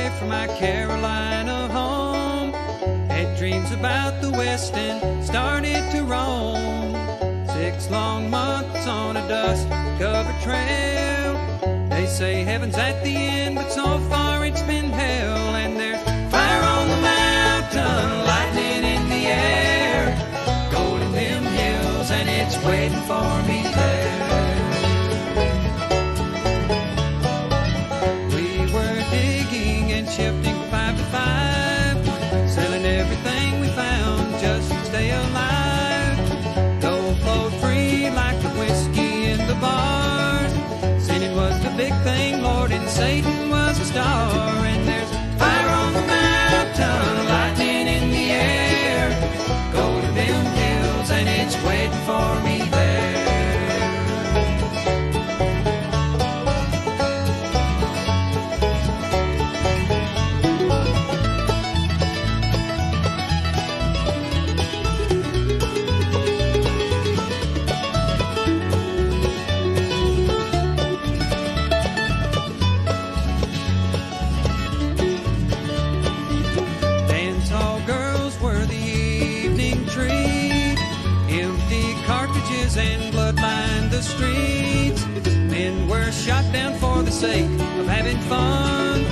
away from my Carolina home. Had dreams about the West and started to roam. 6 long months on a dust-covered trail. They say heaven's at the end, but so far it's been hell. And there's fire on the mountain, lightning in the air, gold in them hills, and it's waiting for me there. We were digging and shifting from 5 to 5, selling everything we found just to stay alive. Gold flowed free like the whiskey in the bars. Sinning was the big thing, Lord, and Satan was a star. And there's fire on the mountain, lightning in the air, gold in them hills, and it's waiting for me there. And blood lined the streets. Men were shot down for the sake of having fun,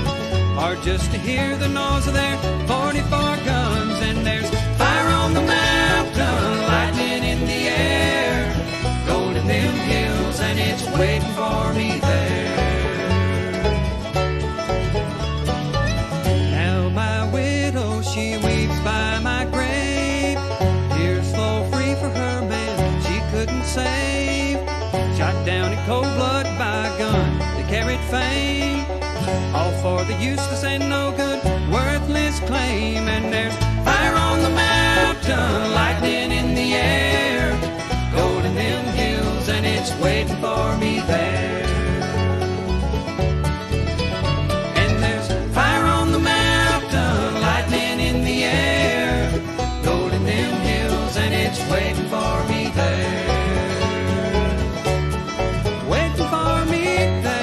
or just to hear the noise of their 44 guns. And there's fire on the mountain, lightning in the air, gold in them hills, and it's waiting for me there. Now my widow, she weeps by my grave. Tears flow free for her man couldn't save. Shot down in cold blood by a gun that carried fame, all for the useless and no good, worthless claim. And there's fire on the mountain, lightning in the air, gold in them hills, and it's waiting for me there. And there's fire on the mountain, lightning in the air, gold in them hills, and it's waiting for me there. Waiting for me there.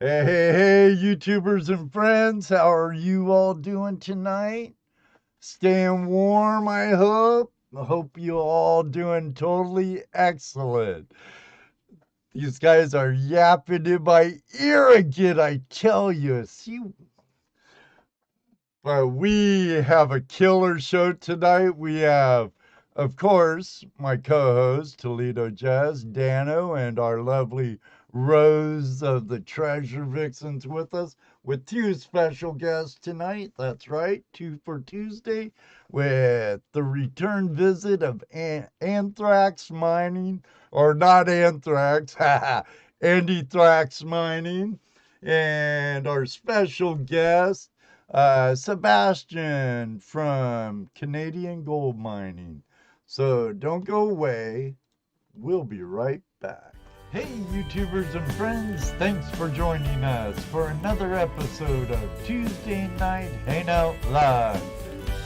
Hey, YouTubers and friends, how are you all doing tonight? Staying warm, I hope. I hope you all doing totally excellent. These guys are yapping in my ear again, I tell you. See, but we have a killer show tonight. We have, of course, my co-host, ToledoJess, Dano, and our lovely Rose of the Treasure Vixens with us, with two special guests tonight. That's right, two for Tuesday, with the return visit of AndyThraxx Mining, or not Anthrax, AndyThraxx Mining, and our special guest, Sebastien from Canadian Gold Mining. So don't go away. We'll be right back. Hey, YouTubers and friends, thanks for joining us for another episode of Tuesday Night Hangout Live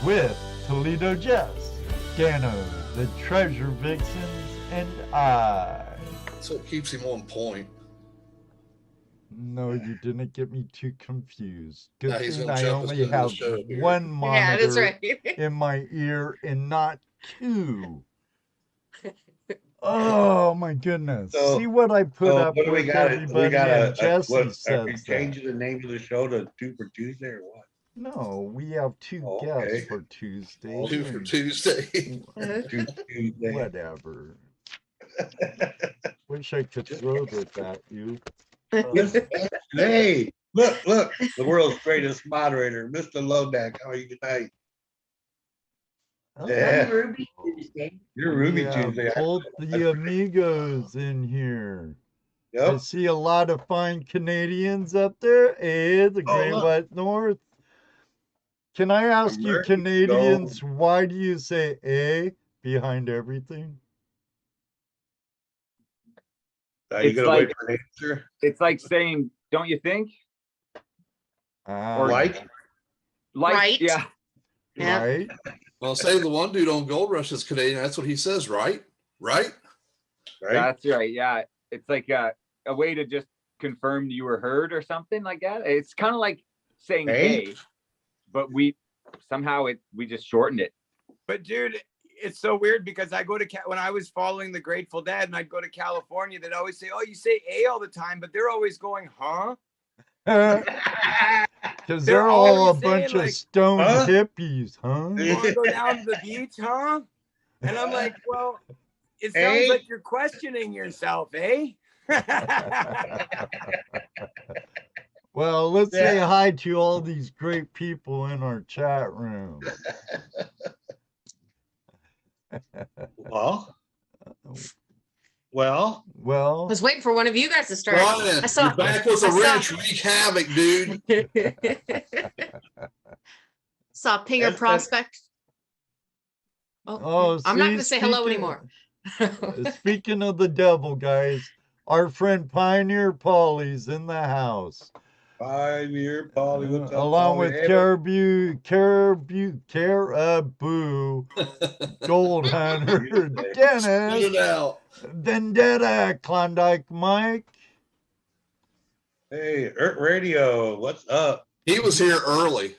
with ToledoJess, Dano, the Treasure Vixens, and I. So it keeps him on point. No, you didn't get me too confused. Good Now he's thing gonna I jump us only into the have show here. one Yeah, that's monitor right. in my ear and not two. Oh my goodness. So- See what I put up what do we with, got? everybody, We got and Jesse what? Are you says that. changing the name of the show to Two for Tuesday or what? No, we have two Oh, guests okay. for Tuesday. Two for and Tuesday. Two Tuesday. whatever. Wish I could throw this at you. Hey, look, the world's greatest moderator, Mr. Lodak. How are you tonight? Oh, Yeah. Ruby Tuesday. You're Ruby we have Tuesday. both the amigos in here. I Yep. see a lot of fine Canadians up there. Eh, the Great look. White North. Can I ask you, American Canadians, why do you say "eh" behind everything? Are you It's gonna like- wait for an answer? It's like saying, don't you think? Or Like? Right. Yeah. Yeah. right? Well, say the one dude on Gold Rush is Canadian. That's what he says, right? Right? Right? That's right. Yeah. It's like a way to just confirm you were heard or something like that. It's kind of like saying Hey. hey, but we just shortened it. But dude, it's so weird because I go to when I was following the Grateful Dead and I'd go to California, they'd always say, "Oh, you say A all the time," but they're always going, "Huh?" Because They're they're all a always bunch saying, of like, stoned huh? hippies, huh? You want to go down to the beach, huh? And I'm like, well, it sounds Hey. like you're questioning yourself, eh? Well, let's say hi to all these great people in our chat room. Well, I Well, was waiting for one of you guys to start. Brian, I saw- you're back with a I saw- wrench. Wreak havoc, dude. Saw Pinger That's- Prospect. oh, I'm not see, going to say hello speaking- anymore. Speaking of the devil, guys, our friend Pioneer Polly's in the house. 5 year Polly. What's up, Along Polly? with Hey, Caribou, Gold Hunter, Get Dennis, it out. Vendetta, Klondike Mike. Hey, Earth Radio. What's up? He was here early.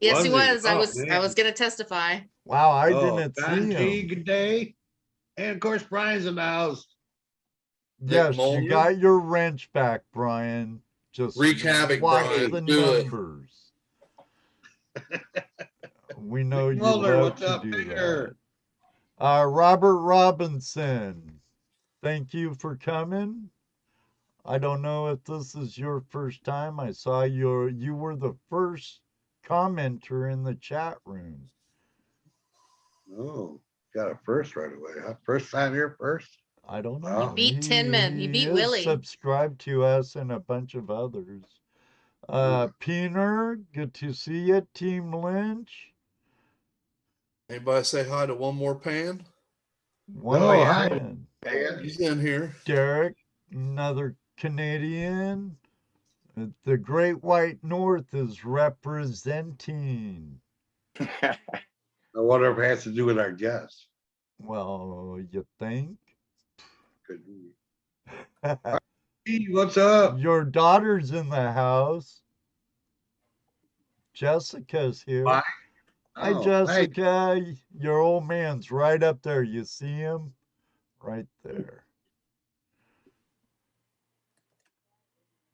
Yes, he Was he? was. Oh, I man. was going to testify. Wow, I Oh, didn't Don see G, him. good day. And of course, Brian's in the house. Yes, you Mulder. got your wrench back, Brian. Just Wreak havoc, watch Brian. the Do it. numbers. We know you Mulder, love what's to up, do Peter? that. Robert Robinson, thank you for coming. I don't know if this is your first time. I saw you were the first commenter in the chat room. Oh, got a first right away. Huh? First time here first. I don't know. Wow. He beat Tin Man. He beat is Willie. Subscribed to us and a bunch of others. Peener, good to see you. Team Lynch. Anybody say hi to one more pan? One Oh, more hi. man. He's in here. Derek, another Canadian. The Great White North is representing. I wonder if it has to do with our guests. Well, you think? Could be. Hey, what's up? Your daughter's in the house. Jessica's here. Why? Hi, Oh, hey, Jessica. Your old man's right up there. You see him? Right there.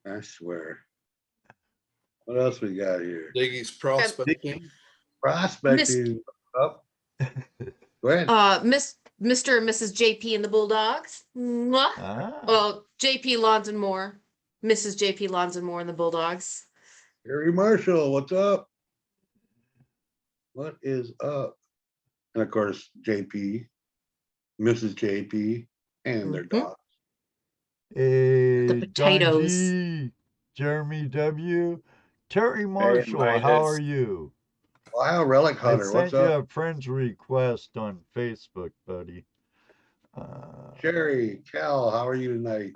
I swear. What else we got here? Diggy's prospecting. Prospecting up. Go ahead. Mr. and Mrs. JP and the Bulldogs. Mwah. Ah, Well, JP Lawns and More. Mrs. JP Lawns and More and the Bulldogs. Harry Marshall, what's up? What is up? And of course, JP, Mrs. JP, and their Mhm. dog. hey, The John potatoes. G, Jeremy W, Terry Marshall, how are you? Ohio Relic I Hunter, sent what's you up? a friend's request on Facebook, buddy. Sherry, Cal, how are you tonight?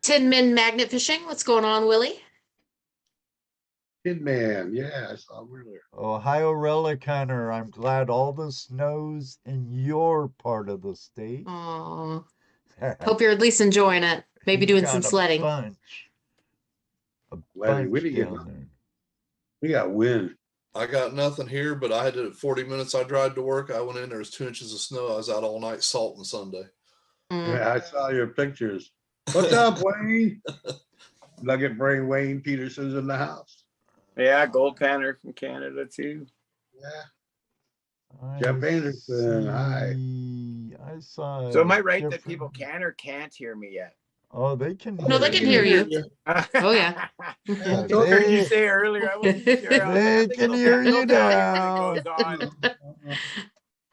Tin Min Magnet Fishing. What's going on, Willie? Kid Man, yeah, I saw him earlier. Ohio Relic Hunter, I'm glad all the snow's in your part of the state. Oh, hope you're at least enjoying it. Maybe He's doing got some a sledding. bunch. A Sledding, we bunch didn't get down nothing. there. We got wind. I got nothing here, but I had to 40 minutes. I drive to work. I went in, there was 2 inches of snow. I was out all night salting Sunday. Mm. Yeah, I saw your pictures. What's up, Wayne? Nugget Brain Wayne Peterson's in the house. Yeah, Gold Panner from Canada too. Yeah. Jeff Anderson, hi. I saw. So am I right that different- people can or can't hear me yet? Oh, they can. No, they hear can hear you. Oh, yeah. I heard you say earlier. I wasn't sure. I was They like, I think can they'll- hear they'll you tell now. when it goes on.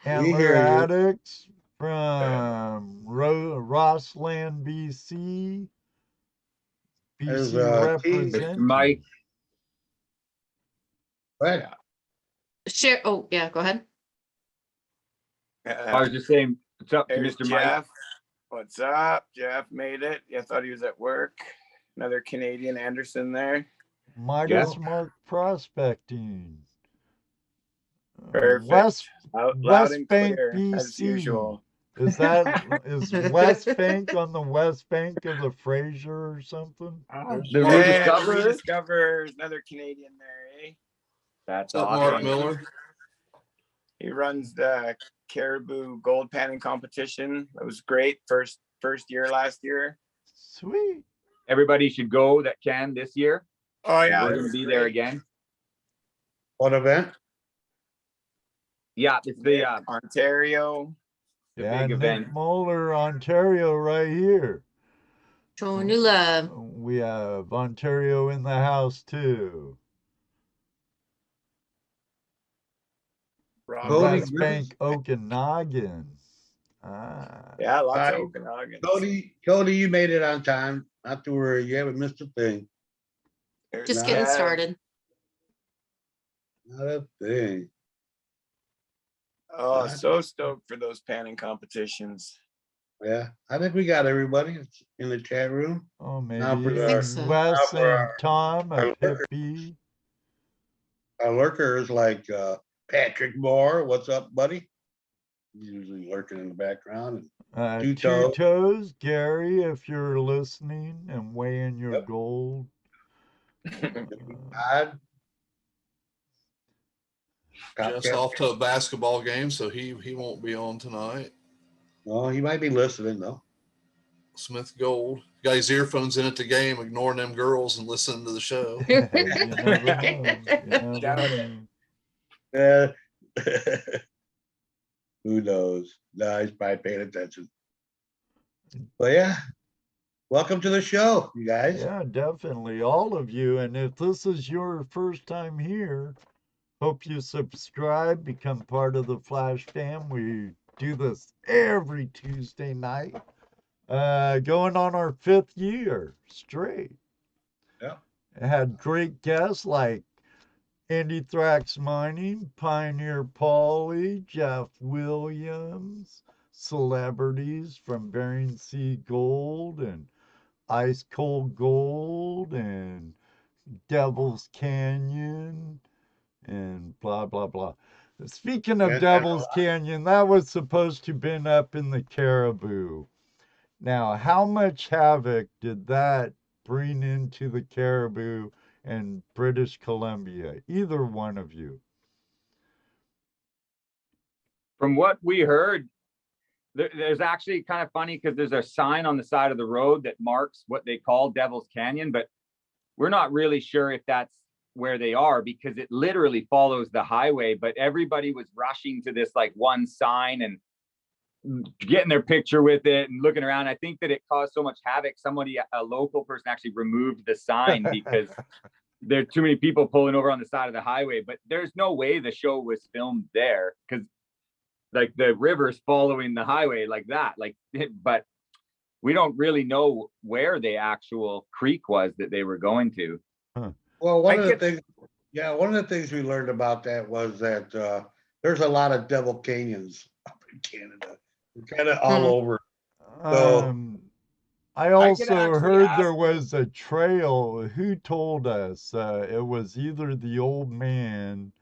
Antler hear you. Addicts from Rossland, BC. There's, BC Keith. represent. Mike. Right. Share. Oh, yeah. Go ahead. I was just saying, what's up to There's Mr. Mike? Jeff. What's up? Jeff made it. I thought he was at work. Another Canadian Anderson there. Midas Mark Prospecting. Perfect. West Loud West and Bank, clear, as BC. usual. Is West Bank on the West Bank of the Fraser or something? The Yeah, Rediscoverers? Rediscoverers, another Canadian there, eh? That's What's up, Mark awesome. Miller? He runs the Caribou Gold Panning competition. That was great. First year last year. Sweet. Everybody should go that can this year. Oh yeah, We're it going to was be great. there again. What event? Yeah, it's the Ontario. Yeah, big Nick event. Moeller, Ontario, right here. Showing you love. We have Ontario in the house too. Cody West Bank, Okanagan. Ah. Yeah, lots Hi. of Okanagans. Cody, you made it on time. Not to worry, you haven't missed a thing. There's Just Nah. getting Kev. started. Not a thing. Oh, so stoked for those panning competitions. Yeah, I think we got everybody in the chat room. Oh, Now for maybe the- think so. Wes now for and Tom, a our lurker. hippie. Our lurkers like Patrick Moore. What's up, buddy? He's usually lurking in the background. Two Two Toes. Toes, Gary, if you're listening and weighing your Yep. gold. Todd. Just off to a basketball game, so he won't be on tonight. Well, he might be listening though. Smith Gold got his earphones in at the game, ignoring them girls and listening to the show. You never know. You Doubt never it. know. Who knows? No, he's probably paying attention. But yeah, welcome to the show, you guys. Yeah, definitely. All of you. And if this is your first time here, hope you subscribe, become part of the Flash fam. We do this every Tuesday night. Going on our 5th year straight. Yeah. Had great guests like AndyThraxx Mining, Pioneer Pauly, Jeff Williams, celebrities from Bering Sea Gold and Ice Cold Gold and Devil's Canyon and blah, blah, blah. Speaking of Yeah, Devil's Canyon, that was supposed to have been up in the Caribou. Now, how much havoc did that bring into the caribou in British Columbia? Either one of you. From what we heard, there's actually kind of funny because there's a sign on the side of the road that marks what they call Devil's Canyon, but we're not really sure if that's where they are because it literally follows the highway. But everybody was rushing to this like one sign and getting their picture with it and looking around. I think that it caused so much havoc. Somebody, a local person, actually removed the sign because there are too many people pulling over on the side of the highway. But there's no way the show was filmed there because like the river's following the highway like that. Like, but we don't really know where the actual creek was that they were going to. Well, one of the things we learned about that was that there's a lot of devil canyons up in Canada. We're kind of all over. So I also heard there was a trail. Who told us? It was either the old man,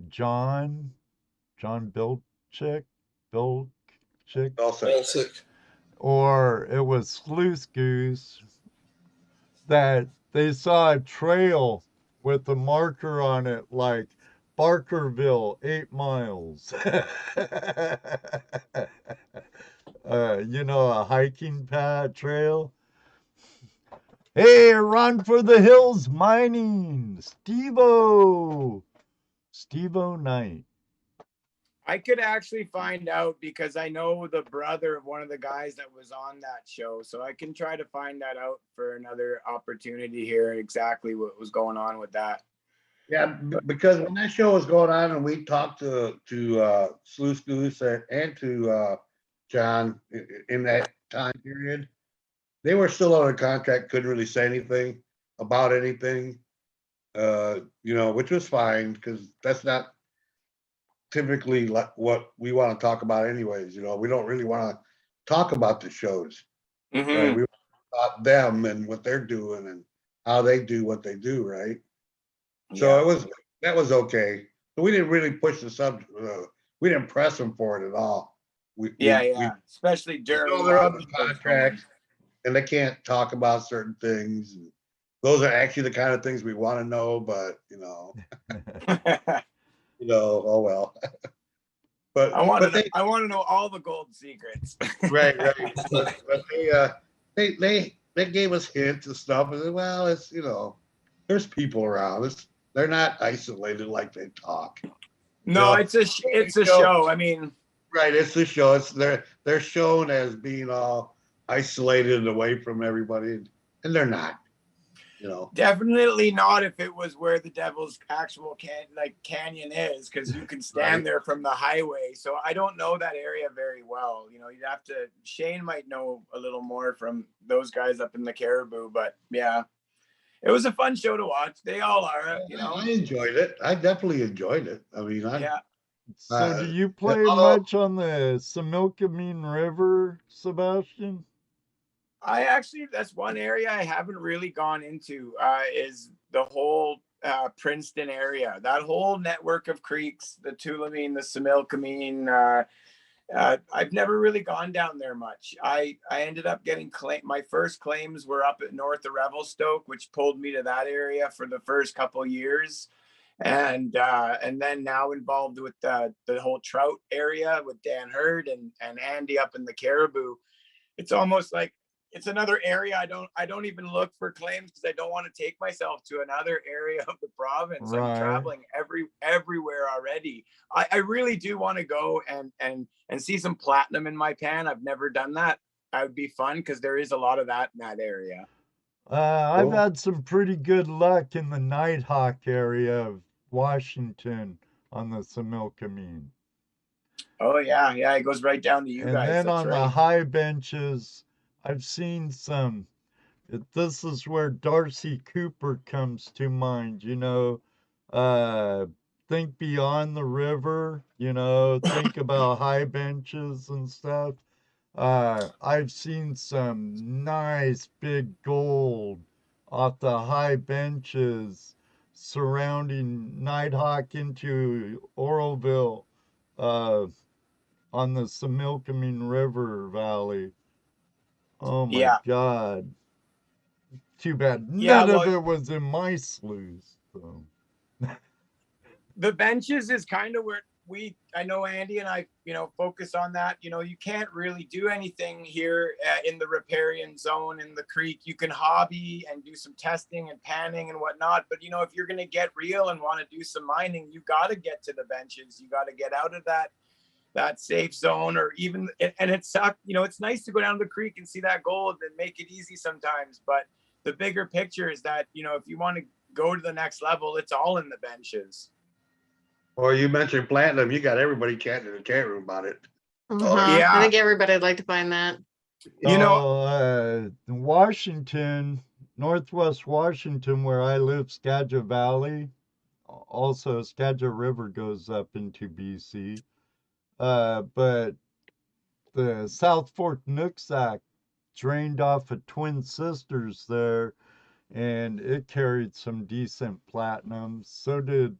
John Bilchick, or it was Sleuth Goose, that they saw a trail with a marker on it like Barkerville, 8 miles. You know, a hiking path trail. Hey, run for the hills mining, Steve-O Knight. I could actually find out because I know the brother of one of the guys that was on that show. So I can try to find that out for another opportunity here, exactly what was going on with that. Yeah, because when that show was going on and we talked to Sleuth Goose and to John in that time period, they were still on a contract, couldn't really say anything about anything, you know, which was fine because that's not typically like what we want to talk about anyways. You know, we don't really want to talk about the shows. Mm-hmm. Right? We want to talk about them and what they're doing and how they do what they do, right? So that was okay. But we didn't really push the subject. We didn't press them for it at all. Especially during they're under contract and they can't talk about certain things. And those are actually the kind of things we want to know, but you know, oh well. But I want to know all the gold secrets. Right. But they gave us hints and stuff, and well, it's there's people around. They're not isolated like they talk. No, it's a show. I mean, right? It's a show. They're shown as being all isolated and away from everybody, and they're not. Definitely not if it was where the Devil's actual canyon is, because you can stand there from the highway. So I don't know that area very well. You'd have to. Shane might know a little more from those guys up in the Caribou, but yeah, it was a fun show to watch. They all are. I enjoyed it. I definitely enjoyed it. I mean, So do you play much on the Similkameen River, Sebastien? That's one area I haven't really gone into, is the whole Princeton area. That whole network of creeks, the Tulameen, the Similkameen. I've never really gone down there much. I ended up getting my first claims were up at north of Revelstoke, which pulled me to that area for the first couple of years. And then now involved with the whole trout area with Dan Hurd and Andy up in the Caribou. It's almost like it's another area I don't even look for claims because I don't want to take myself to another area of the province. Right. I'm traveling everywhere already. I really do want to go and see some platinum in my pan. I've never done that. That would be fun because there is a lot of that in that area. I've had some pretty good luck in the Nighthawk area of Washington on the Similkameen. Oh yeah, it goes right down to you guys. And then on the high benches, I've seen some. This is where Darcy Cooper comes to mind, think beyond the river, think about high benches and stuff. I've seen some nice big gold off the high benches surrounding Nighthawk into Oroville. on the Similkameen River Valley. Oh my Yeah. God. Too bad Yeah, none well, of it was in my sloughs. So. the benches is kind of where I know Andy and I, focus on that. You can't really do anything here in the riparian zone in the creek. You can hobby and do some testing and panning and whatnot. But, if you're going to get real and want to do some mining, you got to get to the benches. You got to get out of that safe zone, or even, and it sucked. It's nice to go down to the creek and see that gold and make it easy sometimes. But the bigger picture is that, if you want to go to the next level, it's all in the benches. Or you mentioned platinum, you got everybody chatting in the chat room about it. I Yeah. think everybody would like to find that. Washington, Northwest Washington, where I live, Skagit Valley, also Skagit River goes up into BC. But the South Fork Nooksack drained off of Twin Sisters there, and it carried some decent platinum. So did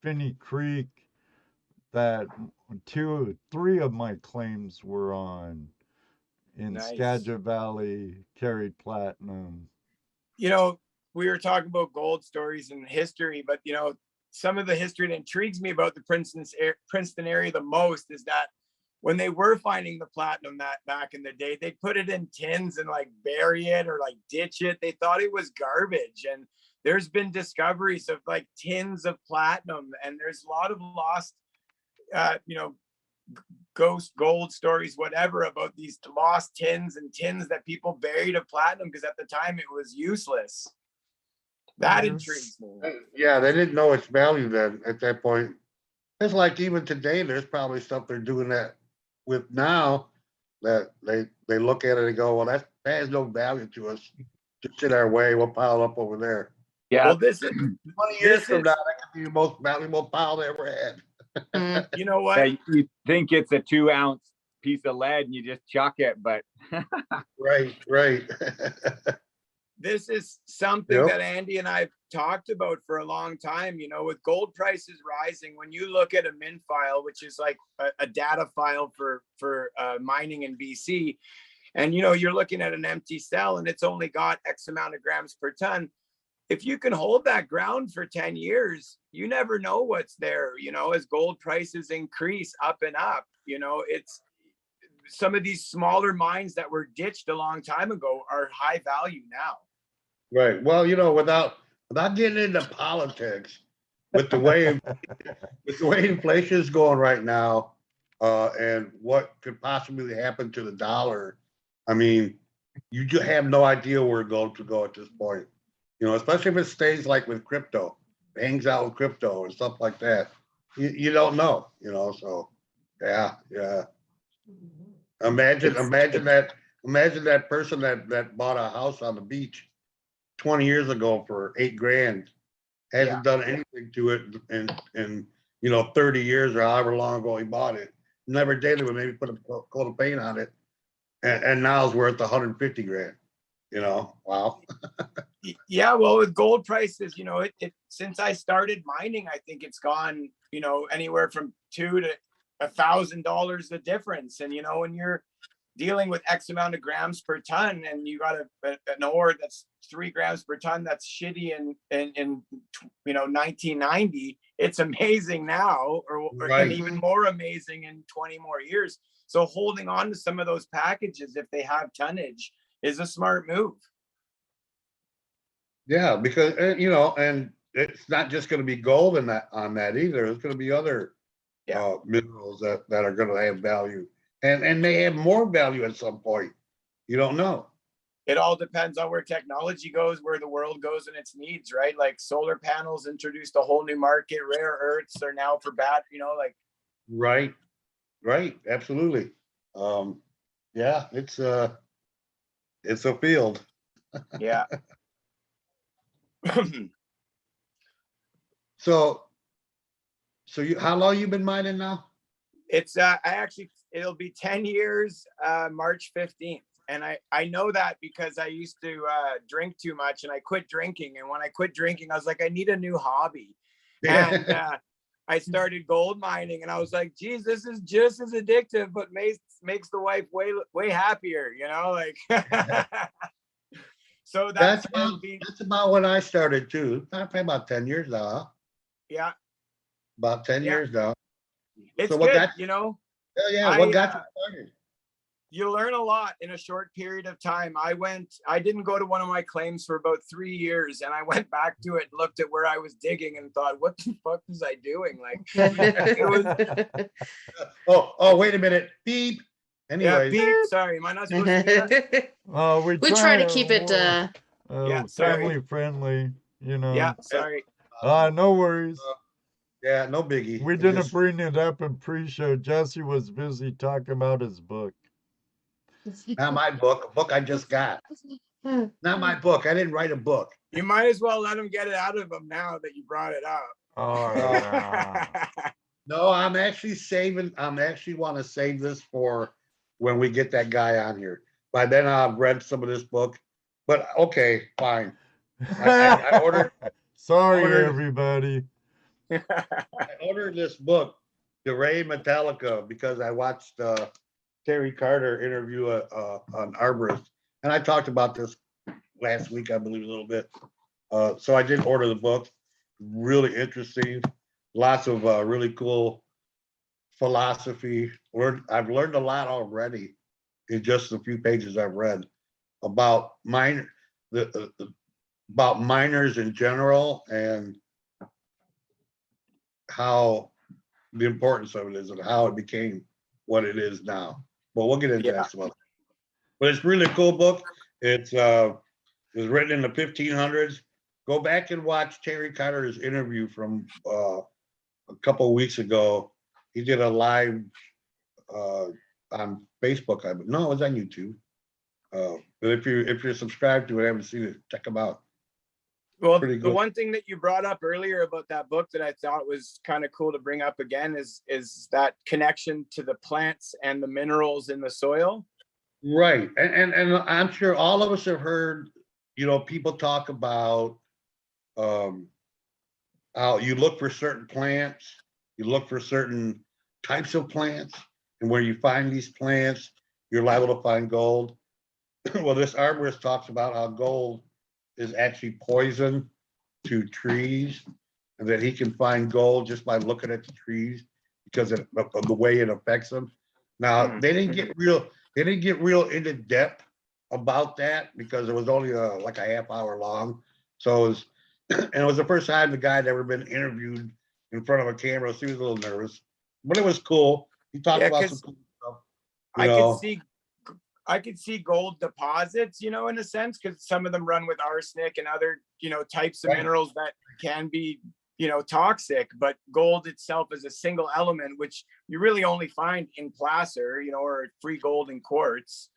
Finney Creek, that 3 of my claims were on in Nice. Skagit Valley, carried platinum. We were talking about gold stories and history, but some of the history that intrigues me about the Princeton area the most is that when they were finding the platinum that back in the day, they put it in tins and like bury it or like ditch it. They thought it was garbage. And there's been discoveries of like tins of platinum, and there's a lot of lost, ghost gold stories, whatever, about these lost tins and tins that people buried of platinum because at the time it was useless. That intrigues me. Yeah, they didn't know its value then at that point. It's like even today, there's probably stuff they're doing that with now that they look at it and go, well, that has no value to us. Just sit our way, we'll pile up over there. Yeah. Well, this is 20 years from now, that could be the most valuable pile they ever had. You know what? You think it's a 2-ounce piece of lead and you just chuck it, but Right. This is something Yep. that Andy and I've talked about for a long time. With gold prices rising, when you look at a min file, which is like a data file for mining in BC, and you're looking at an empty cell and it's only got X amount of grams per ton. If you can hold that ground for 10 years, you never know what's there. As gold prices increase up and up, it's some of these smaller mines that were ditched a long time ago are high value now. Right. Well, without getting into politics, with the way inflation is going right now, and what could possibly happen to the dollar, I mean, you just have no idea where gold could go at this point. Especially if it stays like with crypto, it hangs out with crypto and stuff like that. You don't know. So yeah. Imagine that person that bought a house on the beach 20 years ago for $8,000, hasn't done anything to it in 30 years or however long ago he bought it. Never dated it, maybe put a coat of paint on it, and now it's worth $150,000. Wow. Yeah, well, with gold prices, it since I started mining, I think it's gone, anywhere from $2,000 to $1,000 the difference. And when you're dealing with X amount of grams per ton, and you got an ore that's 3 grams per ton, that's shitty in 1990. It's amazing now, and even more amazing in 20 more years. So holding on to some of those packages, if they have tonnage, is a smart move. Yeah, because and it's not just going to be gold on that either. It's going to be other minerals that are going to have value, and may have more value at some point. You don't know. It all depends on where technology goes, where the world goes and its needs, right? Like solar panels introduced a whole new market. Rare earths are now for Right, absolutely. Yeah, it's a field. Yeah. So how long you been mining now? It's it'll be 10 years, March 15th. And I know that because I used to drink too much and I quit drinking. And when I quit drinking, I was like, I need a new hobby. And I started gold mining, and I was like, geez, this is just as addictive, but makes the wife way happier, you know, like. So That's about when I started too. Probably about 10 years now. Huh? Yeah. About 10 Yeah. years now. It's So what good, got you know. what got you started? You learn a lot in a short period of time. I didn't go to one of my claims for about 3 years, and I went back to it, looked at where I was digging, and thought, what the fuck was I doing? Like, it was. Oh, wait a minute. Beep. Anyways. Yeah, beep. Sorry, am I not supposed to do that? We try to keep it yeah, sorry. family friendly, you know. Yeah, sorry. No worries. Yeah, no biggie. We didn't bring it up in pre-show. Jesse was busy talking about his book. Not my book, a book I just got. Not my book. I didn't write a book. You might as well let him get it out of him now that you brought it up. All right. No, I'm actually want to save this for when we get that guy on here. By then I've read some of this book, but okay, fine. I ordered. Sorry, everybody. I ordered this book, The Ray Metallica, because I watched Terry Carter interview an arborist, and I talked about this last week, I believe, a little bit. So I did order the book. Really interesting. Lots of really cool philosophy. I've learned a lot already in just a few pages I've read about about miners in general and how the importance of it is and how it became what it is now. But we'll get into that some other. But it's really a cool book. It was written in the 1500s. Go back and watch Terry Carter's interview from a couple of weeks ago. He did a live on Facebook. No, it was on YouTube. But if you're subscribed to it, haven't seen it, check them out. Well, the one thing that you brought up earlier about that book that I thought was kind of cool to bring up again is that connection to the plants and the minerals in the soil. Right. And I'm sure all of us have heard, people talk about how you look for certain plants, you look for certain types of plants, and where you find these plants, you're liable to find gold. Well, this arborist talks about how gold is actually poison to trees, and that he can find gold just by looking at the trees because of the way it affects them. Now, they didn't get real into depth about that because it was only like a half hour long. So it was the first time the guy had ever been interviewed in front of a camera, so he was a little nervous, but it was cool. He talked about some cool stuff. I could see gold deposits, in a sense, because some of them run with arsenic and other, types of minerals that can be, toxic. But gold itself is a single element, which you really only find in placer, or free gold in quartz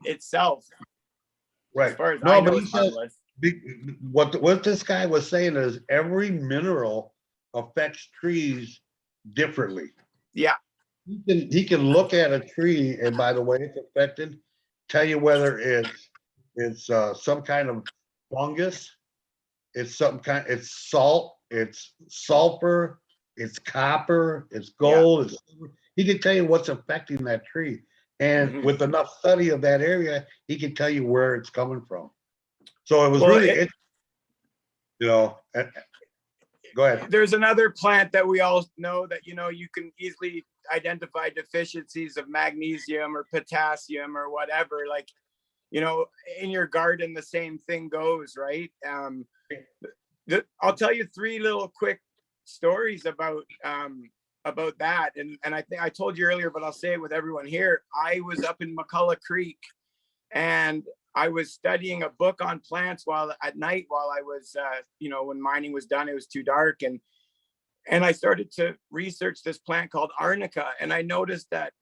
itself. Right. As far as I know, what this guy was saying is every mineral affects trees differently. Yeah. He can look at a tree and by the way it's affected, tell you whether it's some kind of fungus, it's salt, it's sulfur, it's copper, it's gold. He can tell you what's affecting that tree. And with enough study of that area, he can tell you where it's coming from. So it was go ahead. There's another plant that we all know that, you can easily identify deficiencies of magnesium or potassium or whatever. Like, in your garden, the same thing goes, right? I'll tell you 3 little quick stories about that. And I think I told you earlier, but I'll say it with everyone here. I was up in McCullough Creek and I was studying a book on plants at night while I was, when mining was done, it was too dark. And I started to research this plant called arnica. And I noticed that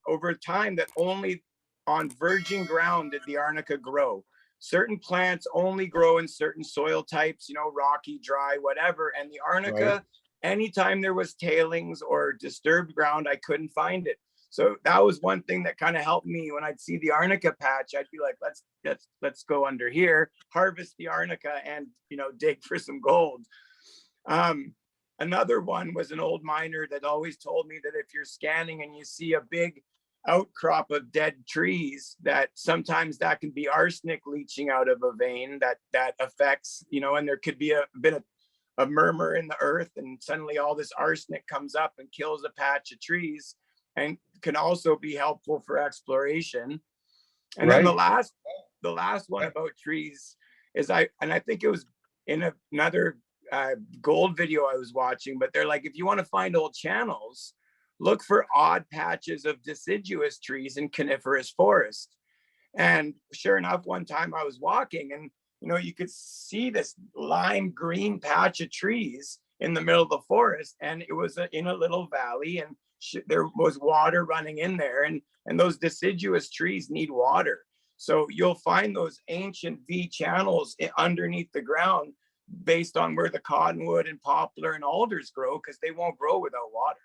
over time that only on virgin ground did the arnica grow. Certain plants only grow in certain soil types, rocky, dry, whatever. And the arnica, anytime there was tailings or disturbed ground, I couldn't find it. So that was one thing that kind of helped me. When I'd see the arnica patch, I'd be like, let's go under here, harvest the arnica and, dig for some gold. another one was an old miner that always told me that if you're scanning and you see a big outcrop of dead trees, that sometimes that can be arsenic leaching out of a vein that affects, you know, and there could be a bit a murmur in the earth, and suddenly all this arsenic comes up and kills a patch of trees, and can also be helpful for exploration. And then the last one about trees is I think it was in another gold video I was watching, but they're like, if you want to find old channels, look for odd patches of deciduous trees in coniferous forest. And sure enough, one time I was walking, and you know, you could see this lime green patch of trees in the middle of the forest, and it was in a little valley, and there was water running in there, and those deciduous trees need water. So you'll find those ancient V channels underneath the ground based on where the cottonwood and poplar and alders grow, because they won't grow without water.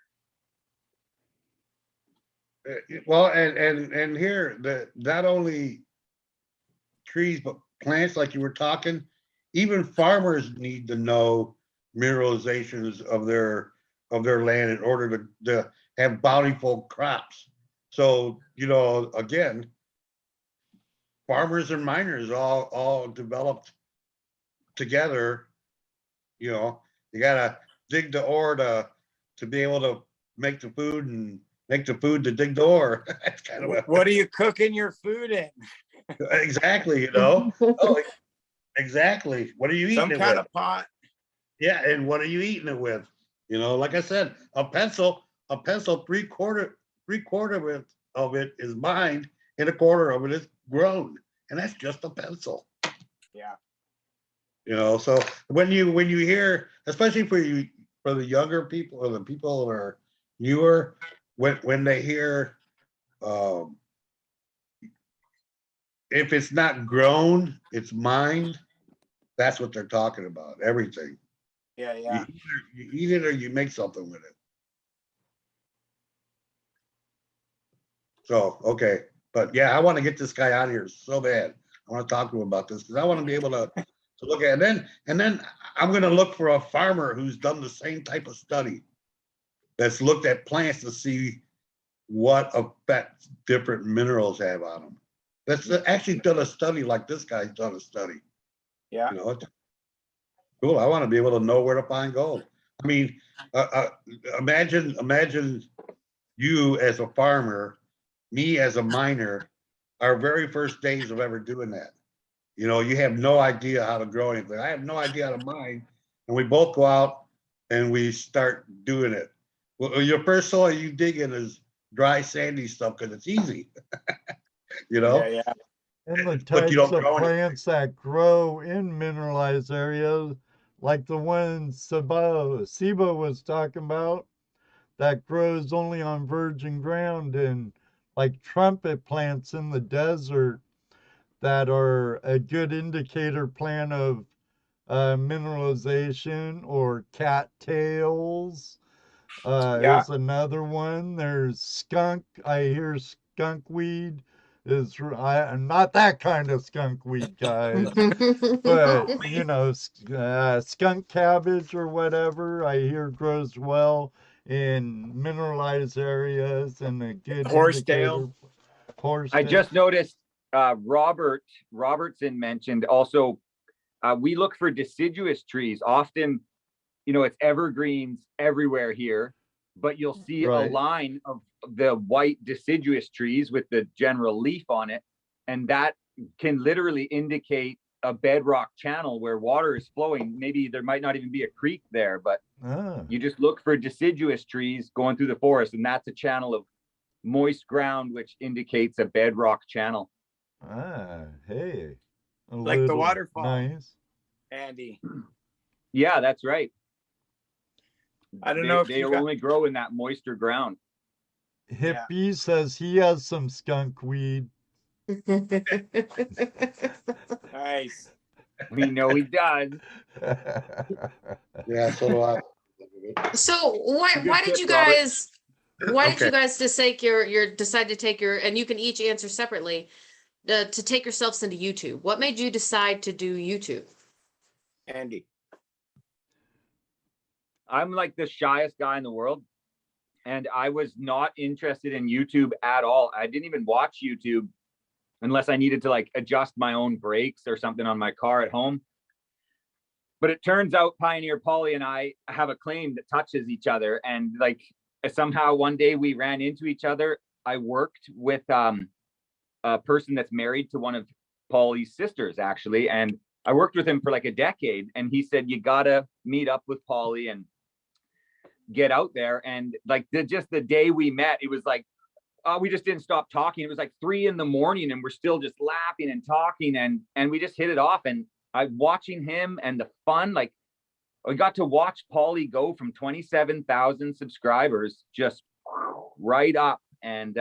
Well, and here, not only trees, but plants, like you were talking, even farmers need to know mineralizations of their land in order to have bountiful crops. So, you know, again, farmers and miners all developed together. You know, you gotta dig the ore to be able to make the food, and make the food to dig the ore. That's kind of what are you cooking your food in? Exactly, you know. Oh, exactly. What are you eating? Some it kind with? of pot. Yeah, and what are you eating it with? You know, like I said, a pencil, three quarter of it is mined, and a quarter of it is grown, and that's just a pencil. Yeah. You know, so when you hear, especially for the younger people, or the people who are newer, when they hear, if it's not grown, it's mined. That's what they're talking about. Everything. Yeah, yeah. You eat it or you make something with it. So, okay. But yeah, I want to get this guy out of here so bad. I want to talk to him about this, because I want to be able to look at it. And then I'm going to look for a farmer who's done the same type of study, that's looked at plants to see what effect different minerals have on them. That's actually done a study like this guy's done a study. Yeah. You know, it's cool. I want to be able to know where to find gold. I mean, imagine you as a farmer, me as a miner, our very first days of ever doing that. You know, you have no idea how to grow anything. I have no idea how to mine. And we both go out and we start doing it. Well, your first soil you dig in is dry, sandy stuff, because it's easy. You know? Yeah, yeah. And the But you types don't of grow anything. plants that grow in mineralized areas, like the one Seba was talking about, that grows only on virgin ground, and like trumpet plants in the desert that are a good indicator plant of mineralization, or cattails Yeah. is another one. There's skunk. I hear skunk weed is not that kind of skunk weed, guys, but you know, skunk cabbage or whatever, I hear grows well in mineralized areas, and a good Horsetail. indicator. Horsetail. I just noticed Robertson mentioned also, we look for deciduous trees. Often, you know, it's evergreens everywhere here, but you'll see Right. a line of the white deciduous trees with the general leaf on it. And that can literally indicate a bedrock channel where water is flowing. Maybe there might not even be a creek there, but you just look for deciduous trees going through the forest, and that's a channel of moist ground, which indicates a bedrock channel. Hey. Like the waterfall. Nice. Andy. Yeah, that's right. I don't know if they only grow in that moister ground. Hippie says he has some skunk weed. Nice. We know he does. Yeah, so do I. So why did you guys decide to take your, and you can each answer separately, to take yourselves into YouTube? What made you decide to do YouTube? Andy. I'm like the shyest guy in the world. And I was not interested in YouTube at all. I didn't even watch YouTube unless I needed to like adjust my own brakes or something on my car at home. But it turns out Pioneer Polly and I have a claim that touches each other. And like somehow one day we ran into each other. I worked with a person that's married to one of Polly's sisters, actually. And I worked with him for like a decade. And he said, you gotta meet up with Polly and get out there. And like just the day we met, it was like, we just didn't stop talking. It was like 3 a.m. and we're still just laughing and talking, and we just hit it off. And I watching him and the fun, like we got to watch Paulie go from 27,000 subscribers just right up, and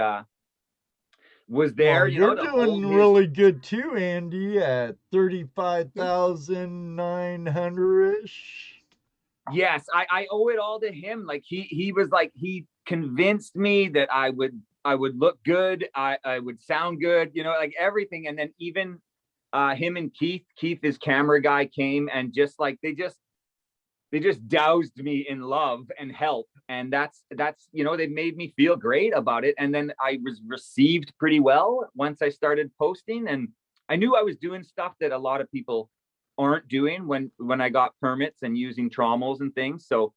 was there. Well, you're to doing hold his- really good too, Andy, at 35,900-ish. Yes, I owe it all to him. Like he was like, he convinced me that I would look good, I would sound good, like everything. And then even him and Keith, his camera guy, came and just like they just doused me in love and help. And that's they made me feel great about it. And then I was received pretty well once I started posting, and I knew I was doing stuff that a lot of people aren't doing when I got permits and using trommels and things, so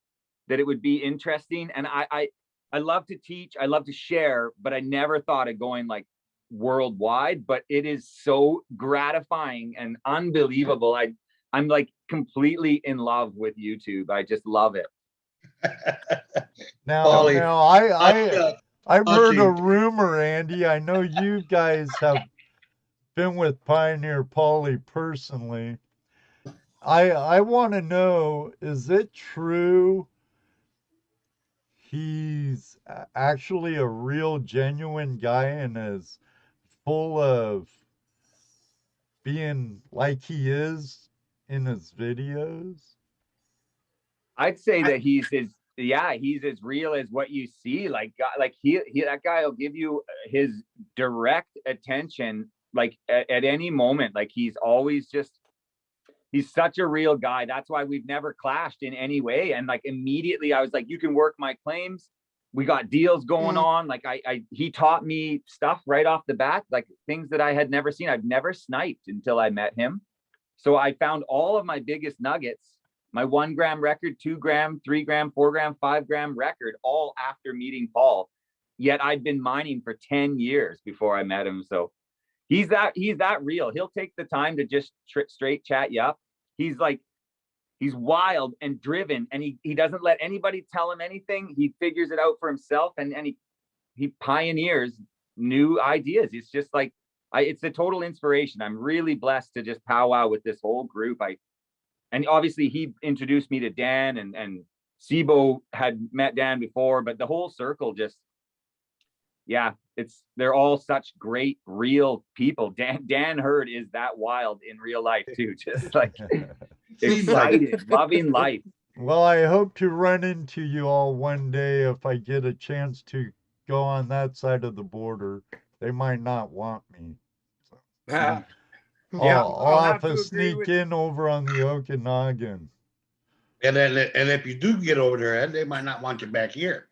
that it would be interesting. And I love to teach, I love to share, but I never thought of going like worldwide. But it is so gratifying and unbelievable. I'm like completely in love with YouTube. I just love it. Now, Polly, I've heard a you. rumor, Andy. I know you guys have been with Pioneer Polly personally. I want to know, is it true he's actually a real genuine guy and is full of being like he is in his videos? I'd say that he's as real as what you see. Like he that guy will give you his direct attention, like at any moment. Like he's always he's such a real guy. That's why we've never clashed in any way. And like immediately I was like, you can work my claims. We got deals going on. Like he taught me stuff right off the bat, like things that I had never seen. I've never sniped until I met him. So I found all of my biggest nuggets, my 1 gram record, 2 gram, 3 gram, 4 gram, 5 gram record, all after meeting Paul. Yet I'd been mining for 10 years before I met him. So he's that real. He'll take the time to just straight chat you up. He's wild and driven, and he doesn't let anybody tell him anything. He figures it out for himself, and he pioneers new ideas. It's just like it's a total inspiration. I'm really blessed to just powwow with this whole group. And obviously he introduced me to Dan, and Sibo had met Dan before, but the whole circle just, yeah, they're all such great real people. Dan Hurd is that wild in real life too, just like excited, loving life. Well, I hope to run into you all one day if I get a chance to go on that side of the border. They might not want me. So. I'll have to sneak in over on the Okanagan. And if you do get over there, Ed, they might not want you back here.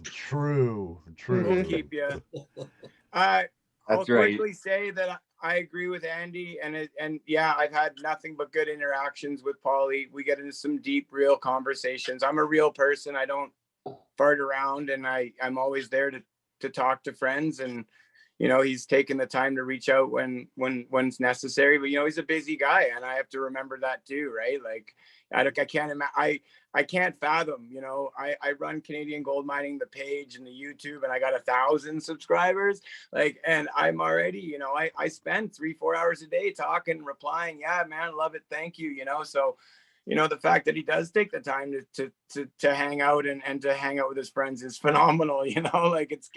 True. We'll keep you. I'll That's right. quickly say that I agree with Andy, and yeah, I've had nothing but good interactions with Paulie. We get into some deep, real conversations. I'm a real person. I don't fart around, and I'm always there to talk to friends. And he's taken the time to reach out when's necessary. But he's a busy guy, and I have to remember that too, right? Like I can't fathom. I run Canadian Gold Mining, the page and the YouTube, and I got 1,000 subscribers. Like, and I'm already, I spend 3-4 hours a day talking, replying. Yeah, man, love it. Thank you. So. The fact that he does take the time to hang out and to hang out with his friends is phenomenal. Like it's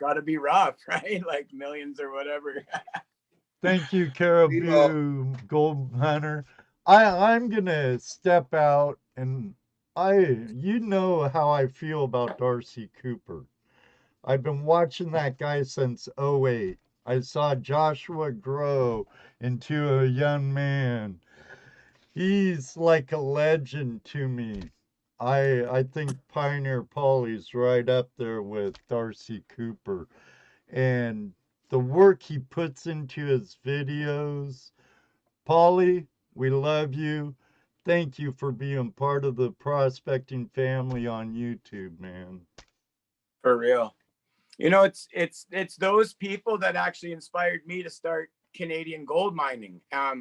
got to be rough, right? Like millions or whatever. Thank you, Caribou Gold Hunter. I'm gonna step out, and you know how I feel about Darcy Cooper. I've been watching that guy since 2008. I saw Joshua grow into a young man. He's like a legend to me. I think Pioneer Polly's right up there with Darcy Cooper, and the work he puts into his videos. Polly, we love you. Thank you for being part of the prospecting family on YouTube, man. For real. You know, it's those people that actually inspired me to start Canadian gold mining. I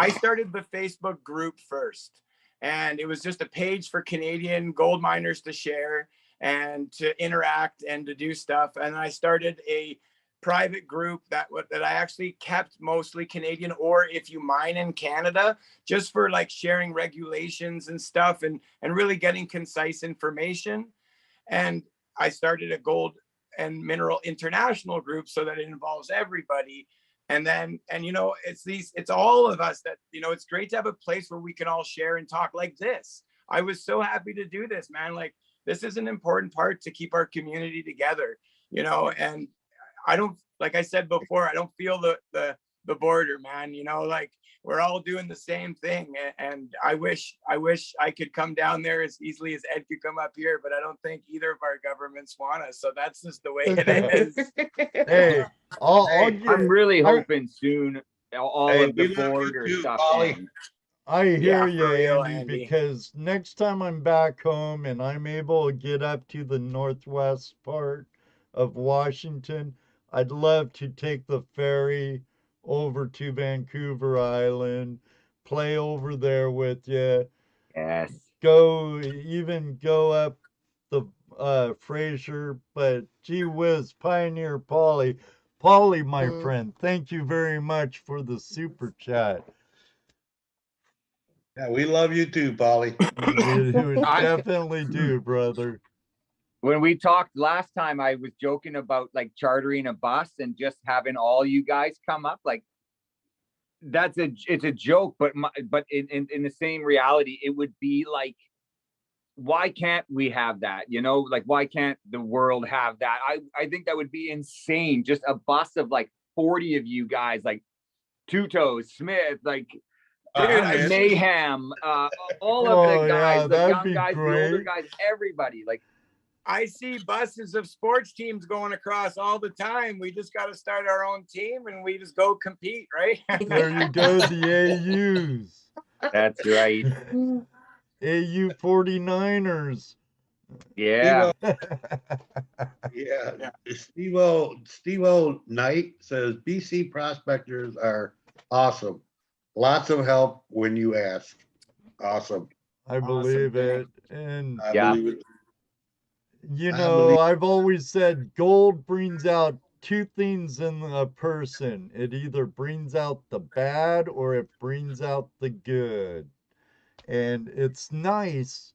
started the Facebook group first, and it was just a page for Canadian gold miners to share and to interact and to do stuff. And I started a private group that I actually kept mostly Canadian, or if you mine in Canada, just for like sharing regulations and stuff, and really getting concise information. And I started a gold and mineral international group so that it involves everybody. And then, and you know, it's all of us that, you know, it's great to have a place where we can all share and talk like this. I was so happy to do this, man. Like, this is an important part to keep our community together, you know. And I don't, like I said before, I don't feel the border, man. You know, like, we're all doing the same thing. And I wish I could come down there as easily as Ed could come up here, but I don't think either of our governments want us. So that's just the way it is. Hey, I'm really hoping soon all Hey, of the we love you border too, stuff Ollie. ends. I hear Yeah, you, for real, Andy, Andy. because next time I'm back home and I'm able to get up to the northwest part of Washington, I'd love to take the ferry over to Vancouver Island, play over there with you, Yes. even go up the Fraser, but gee whiz, Pioneer Polly. Polly, my friend, thank you very much for the super chat. Yeah, we love you too, Polly. We definitely do, brother. When we talked last time, I was joking about like chartering a bus and just having all you guys come up. Like, it's a joke, but in the same reality, it would be like, why can't we have that? You know, like, why can't the world have that? I think that would be insane. Just a bus of like 40 of you guys, like Two Toes, Smith, like Mayhem, all of the guys, the young guys, the older guys, everybody. Like, I see buses of sports teams going across all the time. We just got to start our own team and we just go compete, right? There you go, the AUs. That's right. AU 49ers. Yeah. Yeah. Steve-O Knight says BC prospectors are awesome. Lots of help when you ask. Awesome. I believe it. And I Yeah. believe it. you I know, believe- I've always said gold brings out two things in a person. It either brings out the bad or it brings out the good. And it's nice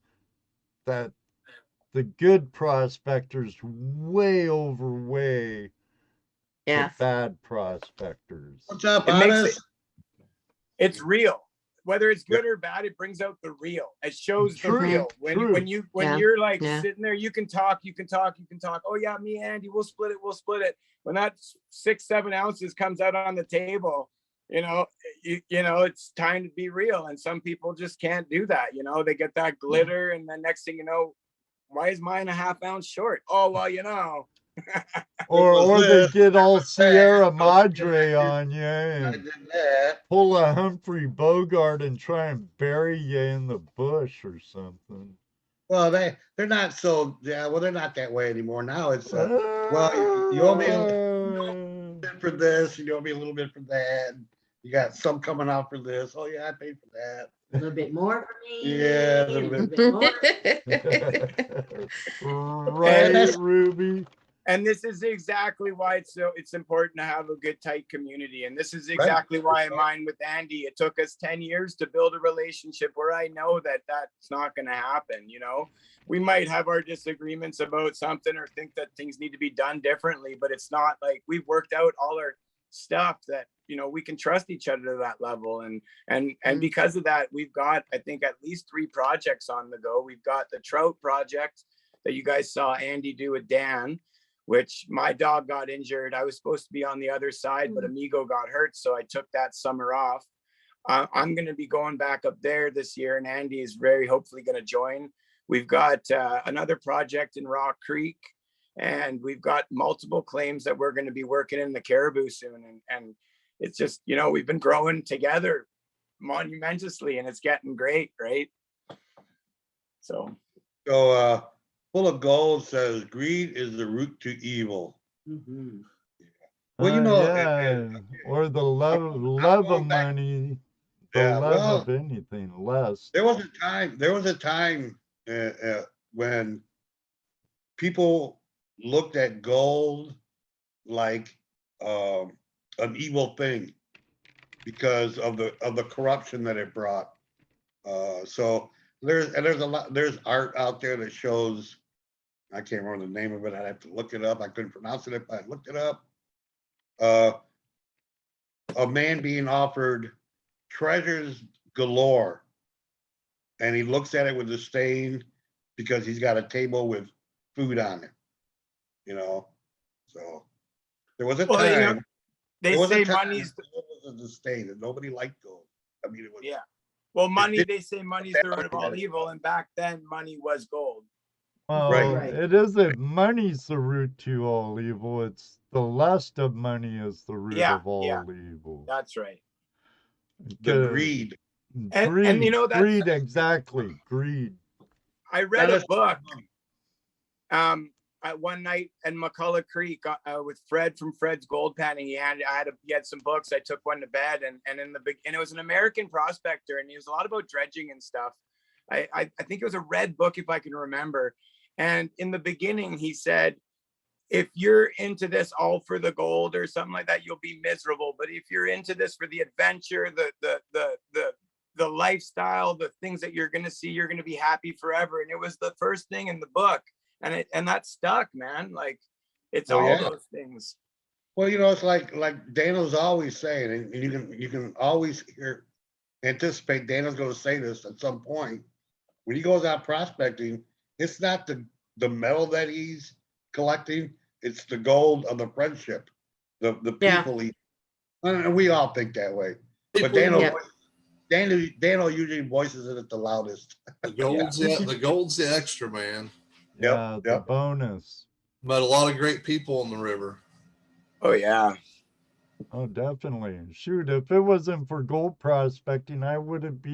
that the good prospectors way overweigh Yeah. the bad prospectors. What's up, It makes Honest? It's real. Whether it's good or bad, it brings out the real. It shows the True, real. true. When Yeah, you're like yeah. sitting there, you can talk. Oh yeah, me and Andy, we'll split it. When that 6-7 ounces comes out on the table, you know, it's time to be real. And some people just can't do that. You know, they get that glitter, and then next thing you know, why is mine a half ounce short? Oh well, you know. Or they this, get all Sierra that, Madre on you I and did that. pull a Humphrey Bogart and try and bury you in the bush or something. Well, they're not so, well, they're not that way anymore. Now it's, well, you owe me a little bit for this, you owe me a little bit for that. You got some coming out for this. Oh yeah, I paid for that. A little bit more for me. Yeah, a little bit. more. Right, Ruby? And this is exactly why it's important to have a good, tight community. And this is exactly why I mine with Andy. It took us 10 years to build a relationship where I know that that's not going to happen. You know, we might have our disagreements about something or think that things need to be done differently, but it's not like we've worked out all our stuff that, you know, we can trust each other to that level. And because of that, we've got, I think, at least 3 projects on the go. We've got the trout project that you guys saw Andy do with Dan, which my dog got injured. I was supposed to be on the other side, but Amigo got hurt. So I took that summer off. I'm going to be going back up there this year, and Andy is very hopefully going to join. We've got another project in Rock Creek, and we've got multiple claims that we're going to be working in the Caribou soon. And it's just, you know, we've been growing together monumentously, and it's getting great, right? So Full of Gold says greed is the root to evil. Mhm. Well, you know, yeah, or the love of money, the Yeah, love well, of anything, lust. there was a time when people looked at gold like an evil thing because of the corruption that it brought. So there's art out there that shows, I can't remember the name of it. I'd have to look it up. I couldn't pronounce it if I looked it up. A man being offered treasures galore, and he looks at it with disdain because he's got a table with food on it. You know, so there was a Well, you know, time. they There was say a time money's gold was a disdain, and nobody liked gold. I mean, it was. yeah. Well, money, did- they say money's the root of all evil, and back then money was gold. Well, Right. it isn't money's the root to all evil. It's the lust of money is the root Yeah, of all yeah. evil. That's right. The 'Cause greed. And you know, that's greed, exactly, greed. I read That a is- book one night in McCullough Creek with Fred from Fred's Gold Panning. He had some books. I took one to bed, and it was an American prospector, and he was a lot about dredging and stuff. I think it was a red book, if I can remember. And in the beginning, he said, if you're into this all for the gold or something like that, you'll be miserable. But if you're into this for the adventure, the lifestyle, the things that you're going to see, you're going to be happy forever. And it was the first thing in the book. And that stuck, man. Like, it's Oh, all yeah. those things. Well, you know, it's like Daniel's always saying, and you can always anticipate Daniel's going to say this at some point. When he goes out prospecting, it's not the metal that he's collecting; it's the gold of the friendship, the Yeah. people. And we all think that way. But People, Daniel usually voices it at the loudest. the gold's the extra, man. Yeah, the yep. bonus. Met a lot of great people on the river. Oh, yeah. Oh, definitely. Shoot, if it wasn't for gold prospecting, I wouldn't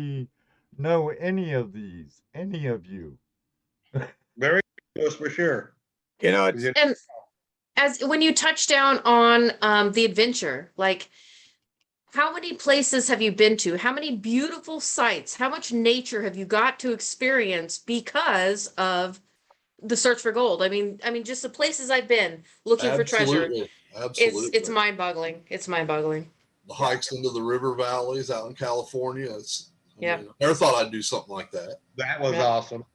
know any of you. Very close for sure. You know, it's And as when you touch down on the adventure, like how many places have you been to? How many beautiful sights? How much nature have you got to experience because of the search for gold? I mean, just the places I've been looking for treasure. Absolutely. It's mind-boggling. It's mind-boggling. The hikes into the river valleys out in California. Yeah. I never thought I'd do something like that. That was Yeah. awesome.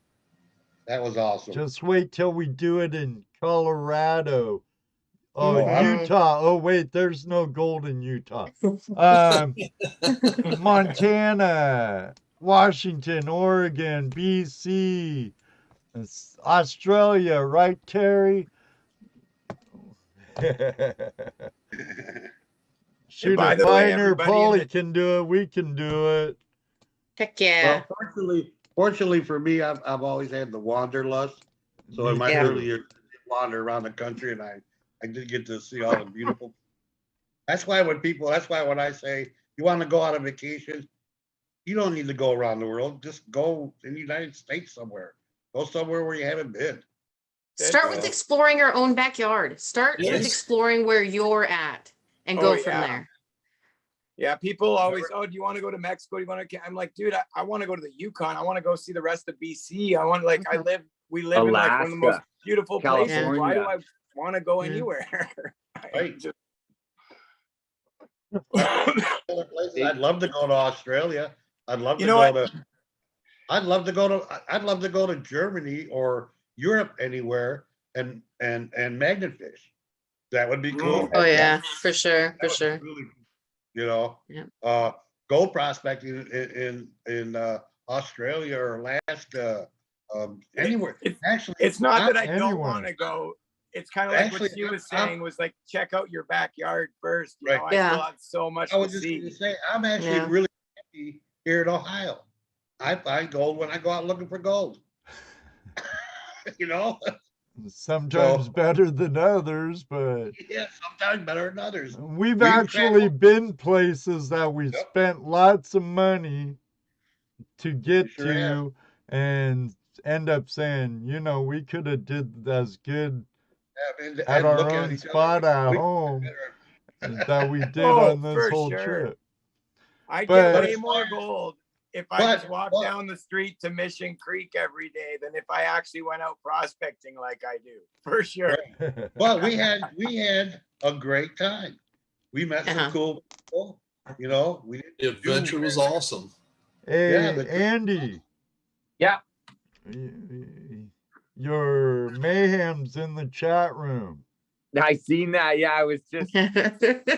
That was awesome. Just wait till we do it in Colorado. Oh, Mhm. Utah. Oh, wait, there's no gold in Utah. Montana, Washington, Oregon, BC, Australia, right, Terry? Shoot, by if the way, Pioneer everybody in Polly the- can do it, we can do it. Heck yeah. Well, fortunately for me, I've always had the wanderlust. So in my Yeah. early years, I did wander around the country, and I did get to see all the beautiful. That's why when I say you want to go on a vacation, you don't need to go around the world. Just go in the United States somewhere. Go somewhere where you haven't been. Start with exploring your own backyard. Start with Yes. exploring where you're at and go from yeah. there. Yeah, people always, do you want to go to Mexico? Do you want to? I'm like, dude, I want to go to the Yukon. I want to go see the rest of BC. I want, like, we live in like one of the most Alaska, beautiful places. Why do California. I want to go Yeah. anywhere? Right. Other places, I'd love to go to Australia. I'd love to I'd love to go to Germany or Europe anywhere and magnet fish. That would be cool. Oh yeah, for sure, That would be really cool, you know. Yeah. Gold prospecting in Australia or Alaska, anywhere. Actually, It's not that I don't Anywhere. want to go. It's kind of like what Actually, she was I'm- saying was like, check out your backyard first. You Right. know, I Yeah. still have so much I was to just going see. to say, I'm actually Yeah. really happy here in Ohio. I find gold when I go out looking for gold. You know? Sometimes So- better than others, but Yeah, sometimes better than others. we've We've actually traveled- been places that we Yep. spent lots of money to get sure have. to and end up saying, you know, we could have did as good And at our look own each other. spot at We- home that we did Oh, on this for whole sure. trip. I But- get way more gold if I But- just walk but- down the street to Mission Creek every day than if I actually went out prospecting like I do. For sure. But we had a great time. We met some Uh-huh. cool people. You know, we didn't The adventure was awesome. Hey, Yeah, the- Andy. Yeah. Your mayhem's in the chat room. I seen that. Yeah, I was just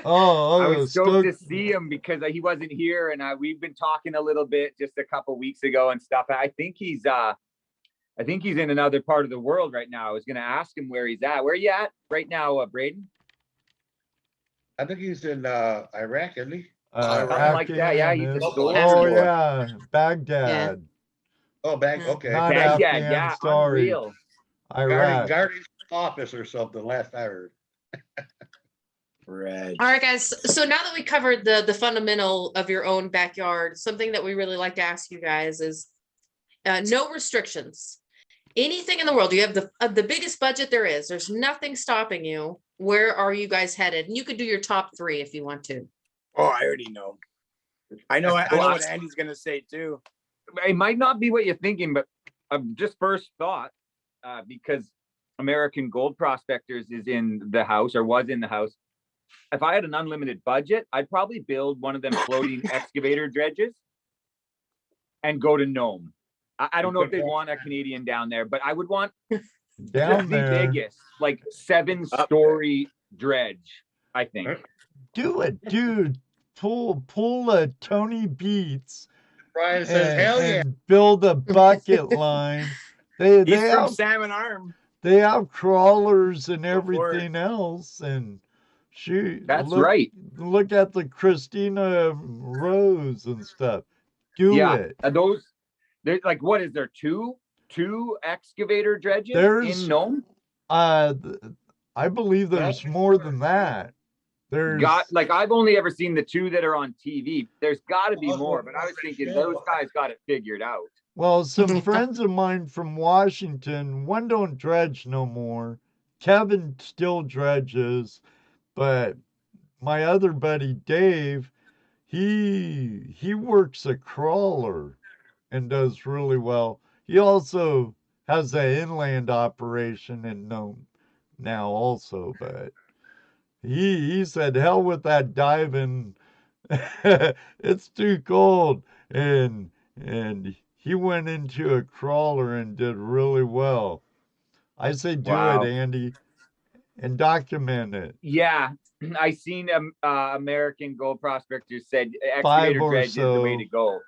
Oh, I oh, was stoked to see him because he wasn't here, and we've been talking a little bit just a couple weeks ago and stuff. I think he's in another part of the world right now. I was gonna ask him where he's at. Where you at right now, Braden? I think he's in Iraq, isn't he? Something like that. Yeah, he's a Afghanistan. gold Oh explorer. yeah, Baghdad. Oh, back. Yeah. Okay. Not Baghdad, Afghan, yeah, sorry. unreal. Iraq. Guarding office or something. Last I heard. Red. All right, guys. So now that we covered the fundamental of your own backyard, something that we really like to ask you guys is no restrictions. Anything in the world. You have the biggest budget there is. There's nothing stopping you. Where are you guys headed? And you could do your top 3 if you want to. Oh, I already know. I know what Andy's gonna say too. It might not be what you're thinking, but just first thought, because American Gold Prospectors is in the house or was in the house. If I had an unlimited budget, I'd probably build one of them floating excavator dredges and go to Nome. I don't know if they want a Canadian down there, but I would want Down the there. biggest, like 7-story dredge, I think. Do it, dude. Pull a Tony Beats Brian says, "Hell yeah!" and build a bucket line. He's They from have Salmon Arm. they have crawlers and Go for it. everything else, and shoot, That's look, right. Look at the Christina Rose and stuff. Do Yeah, it. there's like, what is there, two excavator dredges There's in Nome? I believe there's more than that. There's I've only ever seen the 2 that are on TV. There's got to be Oh, more, but I was thinking those guys got it figured out. well, some friends of mine from Washington, one don't dredge no more. Kevin still dredges, but my other buddy Dave, he works a crawler and does really well. He also has an inland operation in Nome now also, but he said, hell with that diving. It's too cold. And he went into a crawler and did really well. I say do Wow. it, Andy, and document it. Yeah, I seen American Gold Prospectors said 5 excavator or dredge is the way so. to go.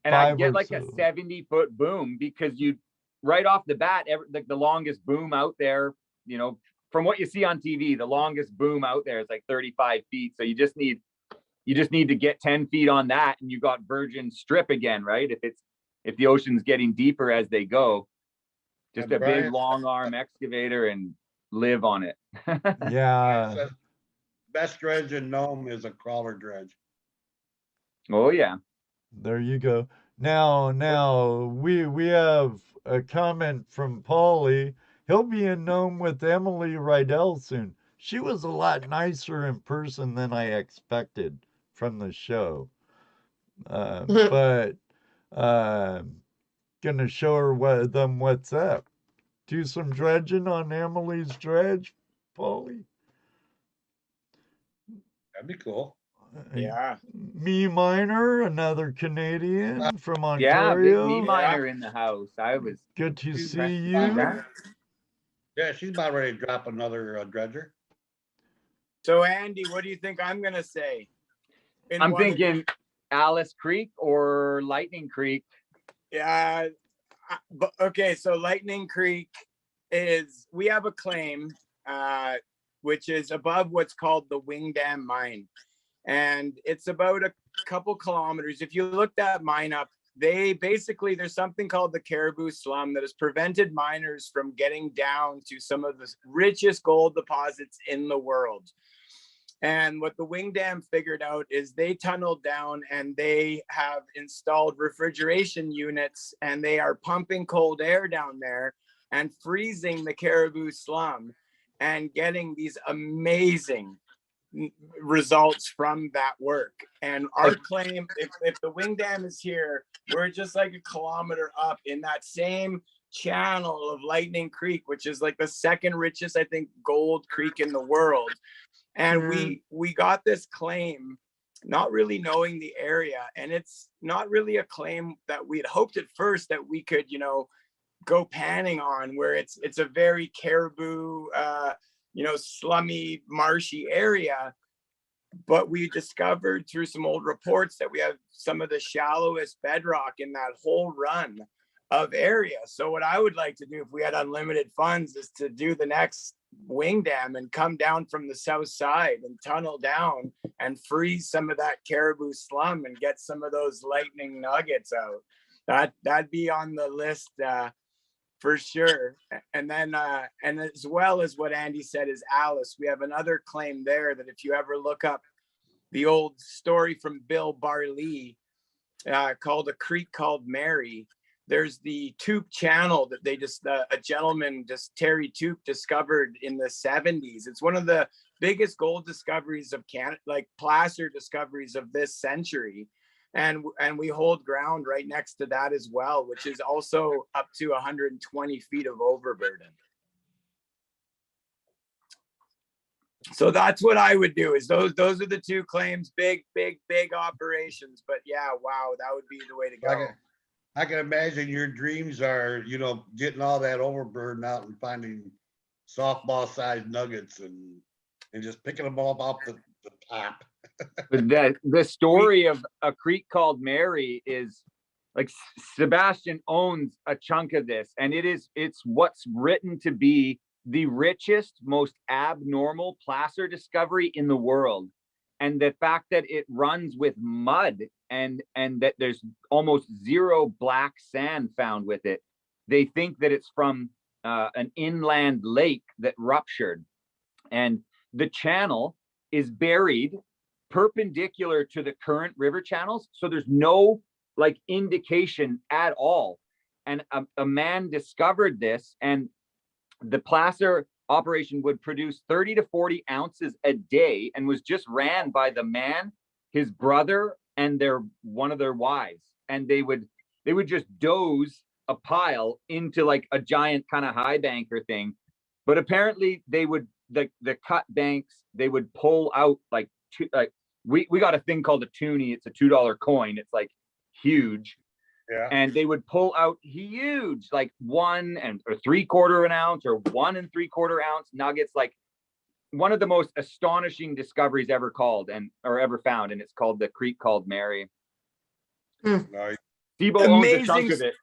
And 5 I'd get or like a so. 70-foot boom because you right off the bat, like the longest boom out there, you know, from what you see on TV, the longest boom out there is like 35 feet. So you just need to get 10 feet on that and you got virgin strip again, right? If the ocean's getting deeper as they go, just And a big Brian- long arm excavator and live on it. Yeah. Says, best dredge in Nome is a crawler dredge. Oh yeah. There you go. Now we have a comment from Paulie. He'll be in Nome with Emily Rydell soon. She was a lot nicer in person than I expected from the show. But gonna show her what's up. Do some dredging on Emily's dredge, Paulie. That'd be cool. Yeah. Me Miner, another Canadian from Yeah, big Ontario. me miner in the house. I was Good to She's see right you. behind that. Yeah, she's about ready to drop another dredger. So Andy, what do you think I'm gonna say? I'm thinking Alice Creek or Lightning Creek. Yeah. But okay, so Lightning Creek we have a claim which is above what's called the Wing Dam Mine. And it's about couple kilometers. If you look that mine up, there's something called the Caribou Slum that has prevented miners from getting down to some of the richest gold deposits in the world. And what the Wing Dam figured out is they tunneled down and they have installed refrigeration units, and they are pumping cold air down there and freezing the Caribou Slum and getting these amazing results from that work. And our claim, if the Wing Dam is here, we're just like a kilometer up in that same channel of Lightning Creek, which is like the second richest, I think, gold creek in the world. And we got this claim not really knowing the area, and it's not really a claim that we had hoped at first that we could, you know, go panning on, where it's a very caribou you know, slummy, marshy area. But we discovered through some old reports that we have some of the shallowest bedrock in that whole run of area. So what I would like to do if we had unlimited funds is to do the next Wing Dam and come down from the south side and tunnel down and freeze some of that Caribou Slum and get some of those lightning nuggets out. That'd be on the list for sure. And then and as well as what Andy said is Alice, we have another claim there that if you ever look up the old story from Bill Barlee called A Creek Called Mary, there's the Toop channel that they just a gentleman, just Terry Toop, discovered in the 70s. It's one of the biggest gold discoveries of Canada, like placer discoveries of this century. And we hold ground right next to that as well, which is also up to 120 feet of overburden. So that's what I would do, is those are the two claims. Big operations. But yeah, wow, that would be the way to go. I can imagine your dreams are, you know, getting all that overburden out and finding softball sized nuggets and just picking them all off the top. The story of A Creek Called Mary is like Sebastien owns a chunk of this, and it's what's written to be the richest, most abnormal placer discovery in the world. And the fact that it runs with mud and that there's almost zero black sand found with it. They think that it's from an inland lake that ruptured, and the channel is buried perpendicular to the current river channels. So there's no like indication at all. And a man discovered this, and the placer operation would produce 30 to 40 ounces a day, and was just ran by the man, his brother, and one of their wives. And they would just doze a pile into like a giant kind of high banker thing. But apparently they would, the cut banks, they would pull out like we got a thing called a toonie. It's a $2 coin. It's like huge. Yeah. And they would pull out huge, like 1 3/4 ounce or 1 3/4 ounce nuggets, like one of the most astonishing discoveries ever ever found. And it's called The Creek Called Mary. Nice. Debo owns a chunk of it.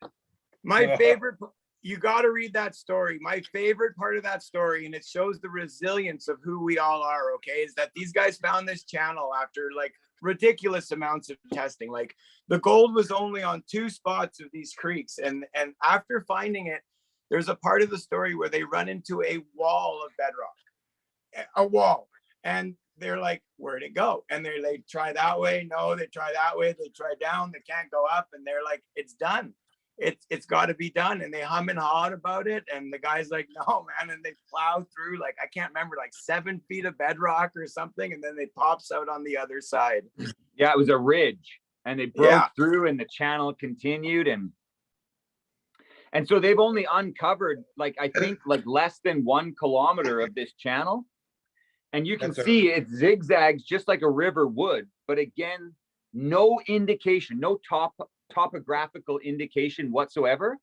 My favorite, you got to read that story. My favorite part of that story, and it shows the resilience of who we all are, okay, is that these guys found this channel after like ridiculous amounts of testing. Like the gold was only on 2 spots of these creeks, and after finding it, there's a part of the story where they run into a wall of bedrock, a wall, and they're like, where'd it go? And they try that way, no, they try that way, they try down, they can't go up, and they're like, it's done. It's got to be done. And they hum and haw about it, and the guy's like, no man, and they plow through, like, I can't remember, like 7 feet of bedrock or something, and then they pops out on the other side. Yeah, it was a ridge, and they broke through, and the channel continued, and so they've only uncovered like, I think, like less than 1 kilometer of this channel, and you can see it zigzags just like a river would. But again, no indication, no topographical indication whatsoever.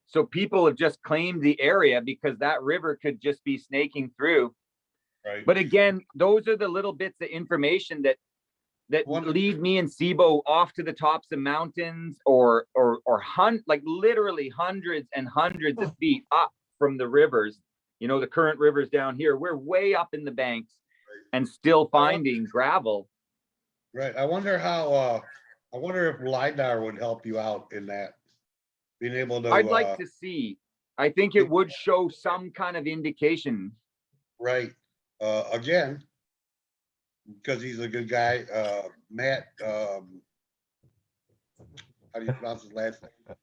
So people have just claimed the area because that river could just be snaking through. Right. But again, those are the little bits of information that lead me and Sebo off to the tops of mountains or like literally hundreds and hundreds of feet up from the rivers. You know, the current rivers down here, we're way up in the banks and still finding gravel. Right. I wonder how, I wonder if LiDAR would help you out in that, being able to, I'd like to see. I think it would show some kind of indication. right. Again, because he's a good guy, Matt, how do you pronounce his last name?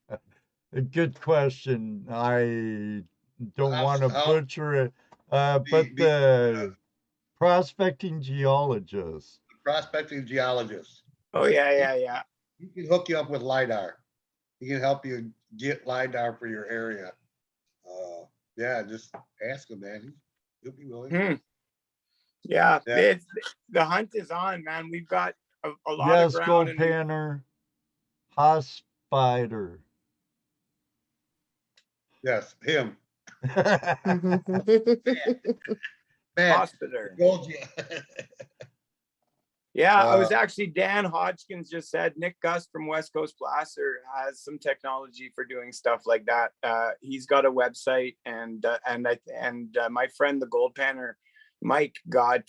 A good question. I don't want to butcher it, but the prospecting geologist. Prospecting geologist. Oh yeah. He can hook you up with LiDAR. He can help you get LiDAR for your area. Yeah, just ask him, man. He'll be willing. Yeah, Yeah. it's the hunt is on, man. We've got a lot of Yes, ground. Gold And Panner, Hospider. Yes, him. Man, Hospital. gold, Yeah, I was actually, Dan Hodgkins just said Nick Gus from West Coast Placer has some technology for doing stuff like that. He's got a website, and my friend the Gold Panner Mike got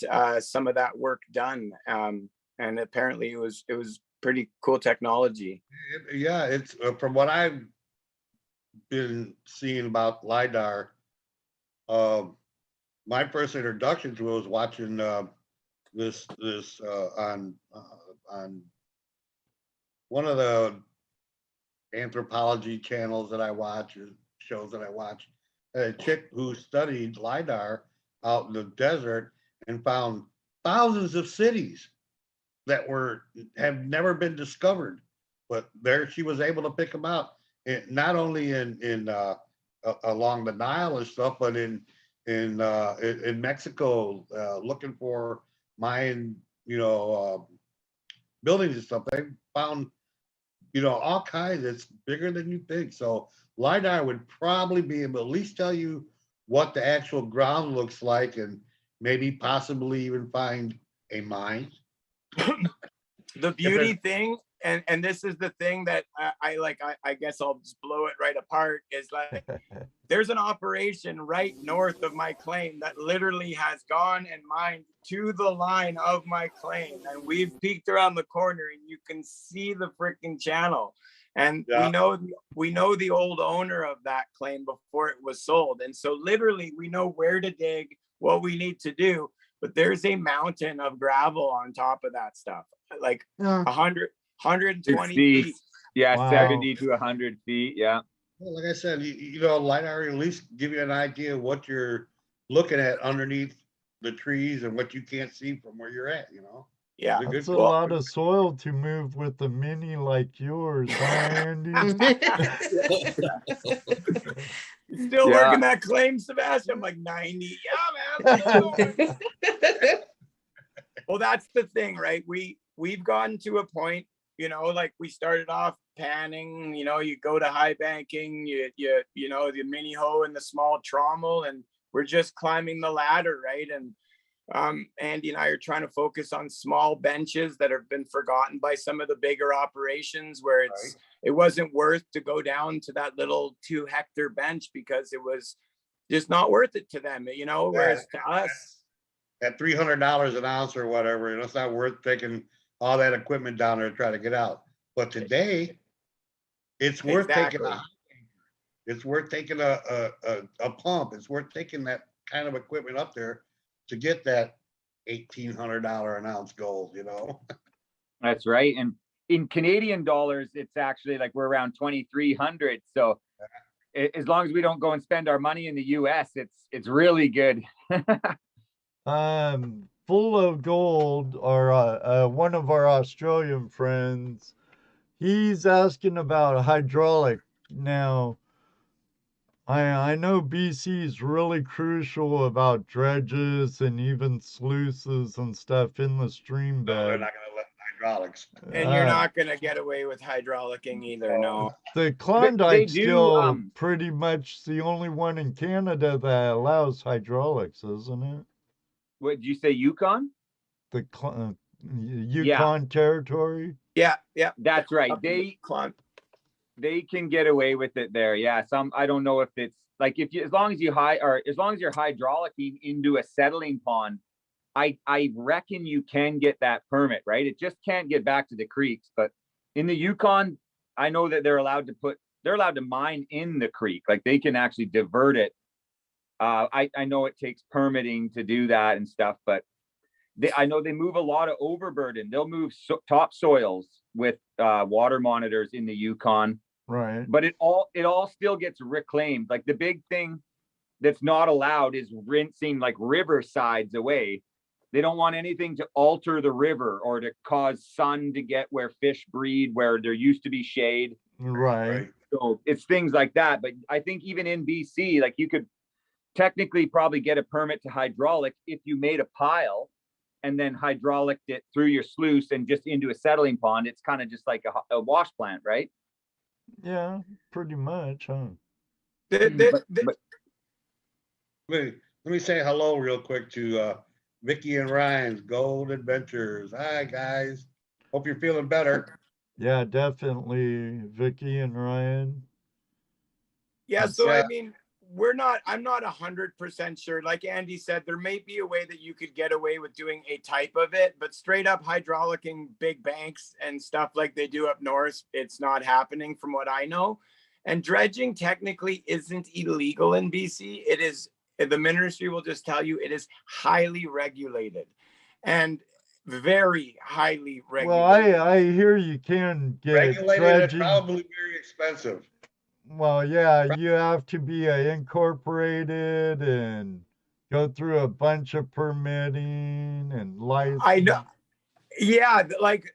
some of that work done, and apparently it was pretty cool technology. Yeah, it's from what I've been seeing about LiDAR. My first introduction to it was watching this on one of the anthropology channels that I watch, or shows that I watch. A chick who studied LiDAR out in the desert and found thousands of cities that have never been discovered, but there she was able to pick them out. Not only in along the Nile and stuff, but in Mexico, looking for Mayan, buildings and stuff. They found, all kinds. It's bigger than you think. So LiDAR would probably be able to at least tell you what the actual ground looks like, and maybe possibly even find a mine. The beauty thing, and this is the thing that I guess I'll just blow it right apart, is like there's an operation right north of my claim that literally has gone and mined to the line of my claim, and we've peeked around the corner and you can see the freaking channel. And we know the old owner of that claim before it was sold, and so literally we know where to dig, what we need to do. But there's a mountain of gravel on top of that stuff, like 100, 120 feet. Yeah, Wow. 70 to 100 feet. Yeah. Well, like I said, LiDAR at least give you an idea of what you're looking at underneath the trees and what you can't see from where you're at. Yeah, That's a lot of soil to move with a mini like yours, huh, Andy? Still working that claim, Sebastien. I'm like 90. Yeah, man. Well, that's the thing, right? We've gotten to a point, like we started off panning, you go to high banking, the mini hoe and the small trommel, and we're just climbing the ladder, right? And Andy and I are trying to focus on small benches that have been forgotten by some of the bigger operations, where it wasn't worth to go down to that little 2-hectare bench because it was just not worth it to them, whereas to us at $300 an ounce or whatever, it's not worth taking all that equipment down there to try to get out. But today it's worth taking it's worth taking a pump. It's worth taking that kind of equipment up there to get that $1,800 an ounce gold, That's right. And in Canadian dollars, it's actually like we're around 2,300. So as long as we don't go and spend our money in the US, it's really good. Full of Gold, or one of our Australian friends, he's asking about hydraulic. Now, I know BC is really crucial about dredges and even sluices and stuff in the stream bed. They're not going to let hydraulics. And you're not going to get away with hydraulicking either, no. The Klondike's still pretty much the only one in Canada that allows hydraulics, isn't it? What did you say, Yukon? The Yukon territory? Yeah. That's right. They can get away with it there. Yeah. I don't know if it's like as long as you're hydraulicing into a settling pond, I reckon you can get that permit, right? It just can't get back to the creeks. But in the Yukon, I know that they're allowed to mine in the creek. Like they can actually divert it. I know it takes permitting to do that and stuff, but I know they move a lot of overburden. They'll move topsoils with water monitors in the Yukon. Right. But it all still gets reclaimed. Like the big thing that's not allowed is rinsing like river sides away. They don't want anything to alter the river or to cause sun to get where fish breed, where there used to be shade. Right. So it's things like that. But I think even in BC, like you could technically probably get a permit to hydraulic if you made a pile and then hydraulicked it through your sluice and just into a settling pond. It's kind of just like a wash plant, right? Yeah, pretty much, huh? Let me say hello real quick to Vicky and Ryan's Gold Adventures. Hi guys. Hope you're feeling better. Yeah, definitely, Vicky and Ryan. Yeah, so Yeah. I mean, I'm not 100% sure. Like Andy said, there may be a way that you could get away with doing a type of it, but straight up hydraulicking big banks and stuff like they do up north, it's not happening from what I know. And dredging technically isn't illegal in BC. It is, the ministry will just tell you, it is highly regulated and very highly regulated. Well, I hear you can get Regulated and dredging. probably very expensive. Well, yeah, you have to be incorporated and go through a bunch of permitting and license. I know. Yeah, like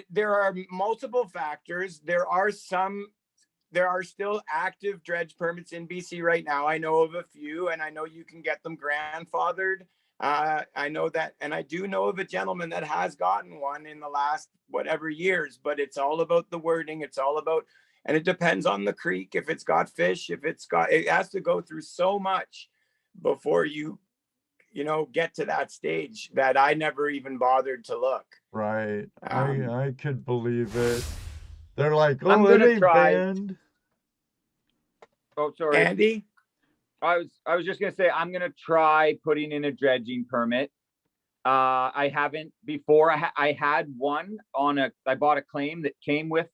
there are multiple factors. There are still active dredge permits in BC right now. I know of a few, and I know you can get them grandfathered. I know that, and I do know of a gentleman that has gotten one in the last whatever years, but it's all about the wording. It's all about, and it depends on the creek. If it's got fish, it has to go through so much before you get to that stage that I never even bothered to look. Right. I could believe it. They're like, I'm oh, it gonna ain't try. banned. Oh, sorry. Andy? I was just gonna say I'm gonna try putting in a dredging permit. I haven't before. I had one I bought a claim that came with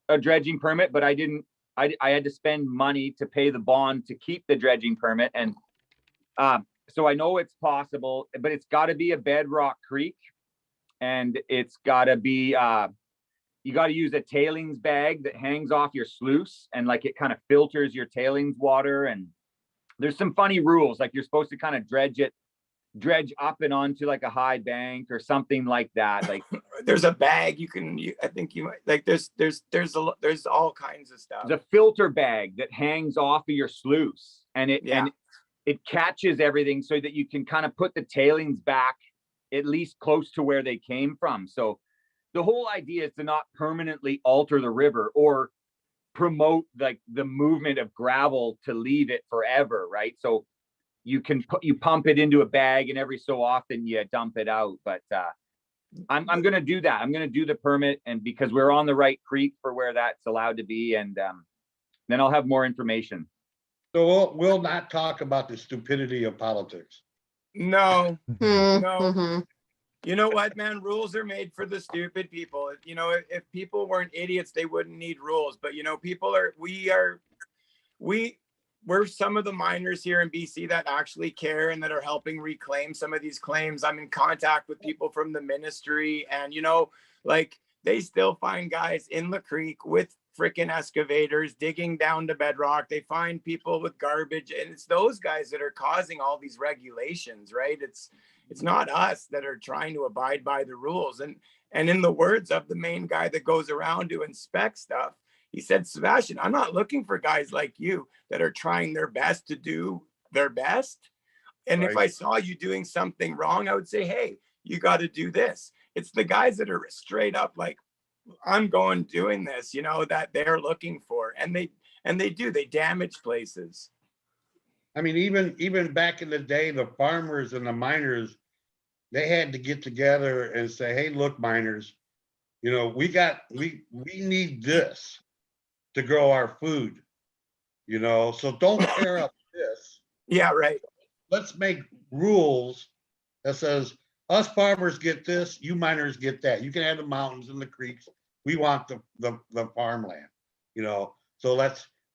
a dredging permit, but I didn't. I had to spend money to pay the bond to keep the dredging permit, and so I know it's possible, but it's got to be a bedrock creek, and it's got to be you got to use a tailings bag that hangs off your sluice, and like it kind of filters your tailings water. And there's some funny rules, like you're supposed to kind of dredge up and onto like a high bank or something like that. Like there's a bag I think you might like. There's all kinds of stuff. There's a filter bag that hangs off of your sluice, and it catches everything so that you can kind of put the tailings back at least close to where they came from. So the whole idea is to not permanently alter the river or promote like the movement of gravel to leave it forever, right? So you pump it into a bag, and every so often you dump it out. But I'm going to do that. I'm going to do the permit, and because we're on the right creek for where that's allowed to be, and then I'll have more information. So we'll not talk about the stupidity of politics. No. Mm-hmm. You know what, man? Rules are made for the stupid people. If people weren't idiots, they wouldn't need rules. But we're some of the miners here in BC that actually care and that are helping reclaim some of these claims. I'm in contact with people from the ministry, and like they still find guys in the creek with freaking excavators digging down to bedrock. They find people with garbage, and it's those guys that are causing all these regulations, right? It's not us that are trying to abide by the rules. And in the words of the main guy that goes around to inspect stuff, he said, Sebastien, I'm not looking for guys like you that are trying their best to do their best. And if I saw you doing something wrong, I would say, hey, you got to do this. It's the guys that are straight up like, I'm doing this, that they're looking for. And they damage places. I mean, even back in the day, the farmers and the miners, they had to get together and say, hey, look, miners, we need this to grow our food, so don't tear up this. Yeah, right. Let's make rules that says, us farmers get this, you miners get that. You can have the mountains and the creeks. We want the farmland, you know. So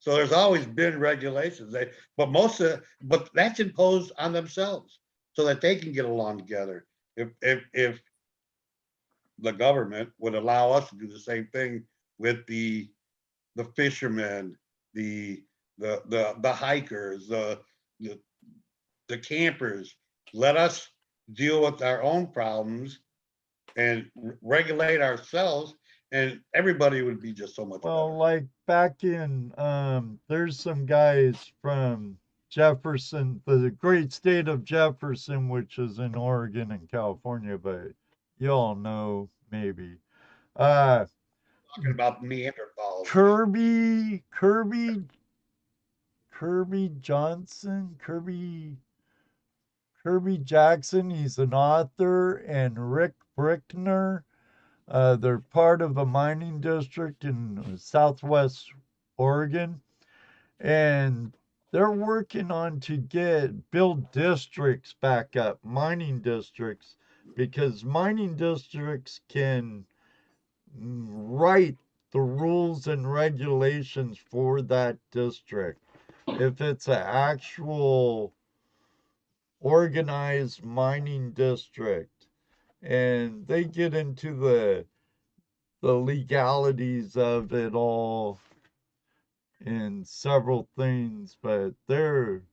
there's always been regulations. But that's imposed on themselves so that they can get along together. If the government would allow us to do the same thing with the fishermen, the hikers, the campers, let us deal with our own problems and regulate ourselves, and everybody would be just so much Well, better. like back in, there's some guys from Jefferson, the great state of Jefferson, which is in Oregon and California, but you all know maybe. Talking about Neanderthals. Kirby Johnson, Kirby Jackson, he's an author, and Rick Brickner. They're part of a mining district in southwest Oregon, and they're working on to build districts back up, mining districts, because mining districts can write the rules and regulations for that district. If it's an actual organized mining district, and they get into the legalities of it all in several things, but they're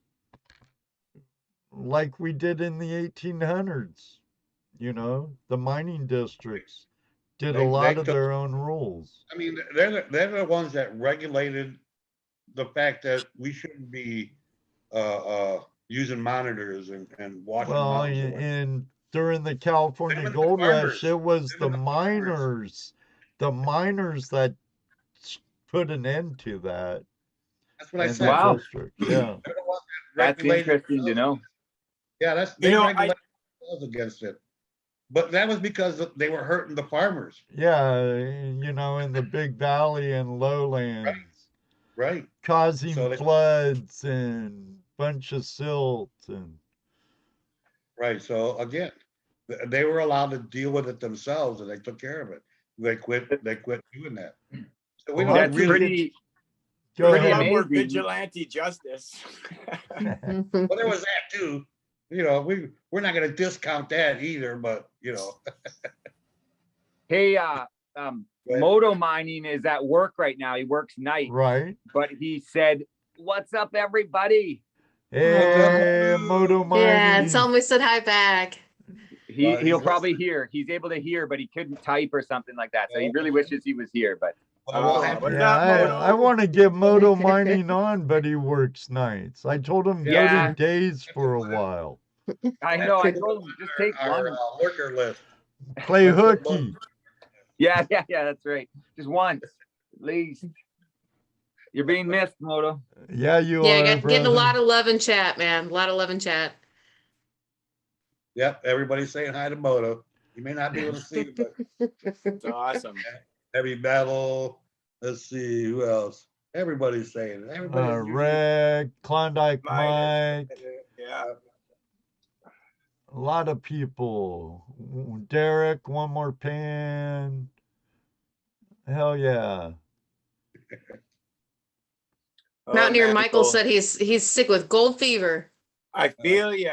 like we did in the 1800s, you know, the mining districts did a lot of their own rules. I mean, they're the ones that regulated the fact that we shouldn't be using monitors and watching Well, mountains. and during the California Gold Rush, it was the miners that put an end to that. That's what I in said. the Wow. district. Yeah. They're the ones that That's regulated interesting to know. Yeah, they You know, regulated themselves against it. But that was because they were hurting the farmers. Yeah, you know, in the Big Valley and lowlands, Right. causing So floods and bunch of silt and Right. So again, they were allowed to deal with it themselves, and they took care of it. They quit doing that. So we Well, don't That's really. pretty go pretty a lot ahead. more amazing. vigilante justice. Well, there was that too. You know, we're not going to discount that either. But you know, Hey, ahead. Moto Mining is at work right now. He works night, Right. but he said, "What's up, everybody?" Hey, Moto Yeah, Mining. tell him we said hi back. He'll he's probably listening. hear. He's able to hear, but he couldn't type or something like that. So he really wishes he was here. But Well, we'll have What's Yeah, up, Moto? I want to get Moto Mining on, but he works nights. I told him go Yeah. to days for a while. I know. I told him just take our one. worker list. Play hooky. Yeah, that's right. Just once, at least. You're being missed, Moto. Yeah, you Yeah, are, getting a lot brother. of love in chat, man. A lot of love in chat. Yep, everybody's saying hi to Moto. You may not be able to see it, but It's awesome. Heavy Metal. Let's see who else. Everybody's saying it. Everybody's Red, Klondike Mine Mike, Yeah. a lot of people. Derek, one more pan. Hell yeah. Oh, Mountaineer man, Michael Cole, said he's sick with gold fever. I feel ya.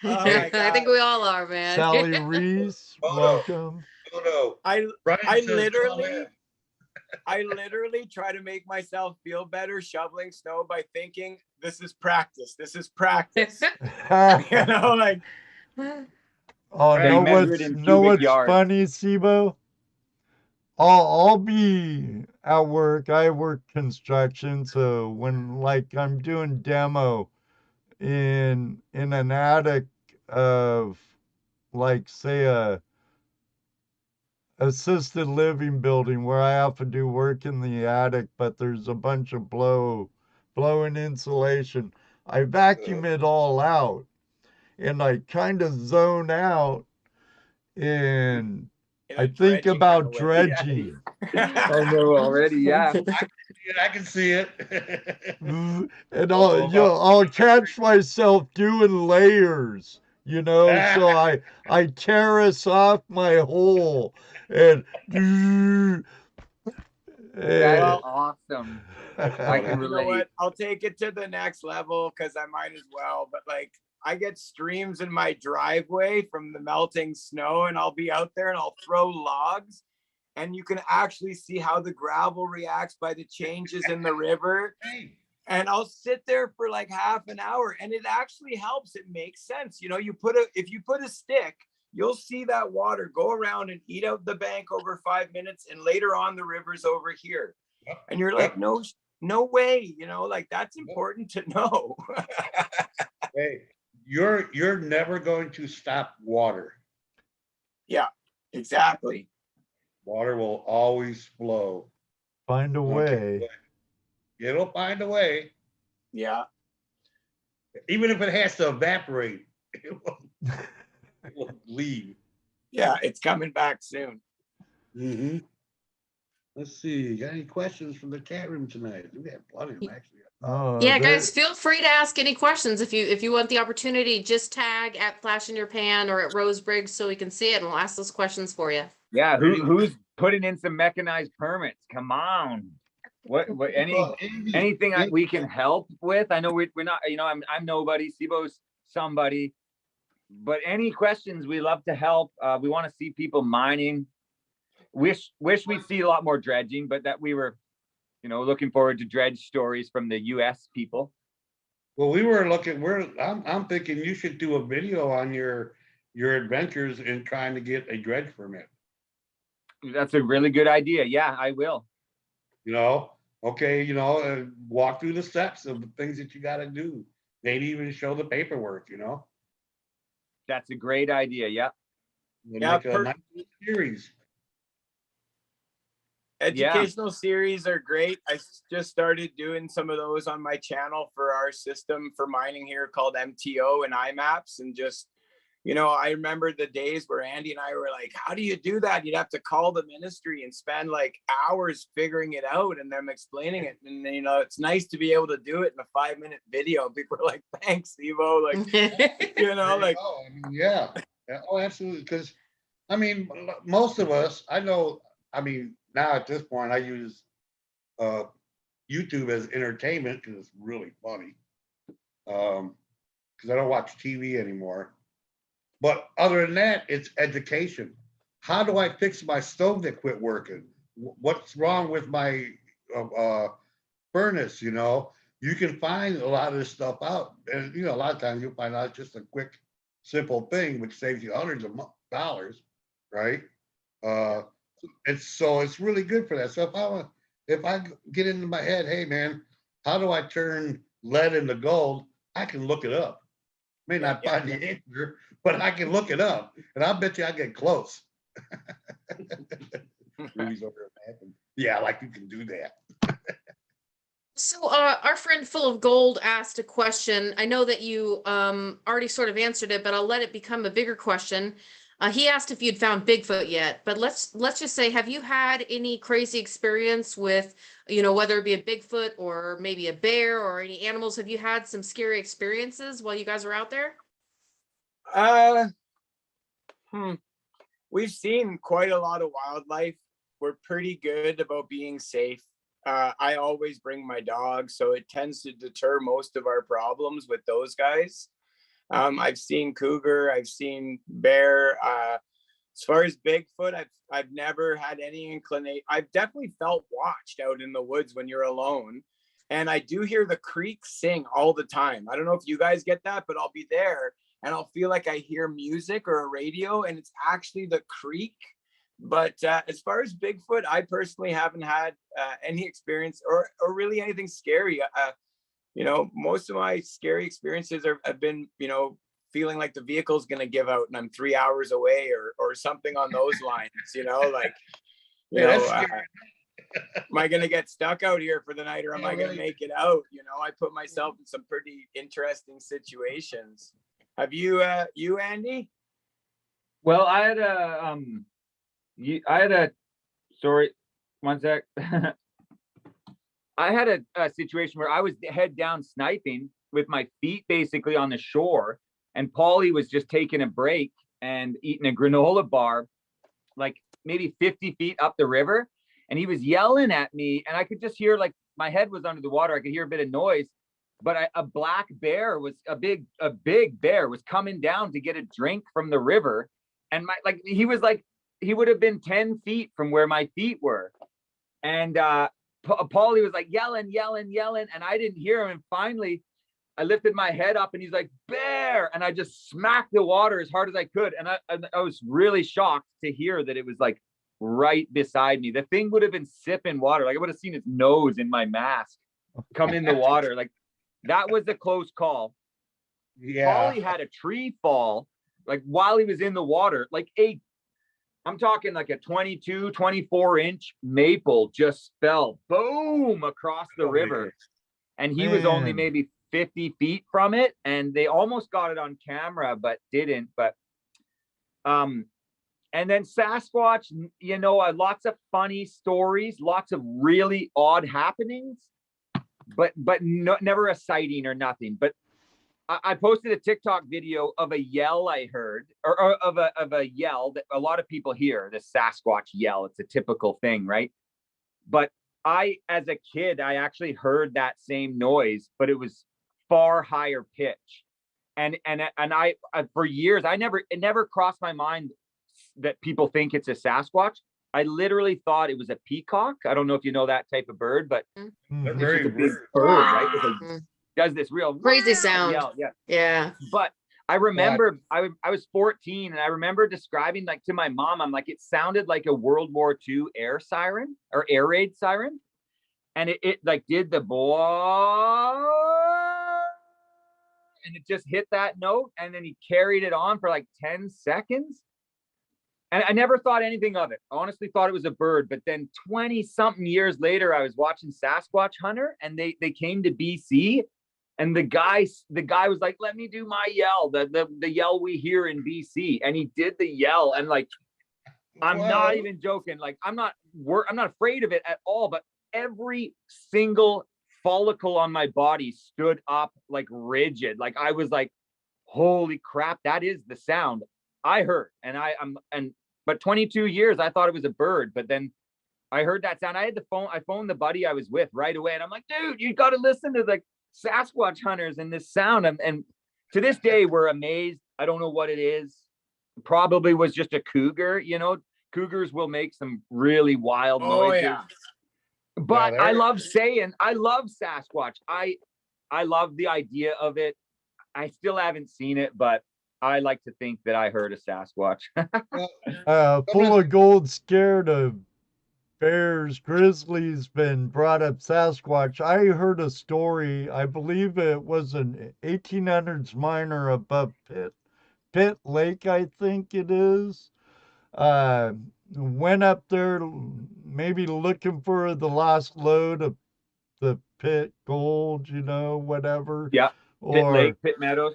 Oh my I think God. we all are, man. Sally Reese, Moto. welcome. Moto. I Brian I says, "Call literally in." I literally try to make myself feel better shoveling snow by thinking this is practice. This is practice. You know, like Oh, Right. know He measured in know cubic what's yards. funny, Sibo? I'll be at work. I work construction, so when like I'm doing demo in an attic of like say a assisted living building where I have to do work in the attic, but there's a bunch of blowing insulation. I vacuum it all out and I kind of zone out and in I a think dredging about kind of way. dredging. I know already. Yeah. I can see it. And I'll catch myself doing layers, you know, so I terrace off my hole and That's Well, awesome. That's I funny. can you know relate. what? I'll take it to the next level because I might as well. But like, I get streams in my driveway from the melting snow, and I'll be out there and I'll throw logs, and you can actually see how the gravel reacts by the changes in the river. Hey, And I'll sit there for like half an hour, and it actually helps. It makes sense. You know, if you put a stick, you'll see that water go around and eat out the bank over 5 minutes, and later on the river's over here. Yep, And you're yep. like, no way, you know, like that's important to know. Hey, you're never going to stop water. Yeah, exactly. Water will always flow. find a way. It'll find a way, Yeah. even if it has to evaporate. It will leave. Yeah, it's coming back soon. Mm-hmm. Let's see. Got any questions from the chat room tonight? We have plenty of them, actually. Yeah, There- guys, feel free to ask any questions if you want the opportunity. Just tag at Flash in Your Pan or at Rose Briggs so we can see it, and we'll ask those questions for you. Yeah, who's putting in some mechanized permits? Come on. What anything we can help with? I know we're not, you know, I'm nobody, Sibo's somebody, but any questions, we love to help. We want to see people mining. Wish we'd see a lot more dredging, but that we were, you know, looking forward to dredge stories from the US people. Well, we were looking, I'm thinking you should do a video on your adventures in trying to get a dredge permit. That's a really good idea. Yeah, I will. You know, okay, you know, walk through the steps of the things that you got to do. Maybe even show the paperwork, you know. That's a great idea. Yeah. And Yeah, make a nice series. Educational series are great. I just started doing some of those on my channel for our system for mining here called MTO and IMAPs. And just, you know, I remember the days where Andy and I were like, how do you do that? You'd have to call the ministry and spend like hours figuring it out and them explaining it. And, you know, it's nice to be able to do it in a 5-minute video. People are like, thanks, Evo. Like, you know, like, I mean, yeah. Oh, absolutely. Because, I mean, most of us, I know, I mean, now at this point, I use YouTube as entertainment because it's really funny. Because I don't watch TV anymore. But other than that, it's education. How do I fix my stove that quit working? What's wrong with my furnace? You know, you can find a lot of this stuff out. And, you know, a lot of times you'll find out just a quick, simple thing, which saves you hundreds of dollars, right? It's really good for that. So if I get into my head, hey man, how do I turn lead into gold? I can look it up. May not find the answer, but I can look it up, and I'll bet you I get close. Rudy's over there. Yeah, like you can do that. So our friend Full of Gold asked a question. I know that you already sort of answered it, but I'll let it become a bigger question. He asked if you'd found Bigfoot yet, but let's just say, have you had any crazy experience with, you know, whether it be a Bigfoot or maybe a bear or any animals? Have you had some scary experiences while you guys were out there? We've seen quite a lot of wildlife. We're pretty good about being safe. I always bring my dog, so it tends to deter most of our problems with those guys. I've seen cougar, I've seen bear. As far as Bigfoot, I've never had any inclination. I've definitely felt watched out in the woods when you're alone. And I do hear the creek sing all the time. I don't know if you guys get that, but I'll be there and I'll feel like I hear music or a radio, and it's actually the creek. But as far as Bigfoot, I personally haven't had any experience or really anything scary. You know, most of my scary experiences have been, you know, feeling like the vehicle's going to give out and I'm 3 hours away or something on those lines, you know, like, you know, am I going to get stuck out here for the night or am I going to make it out? You know, I put myself in some pretty interesting situations. Have you, Andy? Well, I had a, sorry, one sec. I had a situation where I was head down sniping with my feet basically on the shore, and Paulie was just taking a break and eating a granola bar, like maybe 50 feet up the river. And he was yelling at me, and I could just hear, like, my head was under the water. I could hear a bit of noise, but a black bear was a big bear was coming down to get a drink from the river. And he would have been 10 feet from where my feet were. And Paulie was like yelling. And I didn't hear him. And finally, I lifted my head up and he's like, bear. And I just smacked the water as hard as I could. And I was really shocked to hear that it was like right beside me. The thing would have been sipping water. Like I would have seen its nose in my mask come in the water. Like that was a close call. Yeah. Paulie had a tree fall like while he was in the water, like I'm talking like a 22, 24 inch maple just fell boom across the river. And he was only maybe 50 feet from it, and they almost got it on camera but didn't. But and then Sasquatch, you know, lots of funny stories, lots of really odd happenings, but never a sighting or nothing. But I posted a TikTok video of a yell I heard, or of a yell that a lot of people hear, the Sasquatch yell. It's a typical thing, right? But as a kid, I actually heard that same noise, but it was far higher pitch. And I for years, it never crossed my mind that people think it's a Sasquatch. I literally thought it was a peacock. I don't know if you know that type of bird, but They're it's very just a big weird. bird, right? It's like, does this real Crazy sound. yell. Yeah. But I remember I was 14, and I remember describing, like, to my mom, I'm like, it sounded like a World War II air siren or air raid siren. And it like did the boy, and it just hit that note, and then he carried it on for like 10 seconds. And I never thought anything of it. I honestly thought it was a bird. But then 20 something years later, I was watching Sasquatch Hunter, and they came to BC, and the guy was like, let me do my yell, the yell we hear in BC. And he did the yell, and like, I'm not even joking. Like, I'm not afraid of it at all, but every single follicle on my body stood up like rigid. Like I was like, holy crap, that is the sound I heard. But 22 years, I thought it was a bird, but then I heard that sound. I phoned the buddy I was with right away, and I'm like, dude, you got to listen to the Sasquatch Hunters and this sound. And to this day, we're amazed. I don't know what it is. Probably was just a cougar. You know, cougars will make some really wild noises. Yeah. But I love Sasquatch. I love the idea of it. I still haven't seen it, but I like to think that I heard a Sasquatch. Full of gold, scared of bears, grizzlies, been brought up Sasquatch. I heard a story, I believe it was an 1800s miner above Pitt Lake, I think it is. Went up there maybe looking for the lost lode of the Pitt gold, you know, whatever. Yeah, Pitt Lake, Pitt Meadows.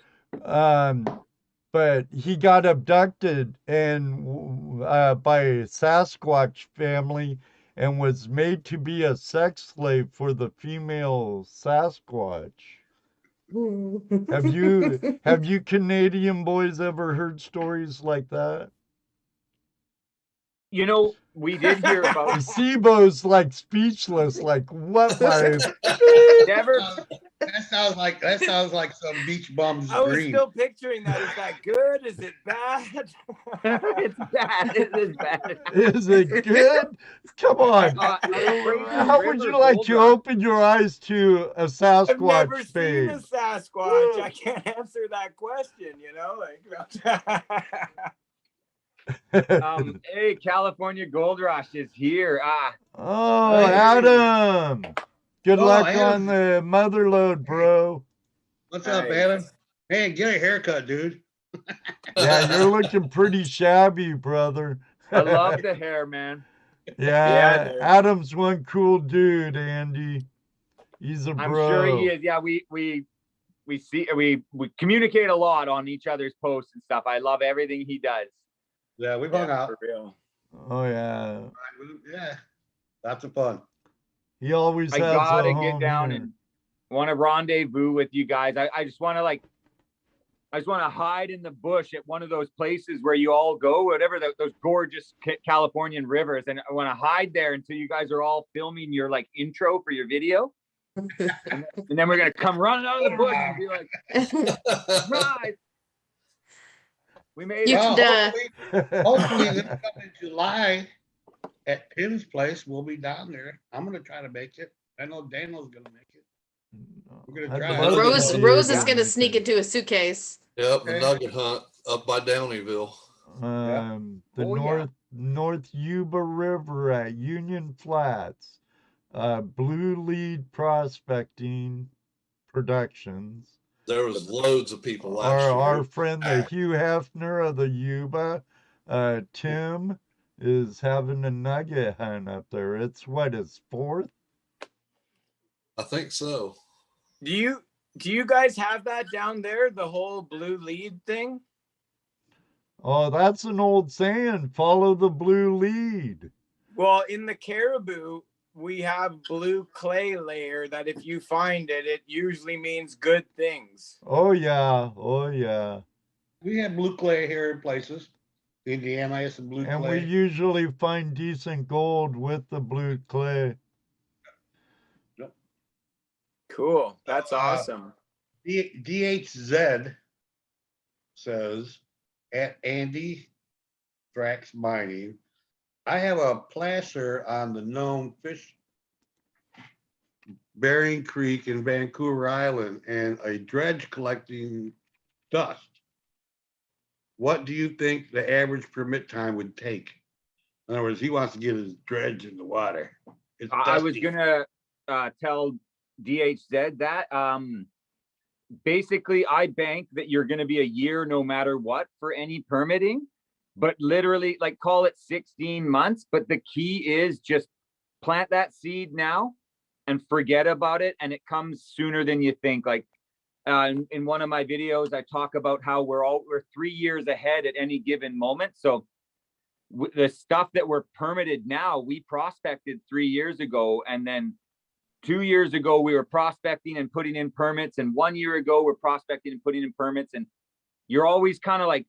But he got abducted and by a Sasquatch family and was made to be a sex slave for the female Sasquatch. Have you Canadian boys ever heard stories like that? You know, we did hear about Sibo's like speechless, like what my never. That sounds like some beach bum's I was dream. still picturing that. Is that good? Is it bad? It's bad. It is bad. Is it good? Come on. How would you like to open your eyes to a Sasquatch I've never face? seen a Sasquatch. I can't answer that question, you know? Hey, California Gold Rush is here. Oh, Adam. Good luck Adam. on the mother load, bro. What's up, Adam? Hey, get a haircut, dude. Yeah, you're looking pretty shabby, brother. I love the hair, man. Yeah, dude. Adam's one cool dude, Andy. He's a bro. I'm sure he is. Yeah, we communicate a lot on each other's posts and stuff. I love everything he does. Yeah, we've hung out. For real. Oh yeah. Yeah, lots of fun. He always I has gotta a get home down here. and want to rendezvous with you guys. I just want to like I just want to hide in the bush at one of those places where you all go, whatever, those gorgeous Californian rivers. And I want to hide there until you guys are all filming your like intro for your video. And then we're going to come running out of the bush and be like, right. We made You it. could, Hopefully this coming July at Tim's place, we'll be down there. I'm gonna try to make it. I know Daniel's gonna make it. We're gonna I'd try. love to Rose see Rose you is guys gonna make sneak it. into a suitcase. Yep, the Okay. nugget hunt up by Downeyville. The Oh, yeah. North Yuba River at Union Flats, Blue Lead Prospecting Productions. There was loads of people last Our year. friend the Hugh Hefner of the Yuba, Tim is having a nugget hunt up there. It's what, his fourth? I think so. Do you guys have that down there? The whole blue lead thing? Oh, that's an old saying. Follow the blue lead. Well, in the Caribou, we have blue clay layer that if you find it, it usually means good things. Oh yeah. Oh yeah. We have blue clay here in places. Indiana has some blue And we clay. usually find decent gold with the blue clay. Cool. That's awesome. DHZ says at AndyThraxx Mining, I have a placer on the known fish Bering Creek in Vancouver Island and a dredge collecting dust. What do you think the average permit time would take? In other words, he wants to get his dredge in the water. It's I was dusty. gonna tell DHZ that basically I bank that you're gonna be a year no matter what for any permitting, but literally like call it 16 months. But the key is just plant that seed now and forget about it, and it comes sooner than you think. Like in one of my videos, I talk about how we're 3 years ahead at any given moment. So the stuff that we're permitted now, we prospected 3 years ago, and then 2 years ago we were prospecting and putting in permits, and 1 year ago we're prospecting and putting in permits. And you're always kind of like,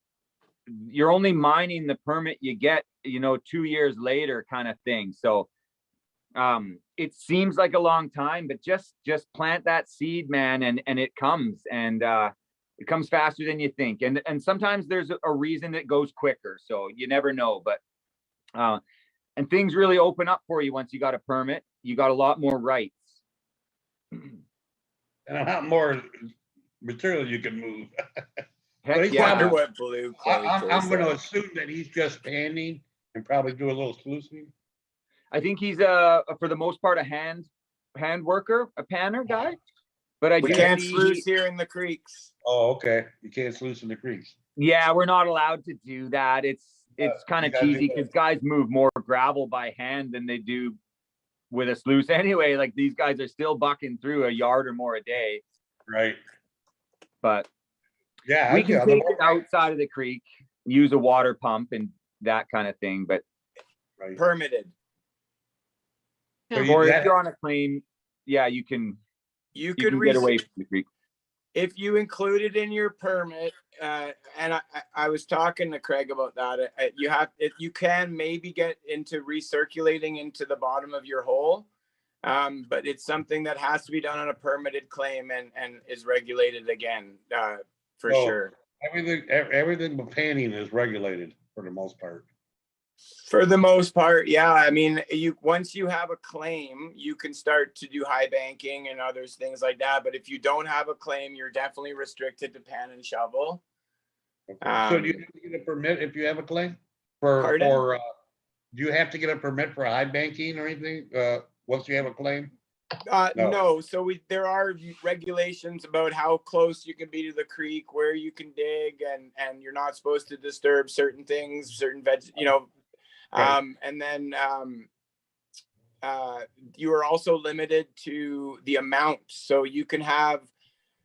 you're only mining the permit you get, 2 years later kind of thing. So it seems like a long time, but just plant that seed, man, and it comes, and it comes faster than you think. And sometimes there's a reason it goes quicker, so you never know. But and things really open up for you once you got a permit. You got a lot more rights. And a lot more material you can move. Heck But he's yeah. Wonder probably- what blue clay I'm tastes going to like. assume that he's just panning and probably do a little sluicing. I think he's for the most part a hand worker, a panner guy. But I We do can't see sluice here in the creeks. Oh, okay. You can't sluice in the creeks. yeah, we're not allowed to do that. It's kind you of gotta do cheesy that. because guys move more gravel by hand than they do with a sluice anyway. Like these guys are still bucking through a yard or more a day, Right. but Yeah. we can take it outside of the creek, use a water pump and that kind of thing. But Right. Permitted. So or if that- you're on a claim, yeah, you can You get could away from the creek. if you include it in your permit, and I was talking to Craig about that. You can maybe get into recirculating into the bottom of your hole, but it's something that has to be done on a permitted claim and is regulated again for Oh. sure. Everything but panning is regulated for the most part. For the most part, yeah. I mean, once you have a claim, you can start to do high banking and others things like that. But if you don't have a claim, you're definitely restricted to pan and shovel. So do you have to get a permit if you have a claim? Do you have to get a permit for high banking or anything once you have a claim? No. No. So there are regulations about how close you can be to the creek, where you can dig, and you're not supposed to disturb certain things, certain Right. and then you are also limited to the amount. So you can have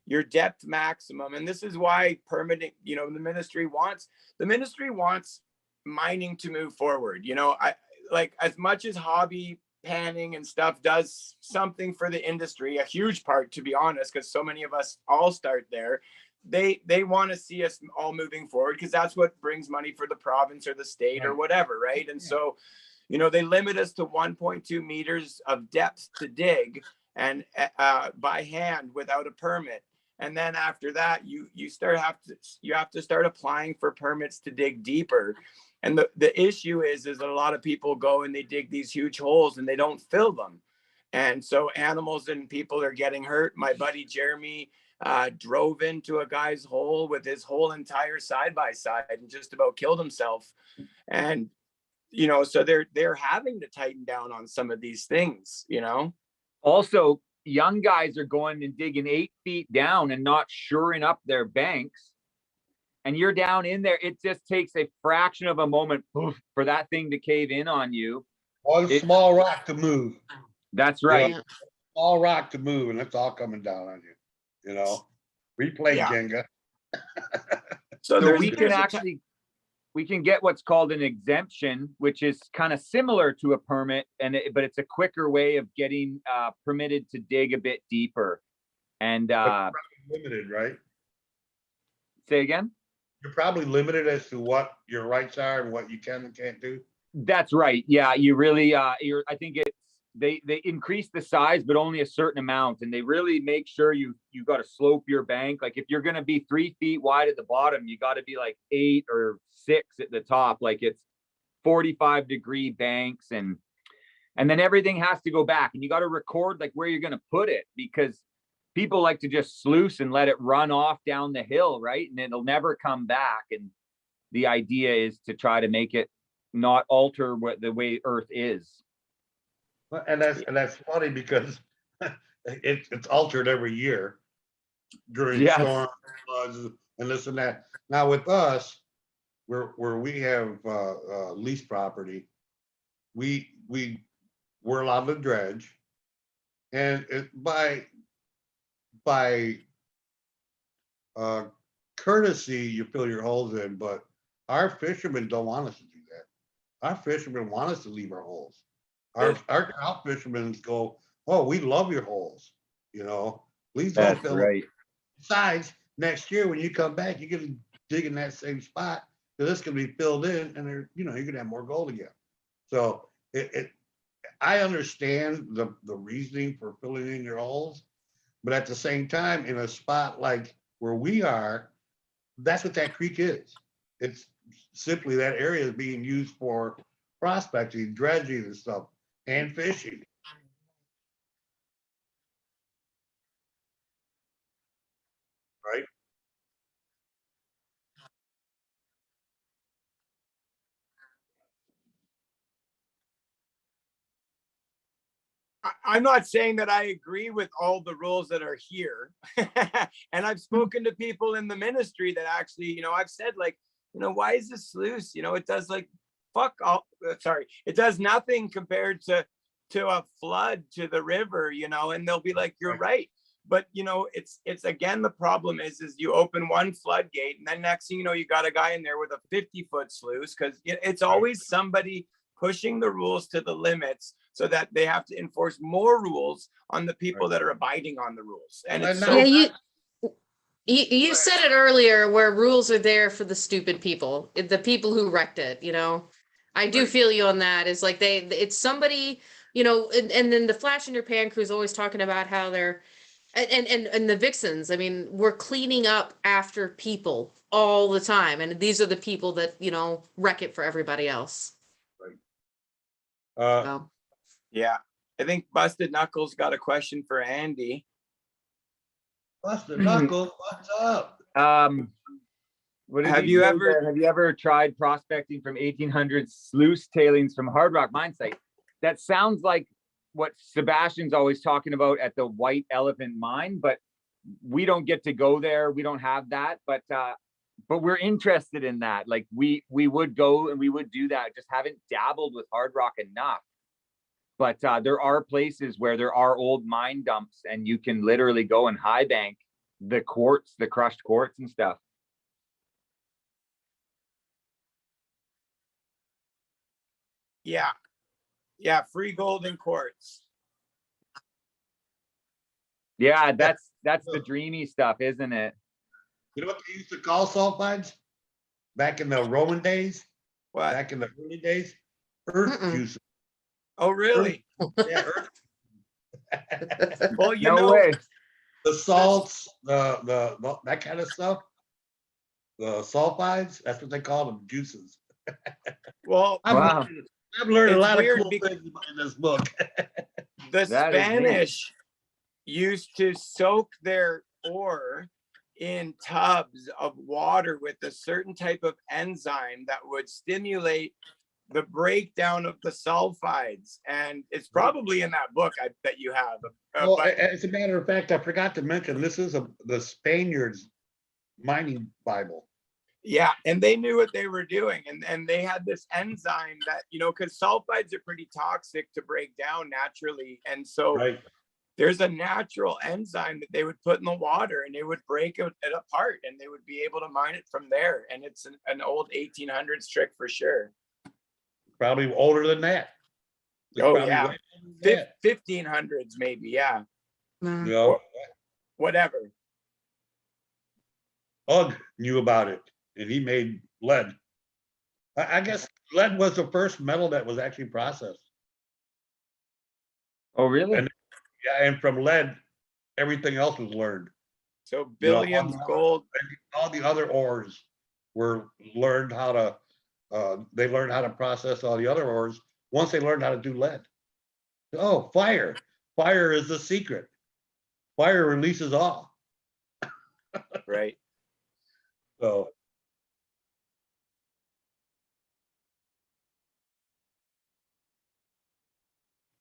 your depth maximum, and this is why permitting. The ministry wants mining to move forward. I like, as much as hobby panning and stuff does something for the industry, a huge part, to be honest, because so many of us all start there. they want to see us all moving forward because that's what brings money for the province or the state or whatever, right? And so, you know, they limit us to 1.2 meters of depth to dig and by hand without a permit. And then after that, you have to start applying for permits to dig deeper. And the issue is that a lot of people go and they dig these huge holes and they don't fill them. And so animals and people are getting hurt. My buddy Jeremy drove into a guy's hole with his whole entire side-by-side and just about killed himself. And, you know, so they're having to tighten down on some of these things, you know. Also, young guys are going and digging 8 feet down and not shoring up their banks. And you're down in there. It just takes a fraction of a moment for that thing to cave in on you. One small rock to move. That's right. Yeah. Small rock to move, and it's all coming down on you. You know, replay Jenga. So we can get what's called an exemption, which is kind of similar to a permit, but it's a quicker way of getting permitted to dig a bit deeper. And limited, right? Say again? You're probably limited as to what your rights are and what you can and can't do. That's right. Yeah, you really I think it's they increase the size, but only a certain amount, and they really make sure you got to slope your bank. Like if you're going to be 3 feet wide at the bottom, you got to be like 8 or 6 at the top. Like it's 45-degree banks, and then everything has to go back, and you got to record like where you're going to put it, because people like to just sluice and let it run off down the hill, right? And it'll never come back. And the idea is to try to make it not alter what the way Earth is. And that's funny because it's altered every year during storms, floods, and this and that. Now with us, where we have lease property, we're allowed to dredge, and by courtesy, you fill your holes in, but our fishermen don't want us to do that. Our fishermen want us to leave our holes. Our trout fishermen go, "Oh, we love your holes. You know, please don't fill them." Besides, next year when you come back, you're gonna dig in that same spot because it's gonna be filled in, and you're gonna have more gold again. So I understand the reasoning for filling in your holes, but at the same time, in a spot like where we are, that's what that creek is. It's simply that area is being used for prospecting, dredging, and stuff. And fishing. Right? I'm not saying that I agree with all the rules that are here. And I've spoken to people in the ministry that actually, you know, I've said like, you know, why is this sluice? You know, it does like it does nothing compared to a flood to the river, you know, and they'll be like, you're right. But, you know, it's again, the problem is you open one floodgate and then next thing you know, you got a guy in there with a 50-foot sluice, because it's always somebody pushing the rules to the limits so that they have to enforce more rules on the people that are abiding on the rules. And it's you said it earlier, where rules are there for the stupid people, the people who wrecked it, you know. I do feel you on that. It's like it's somebody, you know, and then the flash in your pan crew is always talking about how they're, and the Vixens, I mean, we're cleaning up after people all the time. And these are the people that, you know, wreck it for everybody else. Right. Yeah. I think Busted Knuckles got a question for Andy. Busted Knuckles, what's up? Have you ever tried prospecting from 1800 sluice tailings from Hard Rock mine site? That sounds like what Sebastian's always talking about at the White Elephant mine, but we don't get to go there. We don't have that, but we're interested in that. Like we would go and we would do that. Just haven't dabbled with Hard Rock enough. But there are places where there are old mine dumps, and you can literally go and high bank the quartz, the crushed quartz and stuff. Yeah. Free gold and quartz. Yeah, that's the dreamy stuff, isn't it? You know what they used to call sulfides back in the Roman days? What? Back in the early days? Earth Mm-mm. juice. Oh, really? Yeah, earth. Well, you No know, way. The salts, the that kind of stuff. The sulfides, that's what they call them, juices. well, Wow. I've learned a It's lot of weird cool things in this book. the That is neat. Spanish used to soak their ore in tubs of water with a certain type of enzyme that would stimulate the breakdown of the sulfides. And it's probably in that book I bet you have. Well, But as a matter of fact, I forgot to mention, this is the Spaniards mining Bible. yeah, and they knew what they were doing. And they had this enzyme that, you know, because sulfides are pretty toxic to break down naturally. And so Right. there's a natural enzyme that they would put in the water and they would break it apart and they would be able to mine it from there. And it's an old 1800s trick for sure. Probably older than that. It's Oh, probably yeah. way older than that. 1500s maybe, yeah, Mm. You know, whatever. Ugg knew about it, and he made lead. I guess lead was the first metal that was actually processed. Oh, really? And- Yeah, and from lead, everything else was learned. So You know, billions gold. all the other ores were learned how to, they learned how to process all the other ores once they learned how to do lead. Oh, fire. Fire is the secret. Fire releases awe. Right. So,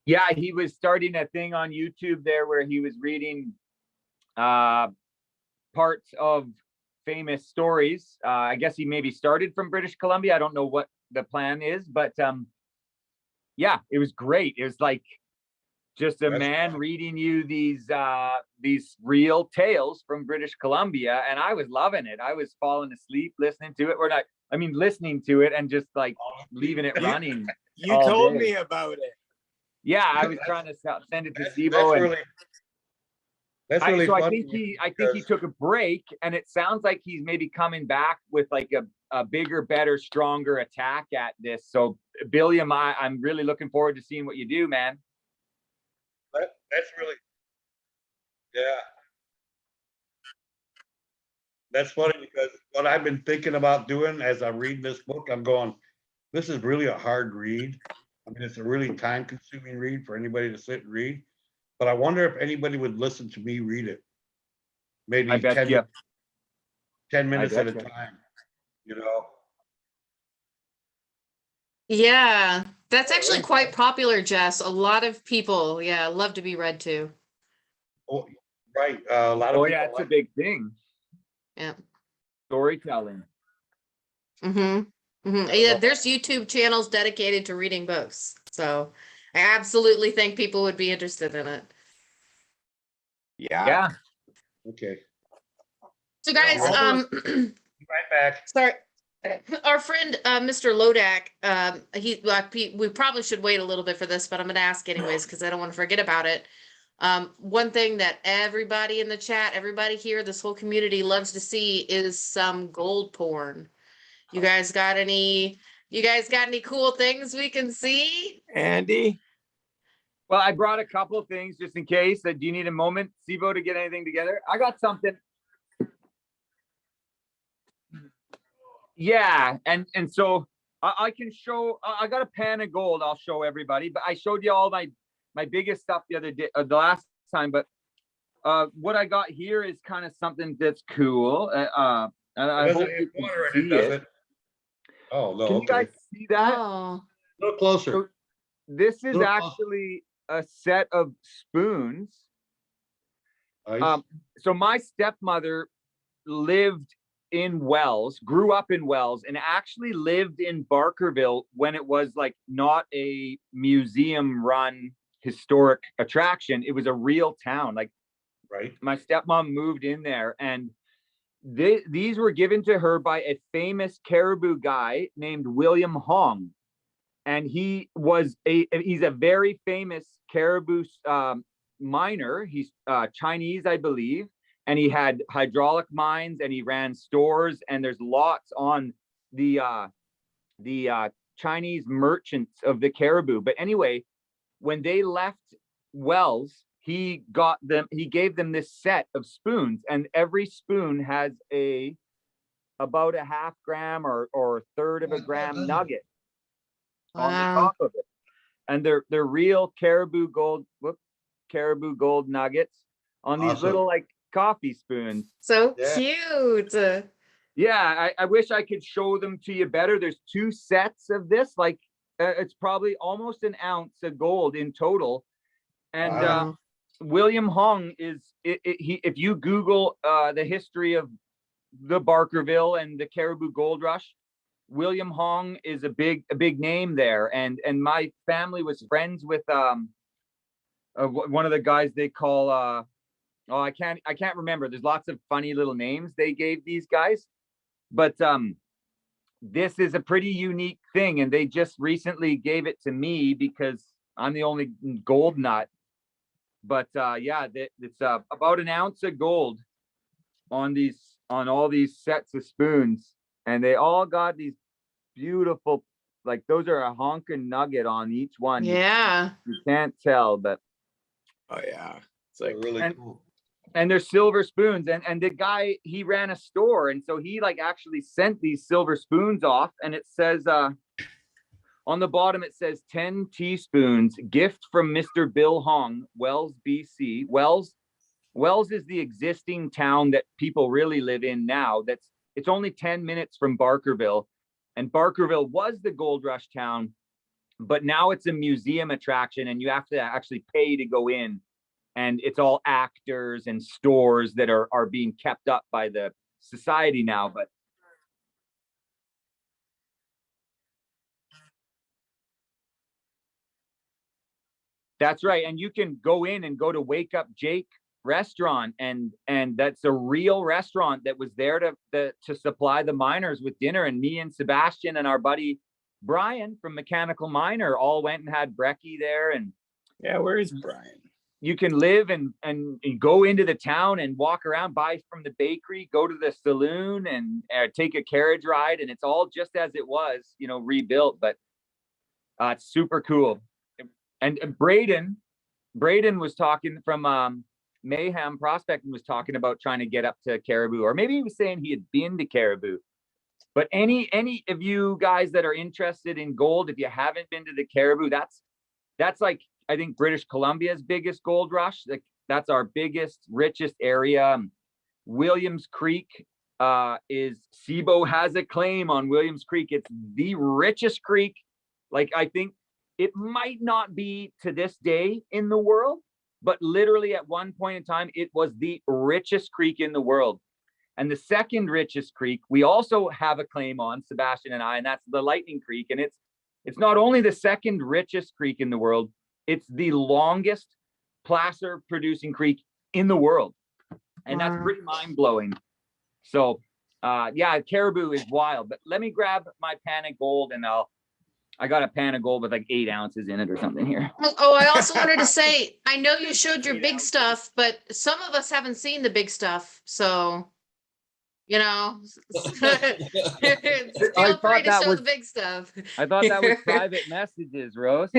Yeah, he was starting a thing on YouTube there where he was reading parts of famous stories. I guess he maybe started from British Columbia. I don't know what the plan is, but yeah, it was great. It was like just a That's man fun. reading you these real tales from British Columbia, and I was loving it. I was falling asleep listening to it. Listening to it and just like leaving it running. You all told day. me about it. Yeah, I was trying to send it to that's Sibo, and really, that's really so funny. I think he took a break, and it sounds like he's maybe coming back with like a bigger, better, stronger attack at this. So Billiam, I'm really looking forward to seeing what you do, man. That's really, yeah. That's funny because what I've been thinking about doing as I read this book, I'm going, this is really a hard read. I mean, it's a really time-consuming read for anybody to sit and read. But I wonder if anybody would listen to me read it. Maybe I bet 10, you. 10 minutes at a bet you. time, you know? Yeah, that's actually quite popular, Jess. A lot of people, yeah, love to be read to. Oh, right. A lot of Oh people yeah, it's a like- big thing. Yeah. Storytelling. Yeah, there's YouTube channels dedicated to reading books. So I absolutely think people would be interested in it. Yeah. Yeah. Okay. So guys, Right back. sorry. Our friend Mr. Lodak, we probably should wait a little bit for this, but I'm gonna ask anyways because I don't want to forget about it. One thing that everybody in the chat, everybody here, this whole community loves to see is some gold porn. You guys got any cool things we can see? Andy? Well, I brought a couple of things just in case. Do you need a moment, Sibo, to get anything together? I got something. Yeah, and so I can show. I got a pan of gold. I'll show everybody. But I showed you all my biggest stuff the other day, the last time. But what I got here is kind of something that's cool. And I hope you can see it. Oh no! Can you guys see that? Oh, A little closer. So this is Look, actually a set of spoons. Nice. So my stepmother lived in Wells, grew up in Wells, and actually lived in Barkerville when it was like not a museum run historic attraction. It was a real town. Like Right. my stepmom moved in there, and these were given to her by a famous caribou guy named William Hong. And he's a very famous caribou miner. He's Chinese, I believe. and he had hydraulic mines, and he ran stores, and there's lots on the Chinese merchants of the Caribou. But anyway, when they left Wells, he gave them this set of spoons, and every spoon has about a half gram or a third of a gram nugget on the top of it. And they're real caribou gold nuggets on these little like coffee spoons. So cute. Yeah, I wish I could show them to you better. There's 2 sets of this, like it's probably almost an ounce of gold in total. And William Hung if you Google the history of the Barkerville and the Caribou Gold Rush, William Hong is a big name there. And my family was friends with one of the guys they call I can't remember. There's lots of funny little names they gave these guys, but this is a pretty unique thing, and they just recently gave it to me because I'm the only gold nut. But yeah, it's about an ounce of gold on all these sets of spoons, and they all got these beautiful, like those are a honkin' nugget on each one. Yeah, you can't tell, but oh yeah, it's like really cool. And they're silver spoons, and the guy, he ran a store, and so he like actually sent these silver spoons off, and it says on the bottom it says 10 teaspoons, gift from Mr. Bill Hong, Wells, BC. Wells is the existing town that people really live in now. It's only 10 minutes from Barkerville, and Barkerville was the gold rush town, but now it's a museum attraction, and you have to actually pay to go in. And it's all actors and stores that are being kept up by the society now. But that's right. And you can go in and go to Wake Up Jake restaurant, and that's a real restaurant that was there to supply the miners with dinner. And me and Sebastien and our buddy Brian from Mechanical Miner all went and had brekkie there. And yeah, where is Brian? You can live and go into the town and walk around, buy from the bakery, go to the saloon, and take a carriage ride, and it's all just as it was, rebuilt. But it's super cool. And Braden was talking from Mayhem Prospecting, was talking about trying to get up to Caribou, or maybe he was saying he had been to Caribou. But any of you guys that are interested in gold, if you haven't been to the Caribou, that's like, I think, British Columbia's biggest gold rush. Like, that's our biggest, richest area. Williams Creek SIBO has a claim on Williams Creek. It's the richest creek. Like, I think it might not be to this day in the world, but literally at one point in time, it was the richest creek in the world. And the second richest creek, we also have a claim on, Sebastien and I, and that's the Lightning Creek. And it's not only the second richest creek in the world, it's the longest placer producing creek in the world. And that's pretty mind blowing. So yeah, Caribou is wild. But let me grab my pan of gold, and I got a pan of gold with like 8 ounces in it or something here. Oh, I also wanted to say, I know you showed your big stuff, but some of us haven't seen the big stuff. So, feel free to show the big stuff. I thought that was private messages, Rose.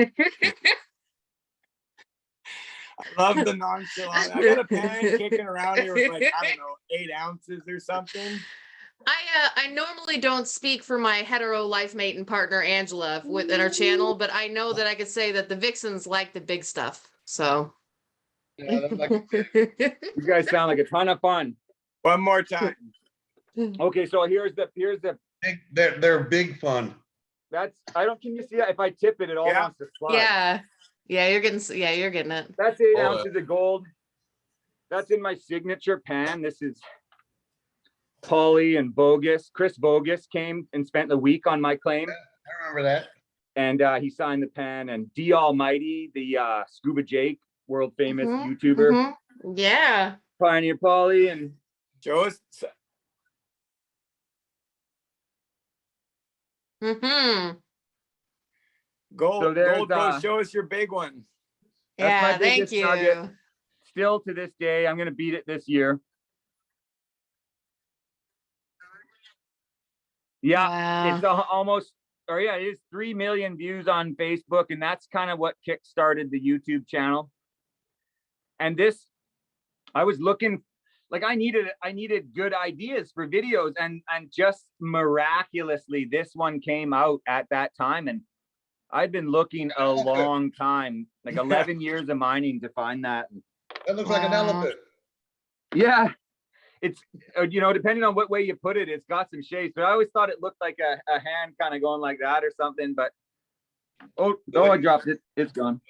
I love the nonchalant. I got a pan kicking around here with, like, I don't know, 8 ounces or something. I normally don't speak for my hetero life mate and partner Angela within our channel, but I know that I could say that the Vixens like the big stuff. So Yeah, you guys sound like a ton of fun. One more time. Okay, so here's the they're big fun. can you see that? If I tip it, it all wants to slide. Yeah, you're getting it. That's 8 ounces of gold. That's in my signature pan. This is Polly and Bogus. Chris Bogus came and spent the week on my claim. Yeah, I remember that. And he signed the pan. And D Almighty, the Scuba Jake, world famous YouTuber. Yeah. Pioneer Polly and Joe. Gold Pro, show us your big one. Yeah, thank you. Nugget. Still to this day, I'm going to beat it this year. Yeah, Wow. it's almost, or yeah, it is 3 million views on Facebook, and that's kind of what kickstarted the YouTube channel. And this, I was looking, like I needed good ideas for videos, and just miraculously, this one came out at that time, and I'd been looking a long time, like 11 years of mining to find that. That looks like an elephant. Yeah, it's, you know, depending on what way you put it, it's got some shapes, but I always thought it looked like a hand kind of going like that or something, but oh, I dropped it. It's gone.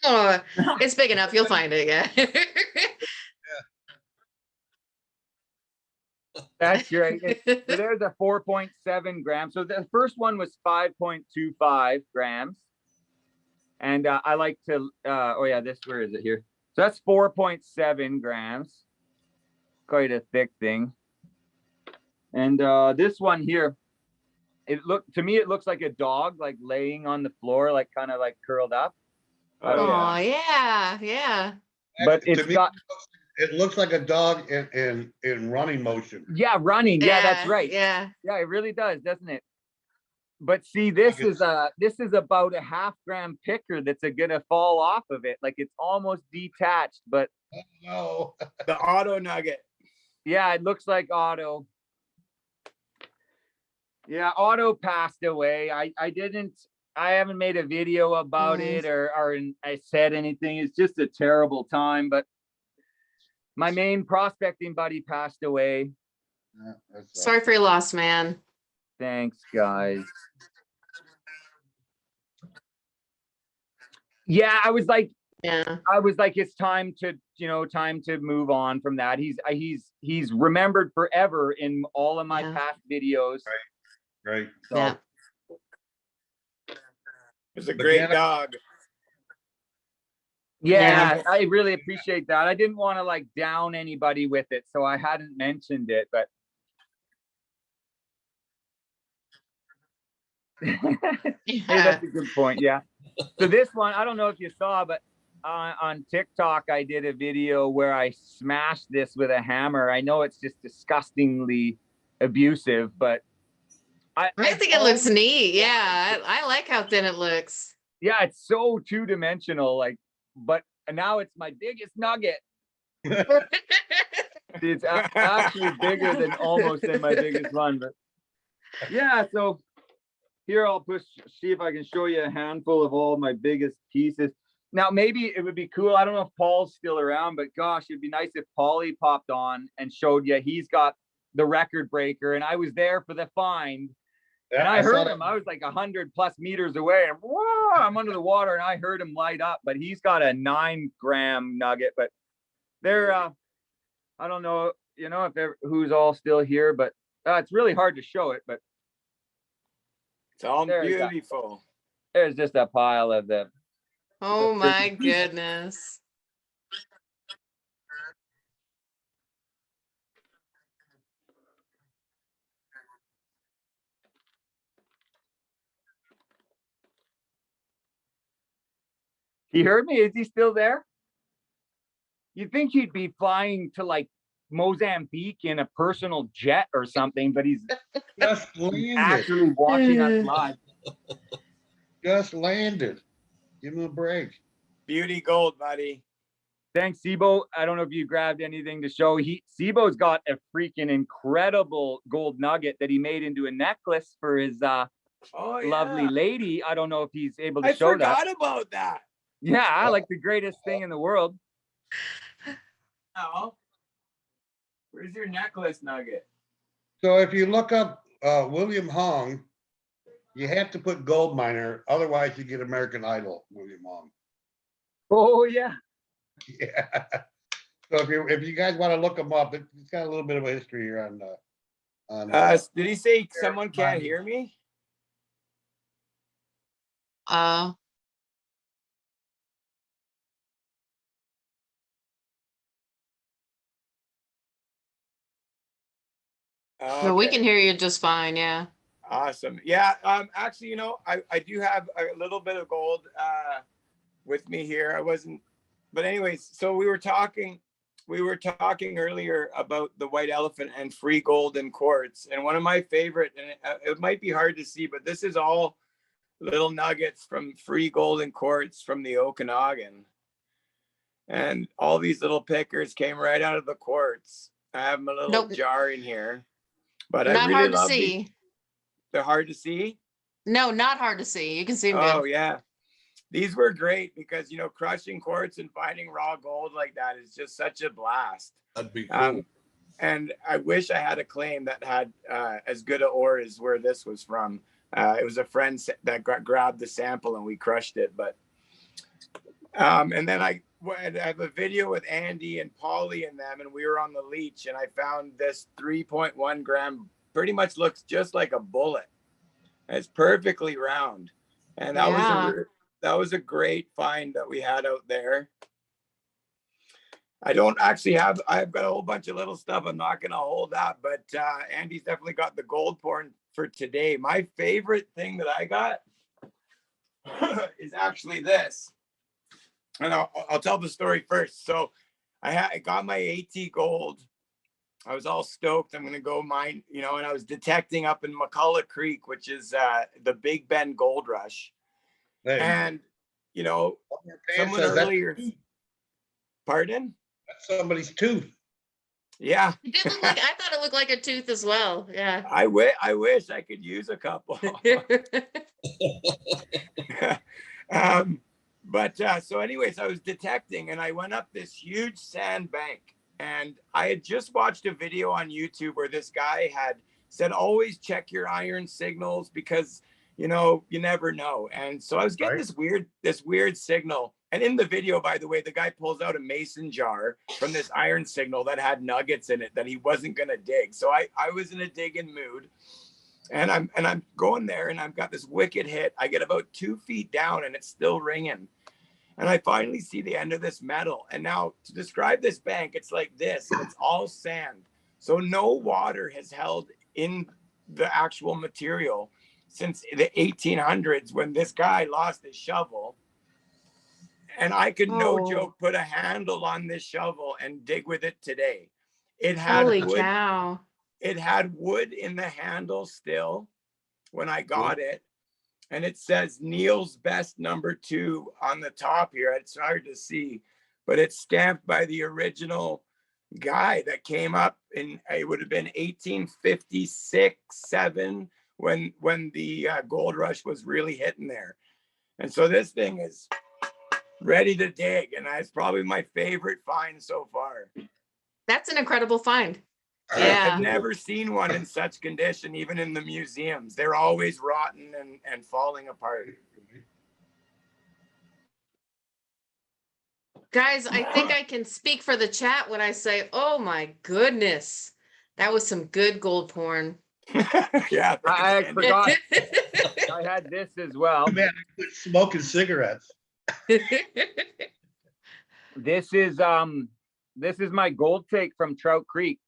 Oh, it's big enough. You'll find it. Yeah. That's right. So there's a 4.7 grams. So the first one was 5.25 grams. And I like to, oh yeah, where is it here? So that's 4.7 grams. Quite a thick thing. And this one here, to me, it looks like a dog, like laying on the floor, like kind of like curled up. Oh, yeah. But it looks like a dog in running motion. Yeah, running. Yeah, that's right. Yeah. Yeah, it really does, doesn't it? But see, this is about a 0.5 gram picker that's gonna fall off of it. Like it's almost detached, but no. The auto nugget. Yeah, it looks like Otto. Yeah, Otto passed away. I haven't made a video about it or I said anything. It's just a terrible time, but my main prospecting buddy passed away. Sorry for your loss, man. Thanks, guys. Yeah, I was like, it's time to move on from that. He's remembered forever in all of my past videos. Right. So, yeah. It's a great dog. Yeah, I really appreciate that. I didn't want to like down anybody with it, so I hadn't mentioned it, but hey, that's a good point. Yeah. So this one, I don't know if you saw, but on TikTok, I did a video where I smashed this with a hammer. I know it's just disgustingly abusive, but I think it looks neat. Yeah, I like how thin it looks. Yeah, it's so two-dimensional, like, but now it's my biggest nugget. It's actually bigger than my biggest one, but yeah, so here I'll see if I can show you a handful of all my biggest pieces. Now, maybe it would be cool. I don't know if Paul's still around, but gosh, it'd be nice if Paulie popped on and showed you. He's got the record breaker, and I was there for the find. Yeah, and I heard him. I was like 100+ meters away, and whoa, I'm under the water, and I heard him light up. But he's got a 9 gram nugget. But they're, I don't know, if who's all still here, but it's really hard to show it. But it's all beautiful. There's just a pile of them. Oh my goodness. He heard me? Is he still there? You'd think he'd be flying to like Mozambique in a personal jet or something, but he's just actually watching us live. Just landed. Give him a break. Beauty gold, buddy. Thanks, Sebo. I don't know if you grabbed anything to show. Sebo's got a freaking incredible gold nugget that he made into a necklace for his lovely lady. I don't know if he's able to show that. I forgot about that. Yeah, like the greatest thing in the world. Oh, where's your necklace nugget? So if you look up William Hung, you have to put gold miner, otherwise you get American Idol, William Hung. Oh yeah. Yeah. So if you guys want to look him up, it's got a little bit of a history here on did he say someone can't hear me? Okay. No, we can hear you just fine. Yeah. Awesome. Yeah. Actually, I do have a little bit of gold with me here. I wasn't, but anyways, so we were talking we were talking earlier about the white elephant and free gold in quartz. And one of my favorite, and it might be hard to see, but this is all little nuggets from free gold and quartz from the Okanagan. And all these little pickers came right out of the quartz. I have my little jar in here, but Not I really hard to love see. these. They're hard to see. No, not hard to see. You can see them Oh good. yeah. These were great because, you know, crushing quartz and finding raw gold like that is just such a blast. That'd be cool. And I wish I had a claim that had as good a ore as where this was from. It was a friend that grabbed the sample and we crushed it. But and then I have a video with Andy and Polly and them, and we were on the leach, and I found this 3.1 gram, pretty much looks just like a bullet. It's perfectly round, and that was a great find that we had out there. I don't actually have, I've got a whole bunch of little stuff. I'm not going to hold that, but Andy's definitely got the gold porn for today. My favorite thing that I got is actually this. And I'll tell the story first. So I got my AT gold. I was all stoked. I'm going to go mine, you know, and I was detecting up in McCullough Creek, which is the Big Bend Gold Rush. Hey, And, you know, someone earlier, pardon? that's somebody's tooth. Yeah. It did look like, I thought it looked like a tooth as well. Yeah. I wish I could use a couple. But so anyways, I was detecting and I went up this huge sand bank, and I had just watched a video on YouTube where this guy had said, always check your iron signals because, you know, you never know. And so I was getting this weird signal. And in the video, by the way, the guy pulls out a mason jar from this iron signal that had nuggets in it that he wasn't going to dig. So I was in a digging mood, and I'm going there, and I've got this wicked hit. I get about 2 feet down and it's still ringing. And I finally see the end of this metal. And now to describe this bank, it's like this, and it's all sand. So no water has held in the actual material since the 1800s when this guy lost his shovel. And I could, no joke, put a handle on this shovel and dig with it today. It had Holy wood. cow. It had wood in the handle still when I got it. And it says Neil's Best #2 on the top here. It's hard to see, but it's stamped by the original guy that came up in, it would have been 1856, 7 when the gold rush was really hitting there. And so this thing is ready to dig, and it's probably my favorite find so far. That's an incredible find. Yeah. I've never seen one in such condition, even in the museums. They're always rotten and falling apart. Guys, I think I can speak for the chat when I say, oh my goodness, that was some good gold porn. Yeah, I forgot. I had this as well. Man, I quit smoking cigarettes. This is my gold take from Trout Creek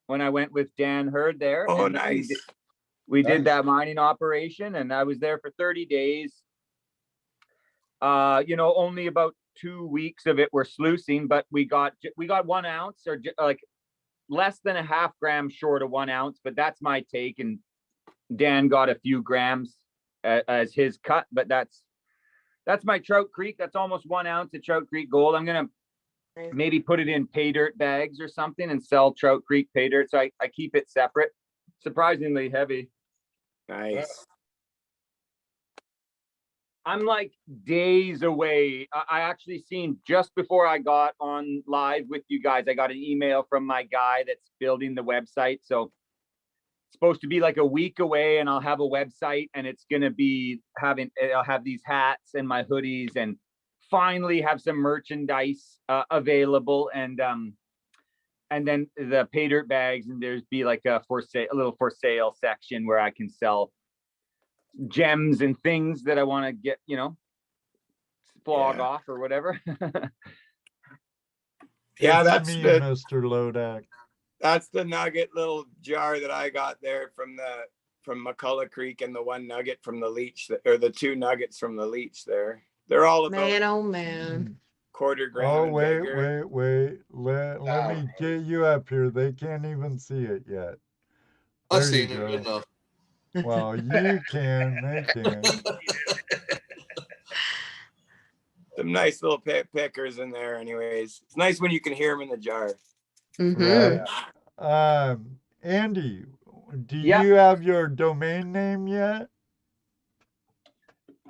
when I went with Dan Hurd there. Oh, and nice. We did that mining operation, and I was there for 30 days. You know, only about 2 weeks of it were sluicing, but we got 1 ounce or like less than a half gram short of 1 ounce, but that's my take. And Dan got a few grams as his cut, but that's my Trout Creek. That's almost 1 ounce of Trout Creek gold. I'm gonna maybe put it in pay dirt bags or something and sell Trout Creek pay dirt. So I keep it separate. Surprisingly heavy. Nice. I'm like days away. I actually seen just before I got on live with you guys, I got an email from my guy that's building the website. So it's supposed to be like a week away, and I'll have a website, and it's going to be I'll have these hats and my hoodies, and finally have some merchandise available, and then the pay dirt bags, and there's be like a little for sale section where I can sell gems and things that I want to get, you know, flog off or whatever. Yeah, It's that's me, the Mr. Lodak. that's the nugget little jar that I got there from McCullough Creek, and the 1 nugget from the leach, or the 2 nuggets from the leach there. They're all about Man, oh man. quarter gram Oh, and wait, bigger. wait. Let me get you up here. They can't even see it yet. I've There you seen it go. good enough. Well, you can. They can. Some nice little pickers in there anyways. It's nice when you can hear them in the jar. Mhm. Right. Andy, do Yeah. you have your domain name yet?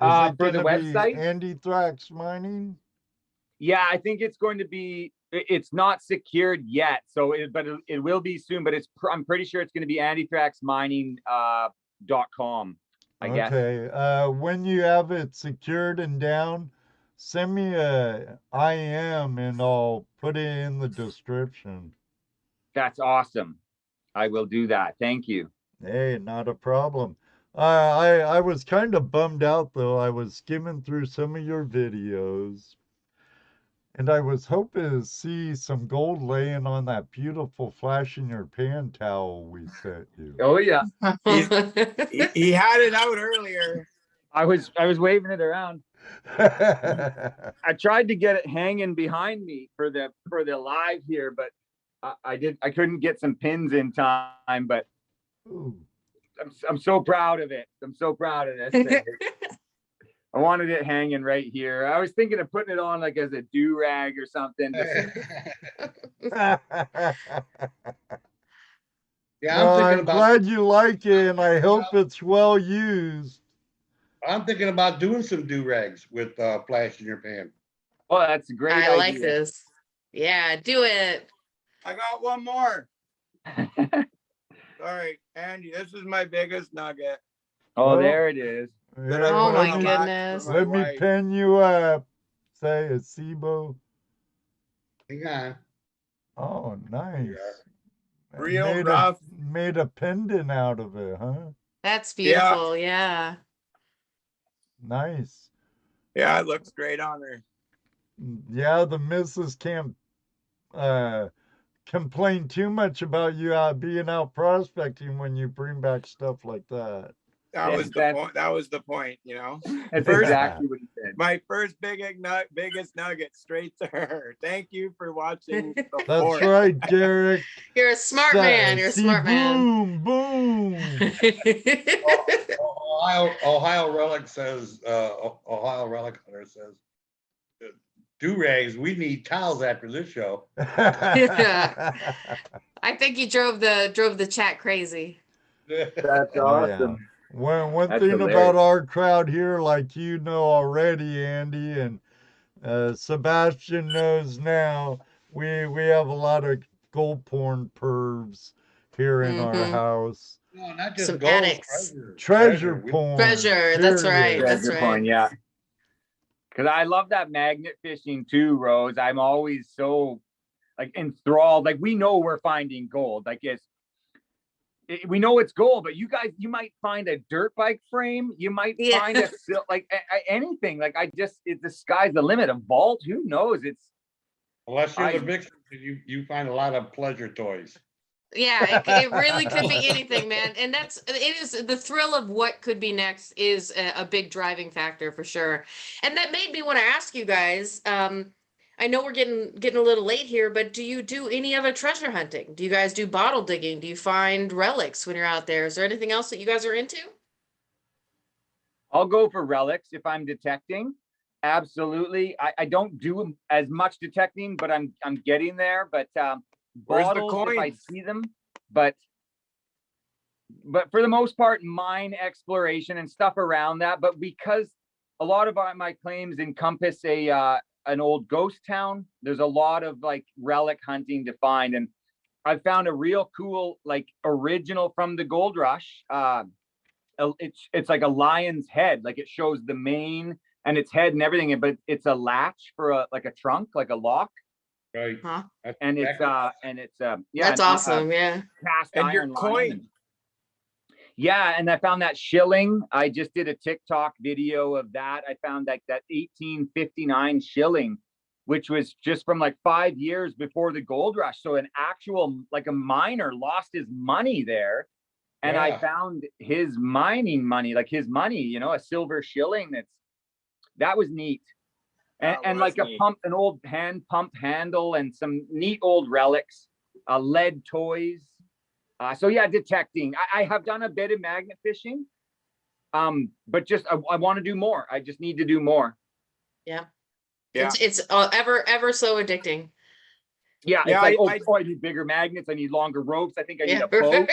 Is it For going the to be website, AndyThraxx Mining? yeah, I think it's going to be. It's not secured yet, so it will be soon. But I'm pretty sure it's going to be AndyThraxxMining.com. I guess. Okay. When you have it secured and down, send me a IM and I'll put it in the description. That's awesome. I will do that. Thank you. Hey, not a problem. I was kind of bummed out though. I was skimming through some of your videos, and I was hoping to see some gold laying on that beautiful flash in your pan towel we sent you. Oh yeah, He had it out earlier. I was waving it around. I tried to get it hanging behind me for the live here, but I couldn't get some pins in time. But Ooh. I'm so proud of it. I'm so proud of this thing. I wanted it hanging right here. I was thinking of putting it on like as a do-rag or something. Yeah, Well, I'm thinking I'm about glad you like it, and I hope it's well used. I'm thinking about doing some do-rags with flash in your pan. Oh, that's a great I idea. like this. Yeah, do it. I got one more. Sorry, Andy, this is my biggest nugget. Oh, there it is. That I Yeah, Oh put my on a box goodness. for my let me wife. pin you up. Say a SIBO. Hang on. Oh, nice. Real rough. Made a pendant out of it, huh? That's beautiful. Yeah. Nice. Yeah, it looks great on her. Yeah, the missus can't complain too much about you being out prospecting when you bring back stuff like that. That was the point. That was the point, you know. That's First, exactly what he said. my first biggest nugget straight to her. Thank you for watching. That's right, Garrick. You're a smart man. You're a smart man. Boom, boom. Ohio Relic says, Ohio Relic Hunter says, do-rags, we need towels after this show. Yeah. I think you drove the chat crazy. That's Oh, awesome. yeah. One That's thing hilarious. about our crowd here, like you know already, Andy, and Sebastien knows now, we have a lot of gold porn pervs here in our house. No, not just Some gold, addicts. Treasure porn. Treasure. That's right. period. That's Treasure right. point, yeah. Because I love that magnet fishing too, Rose. I'm always so like enthralled. Like we know we're finding gold. Like we know it's gold, but you guys, you might find a dirt bike frame. You might find a anything. Like the sky's the limit. A vault, who knows? It's unless you're the Vixens, you find a lot of pleasure toys. Yeah, it really could be anything, man. And it is the thrill of what could be next is a big driving factor for sure. And that made me want to ask you guys, I know we're getting a little late here, but do you do any other treasure hunting? Do you guys do bottle digging? Do you find relics when you're out there? Is there anything else that you guys are into? I'll go for relics if I'm detecting. Absolutely. I don't do as much detecting, but I'm getting there. But bottles if I see them, but for the most part, mine exploration and stuff around that. But because a lot of my claims encompass an old ghost town, there's a lot of like relic hunting to find, and I found a real cool like original from the gold rush. It's like a lion's head, like it shows the mane and its head and everything, but it's a latch for a trunk, like a lock. Right. Huh? And it's yeah, that's awesome. Yeah. Cast and iron your coin. Yeah, and I found that shilling. I just did a TikTok video of that. I found like that 1859 shilling, which was just from like 5 years before the gold rush. So an actual, like a miner lost his money there. And I found his mining money, like his money, a silver shilling. That was neat. and like a neat. an old hand pump handle, and some neat old relics, lead toys. So yeah, detecting. I have done a bit of magnet fishing, but just I want to do more. I just need to do more. Yeah. Yeah. It's ever so addicting. Yeah, Yeah, it's like, I need bigger magnets. I need longer ropes. I think I need a boat.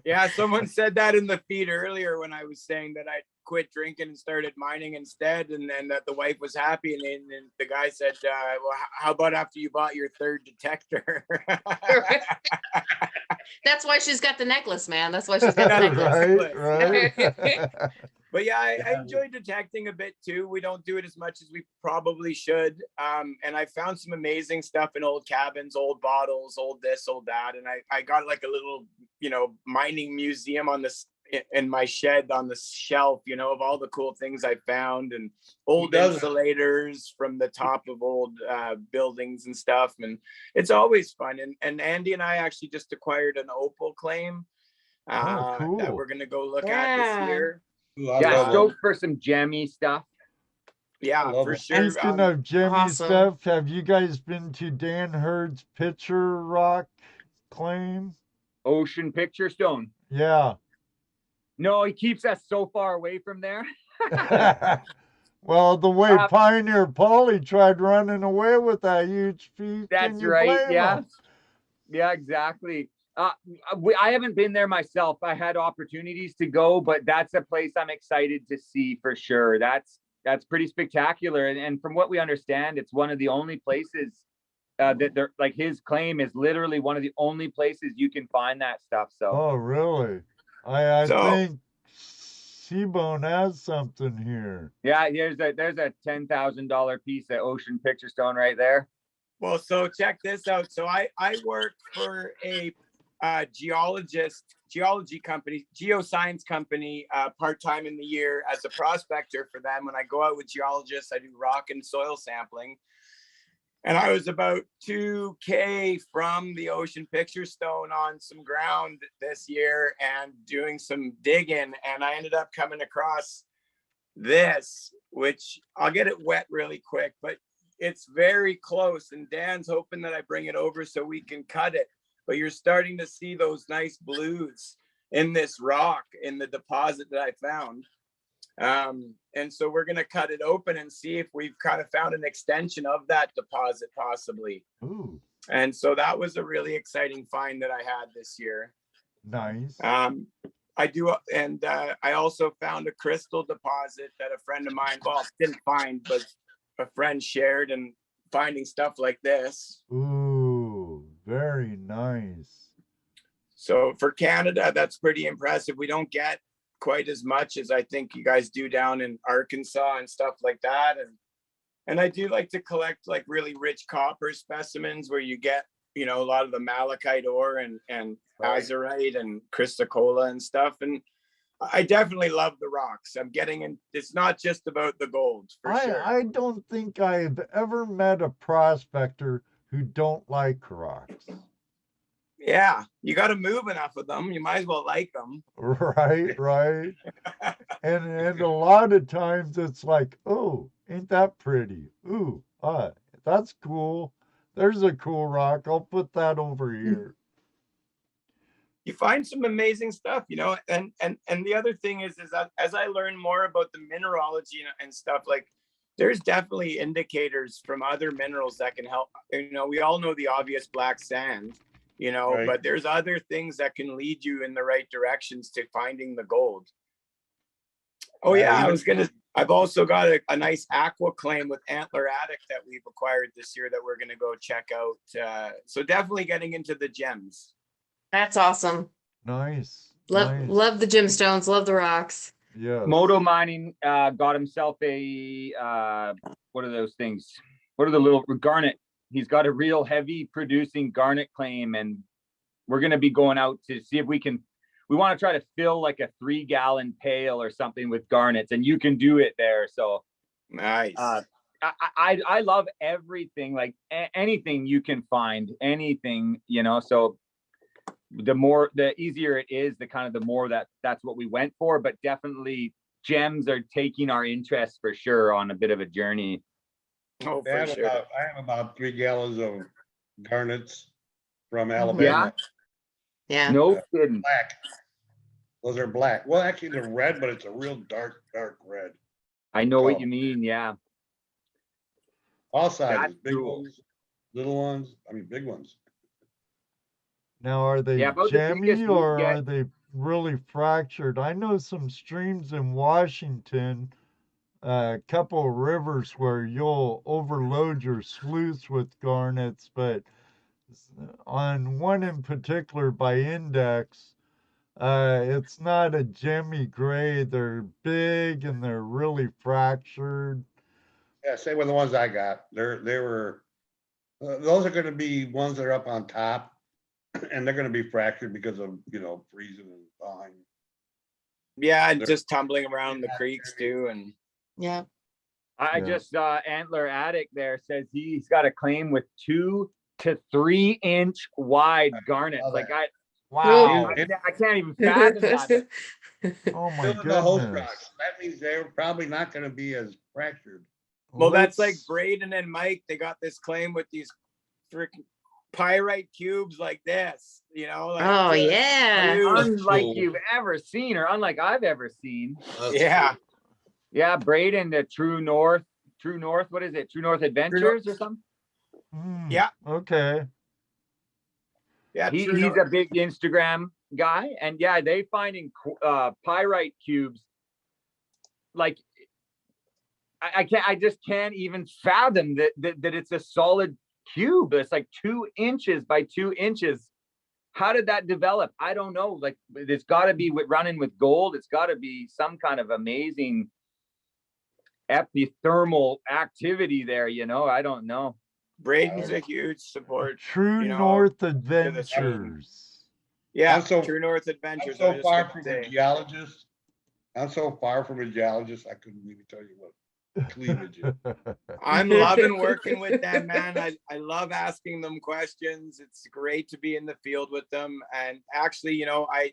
Yeah, someone said that in the feed earlier when I was saying that I quit drinking and started mining instead, and then that the wife was happy, and then the guy said, well, how about after you bought your third detector? That's why she's got the necklace, man. That's why she's got the necklace. Right. But yeah, I enjoy detecting a bit too. We don't do it as much as we probably should. And I found some amazing stuff in old cabins, old bottles, old this, old that. And I got like a little, mining museum on this in my shed on the shelf, of all the cool things I found, and old insulators from the top of old buildings and stuff. And it's always fun. And Andy and I actually just acquired an opal claim cool. that we're going to go look at this year. Yeah, stoked for some gemmy stuff. Yeah, for sure. Speaking of gemmy awesome. stuff, have you guys been to Dan Hurd's picture rock claim? Ocean picture stone. Yeah. No, he keeps us so far away from there. Well, the way Pioneer Paulie tried running away with that huge feat. That's right. Yeah. Yeah, exactly. I haven't been there myself. I had opportunities to go, but that's a place I'm excited to see for sure. That's pretty spectacular. And from what we understand, it's one of the only places that they're like, his claim is literally one of the only places you can find that stuff. So. Oh, really? I think Seabone has something here. Yeah, there's a $10,000 piece of ocean picture stone right there. Well, so check this out. So I work for a geology company, geoscience company, part-time in the year as a prospector for them. When I go out with geologists, I do rock and soil sampling. And I was about 2K from the ocean picture stone on some ground this year and doing some digging. And I ended up coming across this, which I'll get it wet really quick, but it's very close. And Dan's hoping that I bring it over so we can cut it. But you're starting to see those nice blues in this rock in the deposit that I found. And so we're going to cut it open and see if we've kind of found an extension of that deposit possibly. Ooh. And so that was a really exciting find that I had this year. Nice. I do. And I also found a crystal deposit that a friend of mine, didn't find, but a friend shared, and finding stuff like this. Ooh, very nice. So for Canada, that's pretty impressive. We don't get quite as much as I think you guys do down in Arkansas and stuff like that. And I do like to collect like really rich copper specimens where you get, a lot of the malachite ore and azurite and chrysocolla and stuff. And I definitely love the rocks. I'm getting in. It's not just about the gold, for sure. I don't think I've ever met a prospector who don't like rocks. Yeah, you got to move enough of them. You might as well like them. Right. and a lot of times it's like, oh, ain't that pretty? Ooh, that's cool. There's a cool rock. I'll put that over here. You find some amazing stuff, and the other thing is that as I learn more about the mineralogy and stuff, like there's definitely indicators from other minerals that can help. We all know the obvious black sand, right. But there's other things that can lead you in the right directions to finding the gold. Oh yeah, I've also got a nice aqua claim with Antler Attic that we've acquired this year that we're gonna go check out. So definitely getting into the gems. That's awesome. Nice. Love the gemstones, love the rocks. Yeah. Moto Mining got himself a what are those things? What are the little garnet? He's got a real heavy producing garnet claim, and we're going to be going out to see if we want to try to fill like a 3-gallon pail or something with garnets, and you can do it there. So nice. I love everything, like anything you can find, anything, so the easier it is, the more that's what we went for, but definitely gems are taking our interest for sure on a bit of a journey. Oh, I for have sure. about 3 gallons of garnets from Mhm. Alabama. Yeah. No kidding. Black. Those are black. Well, actually they're red, but it's a real dark red. I know what Oh. you mean. Yeah. All sizes, That's big cool. ones, little ones. I mean, big ones. Now, are they Yeah, about the gemmy biggest we or get. are they really fractured? I know some streams in Washington, a couple of rivers where you'll overload your sluice with garnets, but on one in particular by Index, it's not a gemmy gray. They're big and they're really fractured. Yeah, same with the ones I got. They were, those are gonna be ones that are up on top and they're gonna be fractured because of, freezing and thawing. Yeah, and They're- just tumbling around the creeks too. And Yeah. I Yeah. just saw Antler Attic there says he's got a claim with 2 to 3 inch wide garnets. love Like that. Wow. I can't even fathom that. Oh my Still in the host goodness. rocks. That means they're probably not gonna be as fractured. well, that's like Let's- Braden and Mike. They got this claim with these freaking pyrite cubes like this, like Oh, just yeah. huge. Unlike cool. you've ever seen, or unlike I've ever seen. That's Yeah. cool. Yeah, Braden, the True North, what is it? True North Adventures or something? Yeah. Okay. Yeah, He's true. a big Instagram guy, and yeah, they finding pyrite cubes. Like, I just can't even fathom that it's a solid cube. It's like 2 inches by 2 inches. How did that develop? I don't know. Like, it's got to be running with gold. It's got to be some kind of amazing epithermal activity there. I don't know. Braden's a huge support. True you know, North the scene. Adventures. Yeah, I'm so- True North I'm Adventures. I so was just far gonna from a say. geologist. I'm so far from a geologist, I couldn't even tell you what cleavage is. I'm loving working with them, man. I love asking them questions. It's great to be in the field with them. And actually, I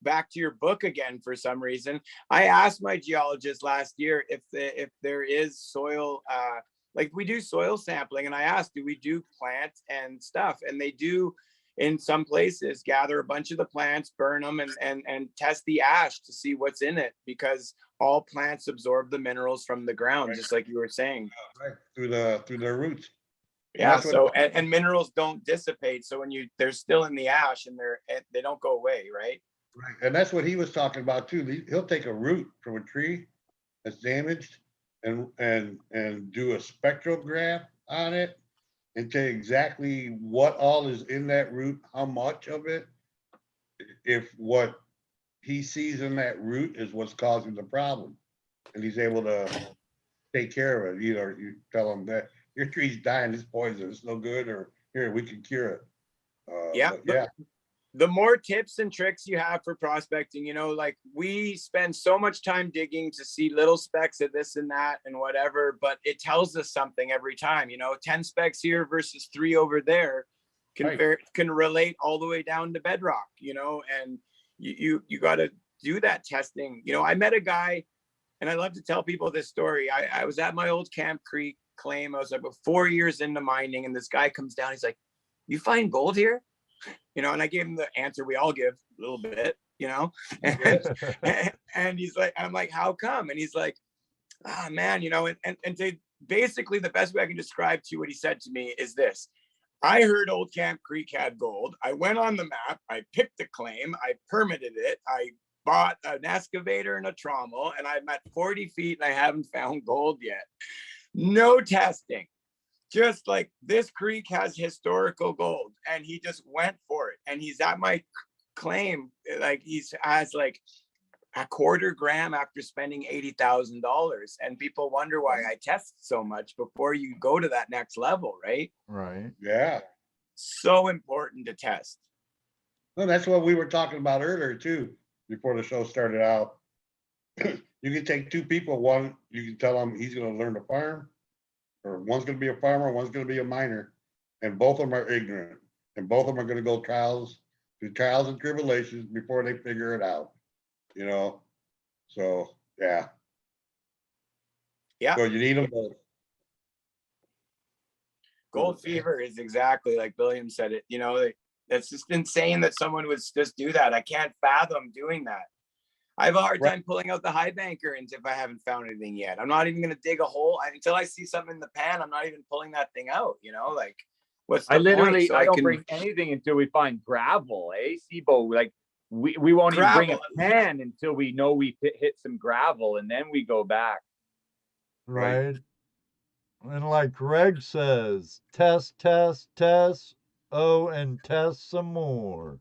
back to your book again for some reason. I asked my geologist last year if there is soil, like we do soil sampling, and I asked, do we do plant and stuff? And they do in some places gather a bunch of the plants, burn them, and test the ash to see what's in it, because all plants absorb the minerals from the ground, Right. just like you were saying. Right, through their roots. Yeah. that's what- So and minerals don't dissipate. So when they're still in the ash and they don't go away, right? Right, and that's what he was talking about too. He'll take a root from a tree that's damaged and do a spectrograph on it and tell you exactly what all is in that root, how much of it, if what he sees in that root is what's causing the problem, and he's able to take care of it. You tell him that your tree's dying, it's poison, it's no good, or here, we can cure it. Yeah, but yeah. The more tips and tricks you have for prospecting, like we spend so much time digging to see little specks of this and that and whatever, but it tells us something every time. 10 specks here versus 3 over there can relate all the way down to bedrock, and you got to do that testing. I met a guy, and I love to tell people this story. I was at my old Camp Creek claim. I was like 4 years into mining, and this guy comes down. He's like, "You find gold here?" And I gave him the answer we all give, a little bit, and he's like, I'm like, how come? And he's like, man, and to basically the best way I can describe to you what he said to me is this: I heard Old Camp Creek had gold. I went on the map. I picked the claim. I permitted it. I bought an excavator and a trommel, and I'm at 40 feet and I haven't found gold yet. No testing. Just like, this creek has historical gold, and he just went for it. And he's at my claim, like has like a quarter gram after spending $80,000. And people wonder why I test so much before you go to that next level, right? Right. Yeah. So important to test. Well, that's what we were talking about earlier too, before the show started out. You can take 2 people, one, you can tell him he's going to learn to farm, or one's going to be a farmer, one's going to be a miner, and both of them are ignorant, and both of them are going to go through trials and tribulations before they figure it out, So Yeah. Yeah. So you need them both. Gold fever is exactly like William said it. You know, that's just insane that someone would just do that. I can't fathom doing that. I have a hard time pulling out the high banker if I haven't found anything yet. I'm not even going to dig a hole until I see something in the pan. I'm not even pulling that thing out. You know, like what's the point? So I don't bring anything until we find gravel, Sibo? Like we won't even bring a pan until we know we hit some gravel, and then we go back. Right. And like Greg says, test, test, test. Oh, and test some more.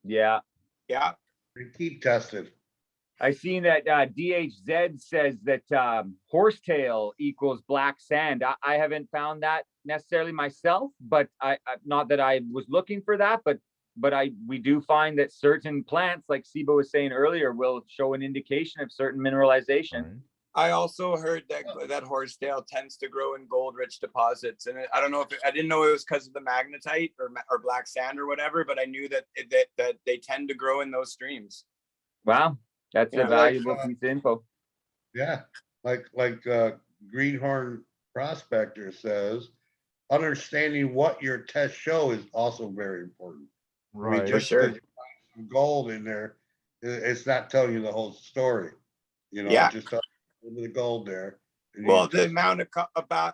Yeah. Yeah. Keep testing. I seen that DHZ says that horsetail equals black sand. I haven't found that necessarily myself, but I not that I was looking for that, but we do find that certain plants, like Sibo was saying earlier, will show an indication of certain mineralization. Right. I also heard that horsetail tends to grow in gold-rich deposits, and I don't know if I didn't know it was because of the magnetite or black sand or whatever, but I knew that they tend to grow in those streams. Wow, that's a valuable piece of info. Yeah, like Greenhorn Prospector says, understanding what your tests show is also very important. Right. I mean, just because you find some gold in there, it's not telling you the whole story. You know, just tell you the gold there. Well, the amount of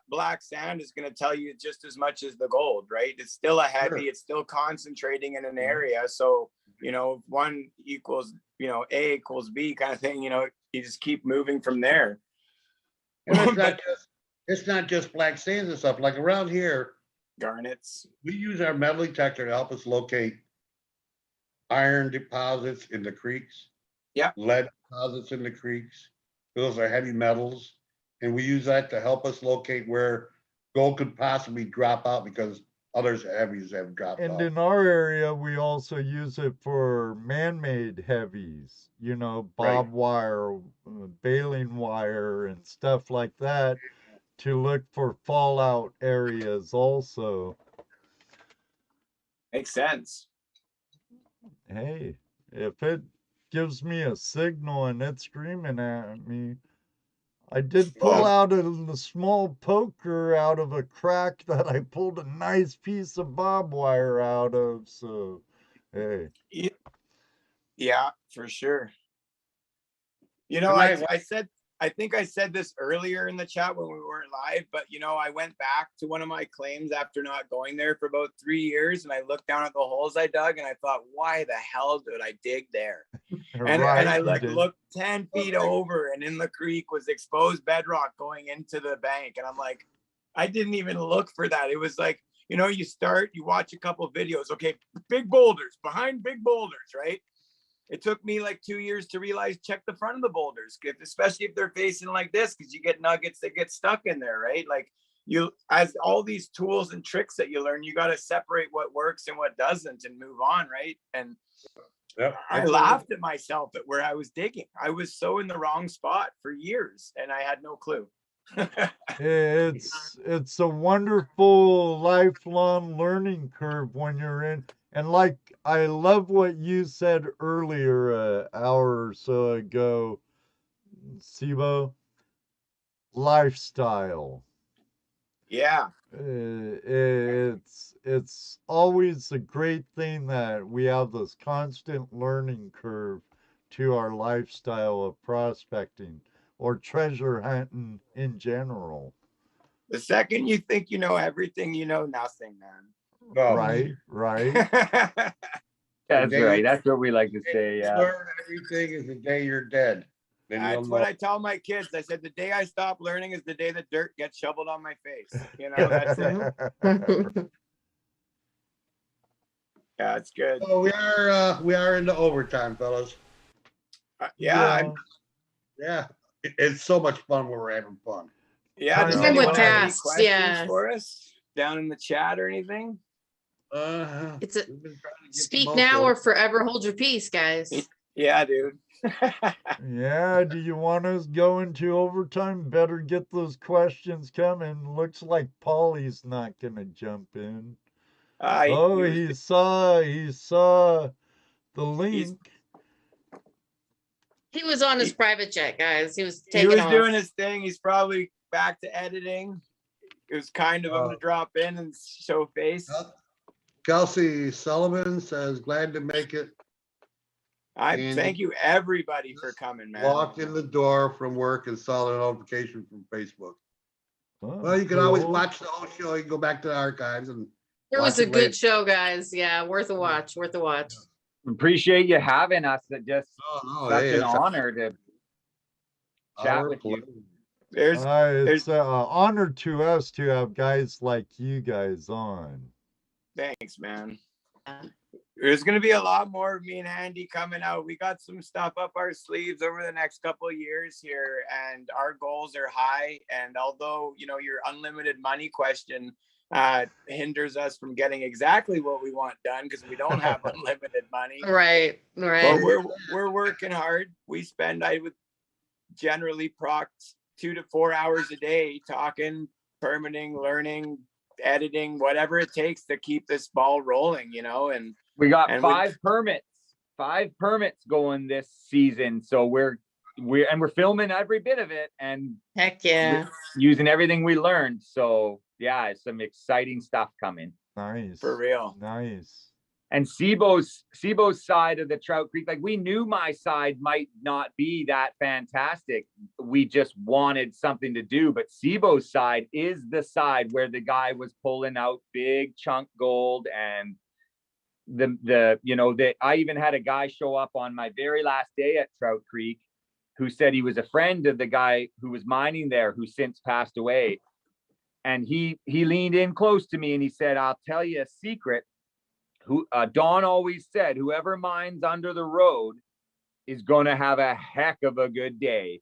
black sand is going to tell you just as much as the gold, right? It's still a heavy, it's still concentrating in an area. So, you know, one equals, you know, A equals B kind of thing, you know, you just keep moving from there. And it's not just black sands and stuff. Like around here, garnets. We use our metal detector to help us locate iron deposits in the creeks. Yeah. Lead deposits in the creeks. Those are heavy metals. And we use that to help us locate where gold could possibly drop out because others heavies have dropped out. And in our area, we also use it for man-made heavies, you know, bob wire, baling wire, and stuff like that to look for fallout areas also. Makes sense. Hey, if it gives me a signal and it's screaming at me, I did pull out a small poker out of a crack that I pulled a nice piece of barbed wire out of. So, hey. Yeah, for sure. You know, I think I said this earlier in the chat when we weren't live, but you know, I went back to one of my claims after not going there for about 3 years, and I looked down at the holes I dug, and I thought, why the hell did I dig there? And I looked 10 feet over, and in the creek was exposed bedrock going into the bank, and I'm like, I didn't even look for that. It was like, you know, you watch a couple of videos, okay, big boulders behind big boulders, right? It took me like 2 years to realize, check the front of the boulders, especially if they're facing like this, because you get nuggets that get stuck in there, right? Like as all these tools and tricks that you learn, you got to separate what works and what doesn't and move on, right? And I laughed at myself at where I was digging. I was so in the wrong spot for years, and I had no clue. It's a wonderful lifelong learning curve when you're in. And like, I love what you said earlier, an hour or so ago, Sibo. Lifestyle. Yeah. It's always a great thing that we have this constant learning curve to our lifestyle of prospecting or treasure hunting in general. The second you think you know everything, you know nothing, man. Right. That's right. That's what we like to say. Yeah. Learn everything is the day you're dead. That's what I tell my kids. I said the day I stop learning is the day the dirt gets shoveled on my face. You know, that's it. Yeah, it's good. So we are into overtime, fellas. Yeah. It's so much fun when we're having fun. Yeah, does Even with anyone have any tasks, questions for us down in the chat or anything? It's a speak now or forever hold your peace, guys. Yeah, dude. Yeah, do you want us going to overtime? Better get those questions coming. Looks like Paulie's not gonna jump in. He saw the link. He was on his private jet, guys. He was He taking was off. doing his thing. He's probably back to editing. It was kind of him to drop in and show face. Kelsey Sullivan says, glad to make it. I And thank you everybody for coming, man. Walked in the door from work and saw the notification from Facebook. Oh, Well, you can always cool. watch the whole show. You can go back to the archives and It was watch a it later. good show, guys. Yeah, worth a watch. Worth a watch. Appreciate you having us. It just Oh, such hey, an it's honor to chat our with you. pleasure. There's It's an honor to us to have guys like you guys on. thanks, man. There's gonna be a lot more of me and Andy coming out. We got some stuff up our sleeves over the next couple of years here, and our goals are high. And although your unlimited money question hinders us from getting exactly what we want done because we don't have unlimited money. Right, But right. we're working hard. We spend, I would generally proc 2 to 4 hours a day talking, permitting, learning, editing, whatever it takes to keep this ball rolling, and We got and five permits going this season. So we're filming every bit of it and Heck yeah. using everything we learned. So yeah, it's some exciting stuff coming. Nice. for real. Nice. And Sebo's side of the Trout Creek, like we knew my side might not be that fantastic. We just wanted something to do, but Sebo's side is the side where the guy was pulling out big chunk gold, and I even had a guy show up on my very last day at Trout Creek who said he was a friend of the guy who was mining there, who since passed away. And he leaned in close to me and he said, I'll tell you a secret. Don always said, whoever mines under the road is going to have a heck of a good day,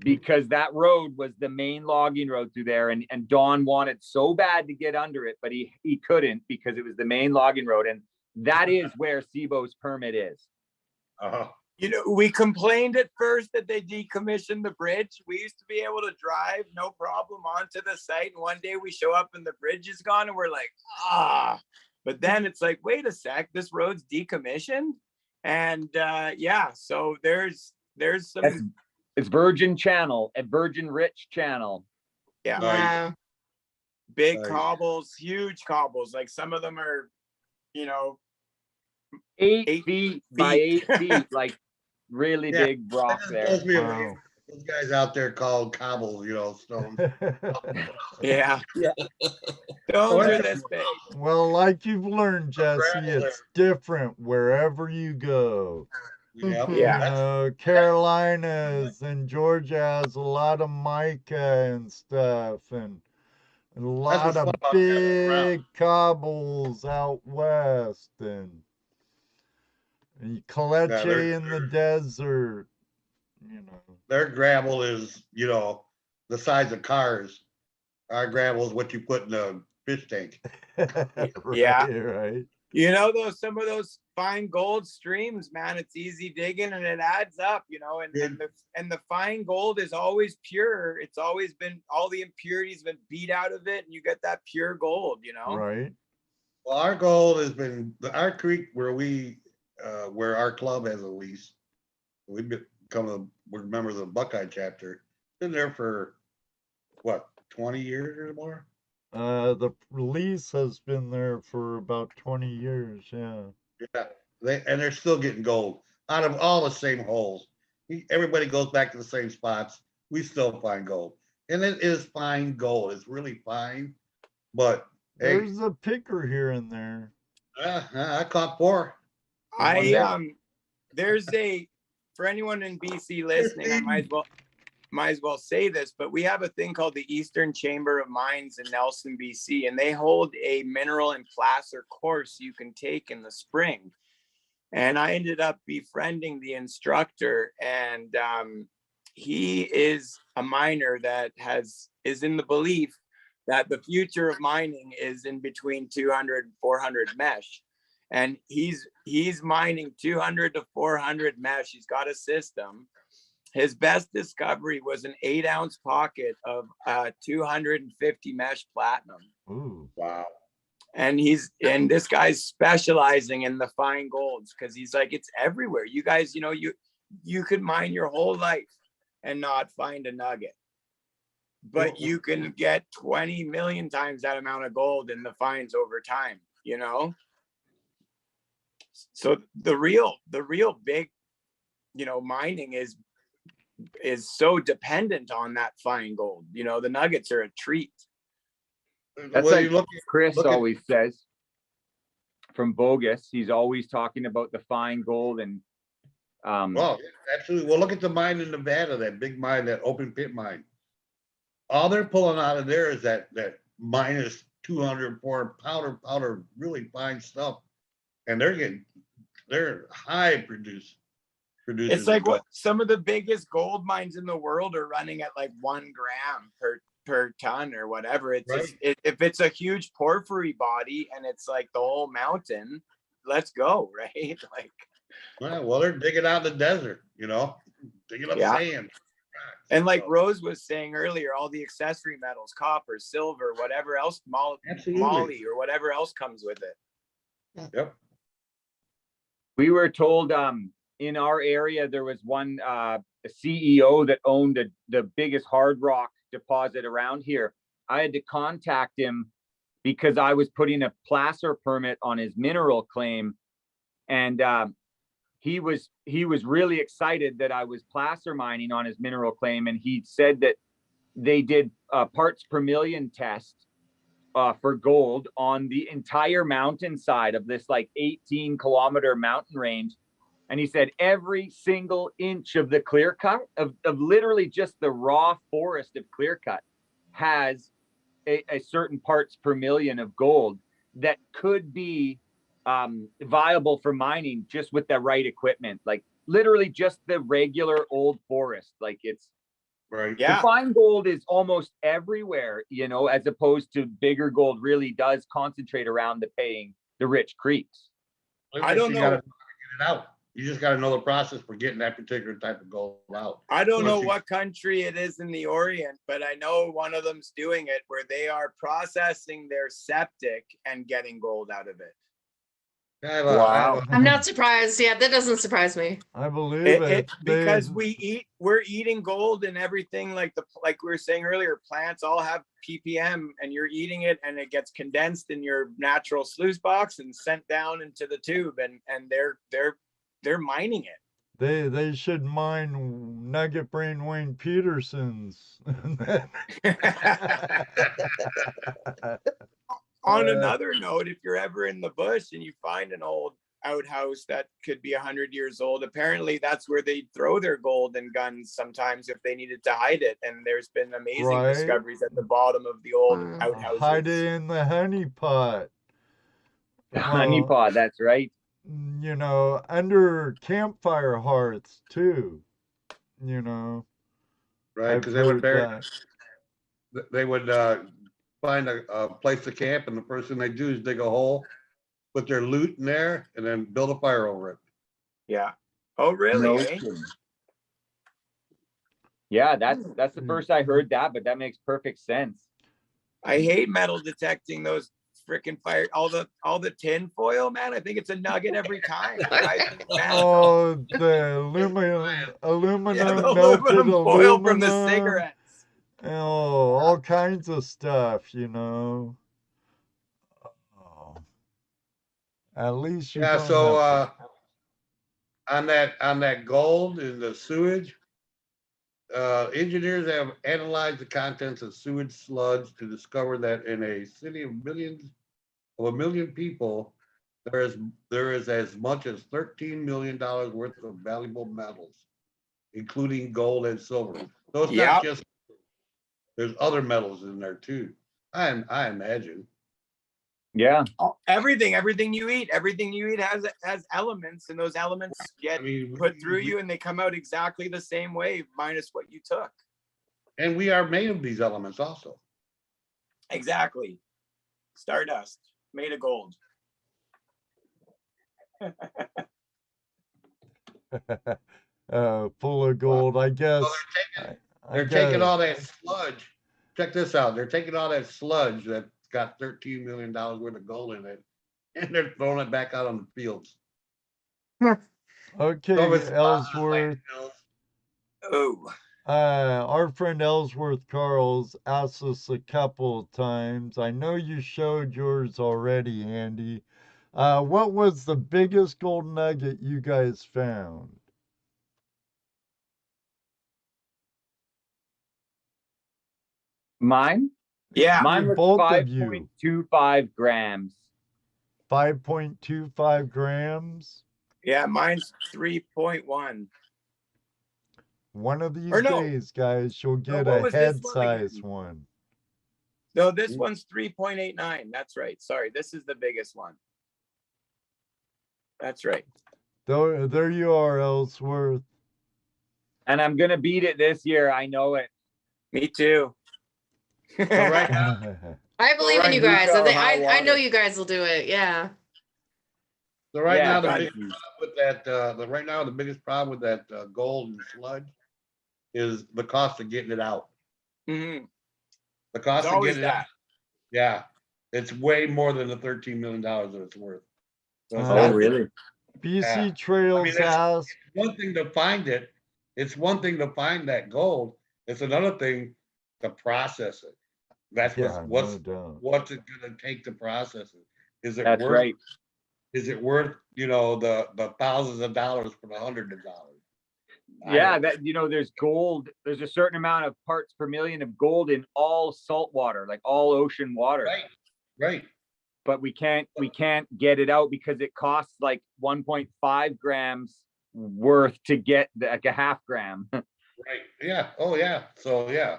because that road was the main logging road through there. And Don wanted so bad to get under it, but he couldn't because it was the main logging road. And that is where Sebo's permit is. We complained at first that they decommissioned the bridge. We used to be able to drive no problem onto the site. And one day we show up and the bridge is gone and we're like, but then it's like, wait a sec, this road's decommissioned. And so there's some. It's Virgin Channel, a Virgin Rich Channel. Yeah. Wow. Big Nice. cobbles, huge cobbles. Like some of them are, 8 feet by 8 feet, like really Yeah. big rock there. Wow. Those guys out there called cobbles, stones. yeah. Those are this big. Well, like you've learned, Jesse, it's different wherever you go. Yep. Yeah. Carolinas and Georgia has a lot of mica and stuff, and a lot what's of fun about traveling around. big cobbles out west, and Coleche they're- in the desert. Their gravel is, the size of cars. Our gravel is what you put in a fish tank. Right, Yeah. right. Some of those fine gold streams, man, it's easy digging and it adds up, and the fine gold is always pure. It's always been, all the impurities been beat out of it and you get that pure gold, Right. Well, our gold has been our creek where where our club has a lease. We've we're members of the Buckeye chapter. Been there for what, 20 years or more? The lease has been there for about 20 years. Yeah. Yeah, they're still getting gold out of all the same holes. Everybody goes back to the same spots. We still find gold, and it is fine gold. It's really fine, but hey, There's a picker here and there. I caught 4. There's for anyone in BC listening, I might as well say this, but we have a thing called the Eastern Chamber of Mines in Nelson, BC, and they hold a mineral and placer course you can take in the spring. And I ended up befriending the instructor, and he is a miner that is in the belief that the future of mining is in between 200 and 400 mesh. And he's mining 200 to 400 mesh. He's got a system. His best discovery was an 8-ounce pocket of 250 mesh platinum. Ooh. Wow. And this guy's specializing in the fine golds because he's like, it's everywhere. You guys, you could mine your whole life and not find a nugget. But you can get 20 million times that amount of gold in the finds over time, you know? So the real big, you know, mining is so dependent on that fine gold. You know, the nuggets are a treat. That's Well, like you look Chris look at- always says from Bogus. He's always talking about the fine gold and Well, absolutely. Well, look at the mine in Nevada, that big mine, that open pit mine. All they're pulling out of there is that minus 200 powder, really fine stuff. And they're high producers. It's like what some of the biggest gold mines in the world are running at like 1 gram per ton or whatever. It's Right. just, if it's a huge porphyry body and it's like the whole mountain, let's go, right? Like, Well, they're digging out in the desert, you know, digging up Yeah. sand. and like Rose was saying earlier, all the accessory metals, copper, silver, whatever else, Absolutely. moly or whatever else comes with it. Yep. we were told in our area there was one CEO that owned the biggest hard rock deposit around here. I had to contact him because I was putting a placer permit on his mineral claim, and he was really excited that I was placer mining on his mineral claim, and he said that they did a parts per million test for gold on the entire mountainside of this like 18-kilometer mountain range. And he said every single inch of the clear cut of literally just the raw forest of clear cut has a certain parts per million of gold that could be viable for mining just with the right equipment. Like literally just the regular old forest. Like it's Right. the Yeah. fine gold is almost everywhere, you know, as opposed to bigger gold really does concentrate around the rich creeks. I don't You know. gotta get it out. You just got to know the process for getting that particular type of gold out. I don't know Unless you- what country it is in the Orient, but I know one of them's doing it where they are processing their septic and getting gold out of it. Wow. I'm not surprised. Yeah, that doesn't surprise me. I believe it. Because we're eating gold and everything, like we were saying earlier, plants all have ppm and you're eating it and it gets condensed in your natural sluice box and sent down into the tube, and they're mining it. They should mine Nugget Brain Wayne Peterson's. On another note, if you're ever in the bush and you find an old outhouse that could be 100 years old, apparently that's where they throw their gold and guns sometimes if they needed to hide it. And there's been amazing Right. discoveries at the bottom of the old Wow. outhouses. Hide it in the honey pot. The honey pot, that's right. You know, under campfire hearths too. You know, Right, I've because they would heard bury. that. They would find a place to camp, and the first thing they do is dig a hole, put their loot in there, and then build a fire over it. Yeah. Oh, really? No eh? kidding. Yeah, that's the first I heard that, but that makes perfect sense. I hate metal detecting those freaking fire. All the tin foil, man. I think it's a nugget every time. Oh, the aluminum Yeah, the melted aluminum foil from the aluminum. cigarettes. Oh, all kinds of stuff, you know. Oh. At least you Yeah. don't So have on that gold in the sewage, engineers have analyzed the contents of sewage sludge to discover that in a city of a million people, there is as much as $13 million worth of valuable metals, including gold and silver. So it's Yep. not just, there's other metals in there too. I imagine. Yeah. Everything you eat has elements, and those elements get put through you, and they come out exactly the same way, minus what you took. And we are made of these elements also. Exactly. Stardust made of gold. full of gold, I guess. Well, they're taking all that sludge. Check this out. They're taking all that sludge that's got $13 million worth of gold in it, and they're throwing it back out on the fields. Okay, So it's Ellsworth. Oh, Our friend Ellsworth Carls asked us a couple of times. I know you showed yours already, Andy. What was the biggest gold nugget you guys found? Mine? yeah. Mine was Both of you. 5.25 grams. 5.25 grams. Yeah, mine's 3.1. One of these Or no, days, guys, you'll get what a was this head one size again? one. No, this one's 3.89. That's right. Sorry, this is the biggest one. That's right. There you are, Ellsworth. And I'm going to beat it this year. I know it. Me too. So right now, I believe in right you now, guys. I, think, high I know water. you guys will do it. Yeah. so right Yeah, now the God. big problem with that, right now the biggest problem with that gold and sludge is the cost of getting it out. Mhm. The cost It's of always getting it out. that. Yeah, it's way more than the $13 million that it's worth. So it's Oh, not- really? BC Yeah. Trails I mean, it's asked. one thing to find it. It's one thing to find that gold. It's another thing to process it. That's Yeah, what's no doubt. what's it gonna take to process it? Is it That's worth? right. Is it worth the thousands of dollars for the hundreds of dollars? Yeah, there's gold. There's a certain amount of parts per million of gold in all salt water, like all ocean water. Right. But we can't get it out because it costs like 1.5 grams worth to get like a half gram. Right. Yeah. Oh yeah. So yeah,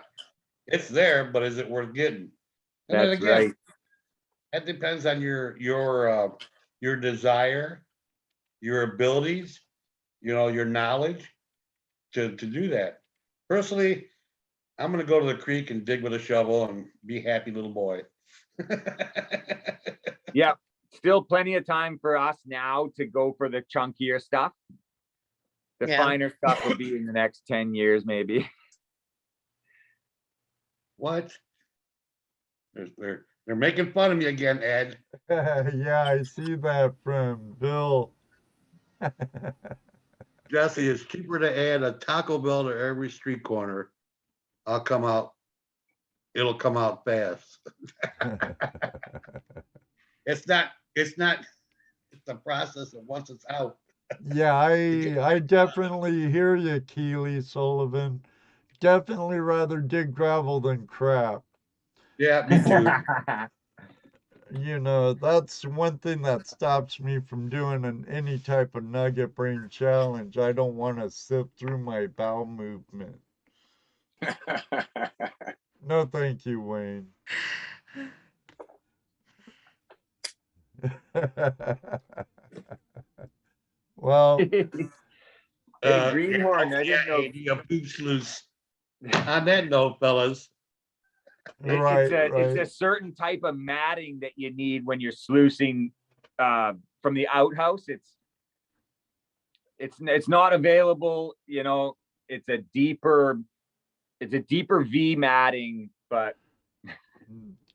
it's there, but is it worth getting? And then That's again, right. that depends on your desire, your abilities, your knowledge to do that. Personally, I'm gonna go to the creek and dig with a shovel and be happy little boy. Yeah. Still plenty of time for us now to go for the chunkier stuff. The Yeah. finer stuff will be in the next 10 years, maybe. What? They're making fun of me again, Ed. Yeah, I see that from Bill. Jesse, it's cheaper to add a Taco Bell to every street corner. It'll come out fast. It's the process of once it's out. Yeah, I definitely hear you, Keely Sullivan. Definitely rather dig gravel than crap. Yeah, me too. That's one thing that stops me from doing any type of nugget brain challenge. I don't want to sift through my bowel movement. No, thank you, Wayne. Well, Hey, Greenhorn, I didn't know. A poop sluice. On that note, fellas, right. It's a certain type of matting that you need when you're sluicing from the outhouse. It's not available, it's a deeper V matting, but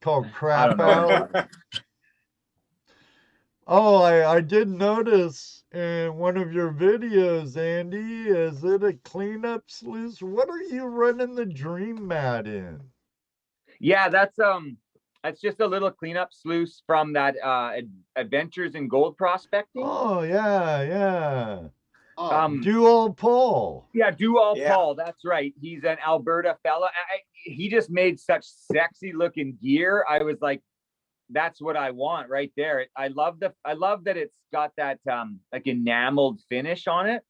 Called I crap don't know. out. Oh, I did notice in one of your videos, Andy, is it a cleanup sluice? What are you running the dream mat in? Yeah, that's just a little cleanup sluice from that Adventures in Gold Prospecting. Oh, yeah. oh, Dual Paul. Yeah, Dual Yeah. Paul. That's right. He's an Alberta fella. He just made such sexy looking gear. I was like, that's what I want right there. I love that it's got that like enameled finish on it.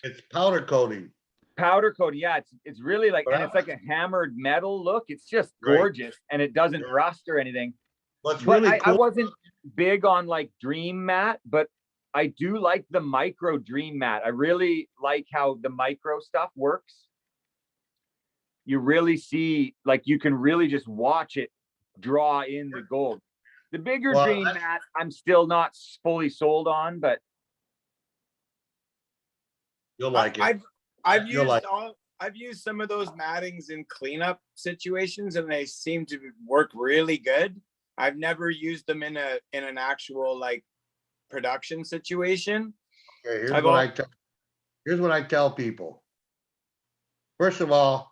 it's powder coating. Powder coating. Yeah, it's really like, But and it's like a hammered metal look. It's just Right. gorgeous, and it doesn't rust or anything. What's But really I cool. wasn't big on like Dream Mat, but I do like the micro Dream Mat. I really like how the micro stuff works. You really see, like, you can really just watch it draw in the gold. The bigger Well, Dream Mat, I'm still not fully sold on, but You'll like it. I've You'll like I've used some of those mattings in cleanup situations, and they seem to work really good. I've never used them in an actual like production situation. Okay, here's I've what al- I tell Here's what I tell people. First of all,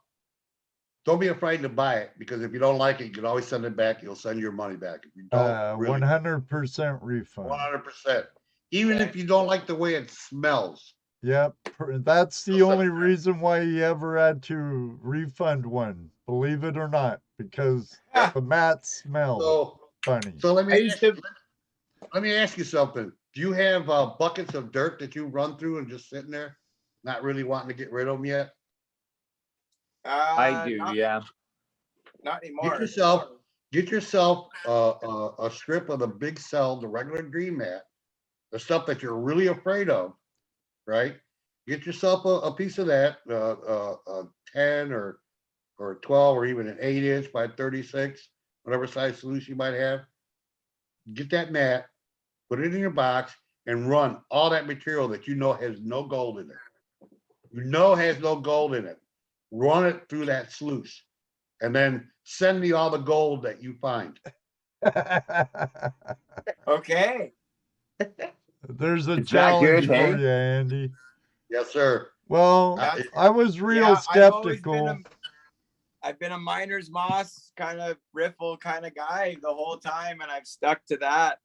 don't be afraid to buy it, because if you don't like it, you can always send it back. You'll send your money back. If you don't, really, 100% refund. 100%. Even if you don't like the way it smells. Yep, that's the You'll send only it back. reason why he ever had to refund one, believe it or not, because the mat smelled So, funny. so let I me used to, ask you something. Do you have buckets of dirt that you run through and just sitting there, not really wanting to get rid of them yet? I do, not, yeah. not anymore. Get yourself a strip of the big cell, the regular green mat, the stuff that you're really afraid of, right? Get yourself a piece of that, a 10 or 12 or even an 8-inch by 36, whatever size solution you might have. Get that mat, put it in your box, and run all that material that you know has no gold in it. You know has no gold in it. Run it through that sluice, and then send me all the gold that you find. Okay. There's a It's that challenge good, for hey? you, Andy. Yes, sir. Well, That's- I was real Yeah, skeptical. I've been a miner's moss kind of riffle kind of guy the whole time, and I've stuck to that.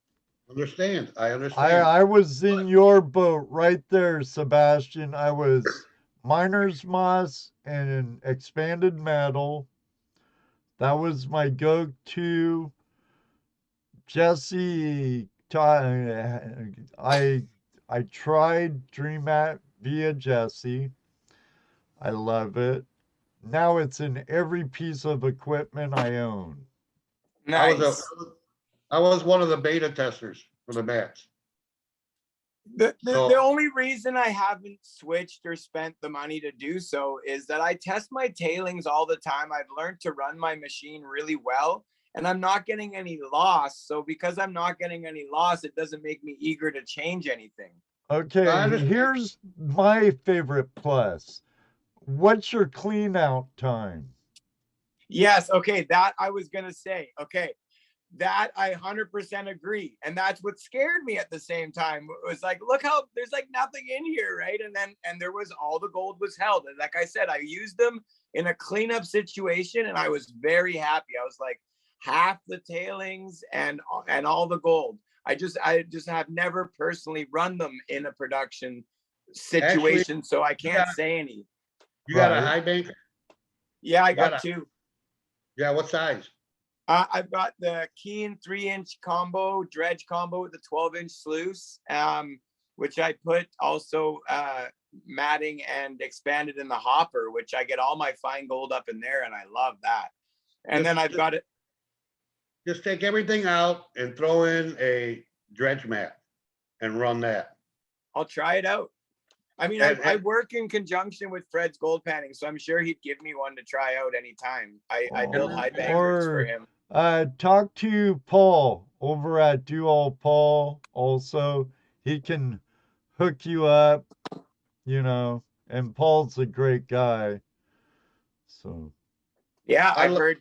Understand. I understand. I was in your boat right there, Sebastien. I was miner's moss and expanded metal. That was my go-to. Jesse, I tried DreamMat via Jesse. I love it. Now it's in every piece of equipment I own. Nice. I was one of the beta testers for the mats. The So- only reason I haven't switched or spent the money to do so is that I test my tailings all the time. I've learned to run my machine really well, and I'm not getting any loss. So because I'm not getting any loss, it doesn't make me eager to change anything. Okay, I understand. here's my favorite plus. What's your clean out time? Yes, okay, that I was gonna say. Okay, that I 100% agree, and that's what scared me at the same time. It was like, look how there's like nothing in here, right? And there was all the gold was held, and like I said, I used them in a cleanup situation, and I was very happy. I was like half the tailings and all the gold. I just have never personally run them in a production situation, so I can't say any. You got a Right. high bank? Yeah, I You got got two. Yeah, what size? I've got the Keen 3-inch combo, dredge combo with the 12-inch sluice, which I put also matting and expanded in the hopper, which I get all my fine gold up in there, and I love that. And then I've got it. Just take everything out and throw in a dredge mat and run that. I'll try it out. I mean, I work in conjunction with Fred's gold panning, so I'm sure he'd give me one to try out anytime. I build high bankers for him. Talk to Paul over at Do All Paul also. He can hook you up, and Paul's a great guy. So Yeah, I've heard.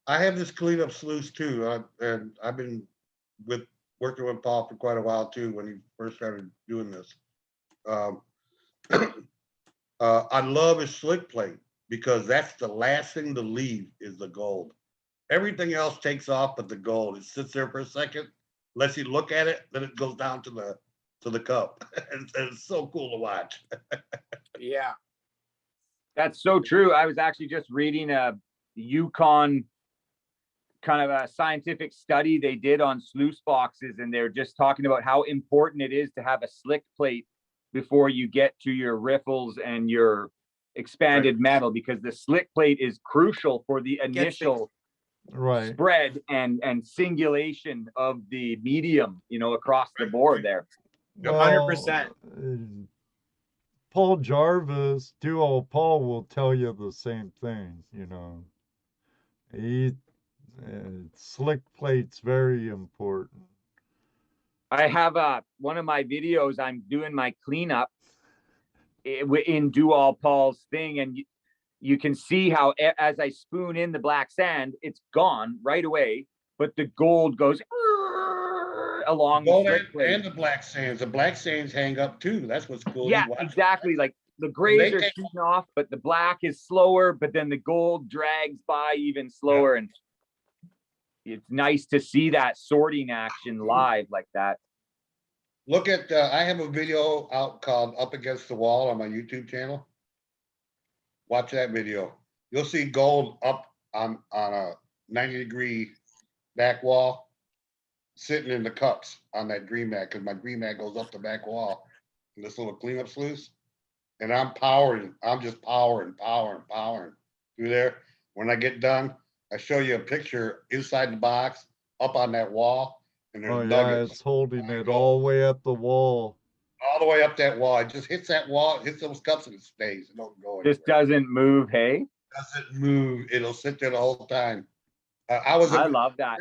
I have this cleanup sluice too, and I've been working with Paul for quite a while too when he first started doing this. I love his slick plate because that's the last thing to leave is the gold. Everything else takes off, but the gold, it sits there for a second, lets you look at it, then it goes down to the cup. And it's so cool to watch. Yeah. That's so true. I was actually just reading a Yukon kind of a scientific study they did on sluice boxes, and they're just talking about how important it is to have a slick plate before you get to your riffles and your expanded metal, because the slick plate is crucial for the initial spread and singulation of the medium, across the board there. 100%. Paul Jarvis, Duo Paul will tell you the same thing, slick plate's very important. I have one of my videos, I'm doing my cleanup in Do All Paul's thing, and you can see how as I spoon in the black sand, it's gone right away, but the gold goes along the Gold slick plate. and the black sands. The black sands hang up too. That's what's cool. Yeah, You watch exactly. Like the they grays are take- shooting off, but the black is slower, but then the gold drags by even slower. And it's nice to see that sorting action live like that. Look at, I have a video out called Up Against the Wall on my YouTube channel. Watch that video. You'll see gold up on a 90-degree back wall, sitting in the cups on that green mat, because my green mat goes up the back wall in this little cleanup sluice. And I'm just powering through there. When I get done, I show you a picture inside the box, up on that wall, and there's Oh yeah, nuggets it's holding it all the way up the wall. all the way up that wall. It just hits that wall, it hits those cups, and it stays. It don't go anywhere. Just doesn't move, hey? Doesn't move. It'll sit there the whole time. I love that.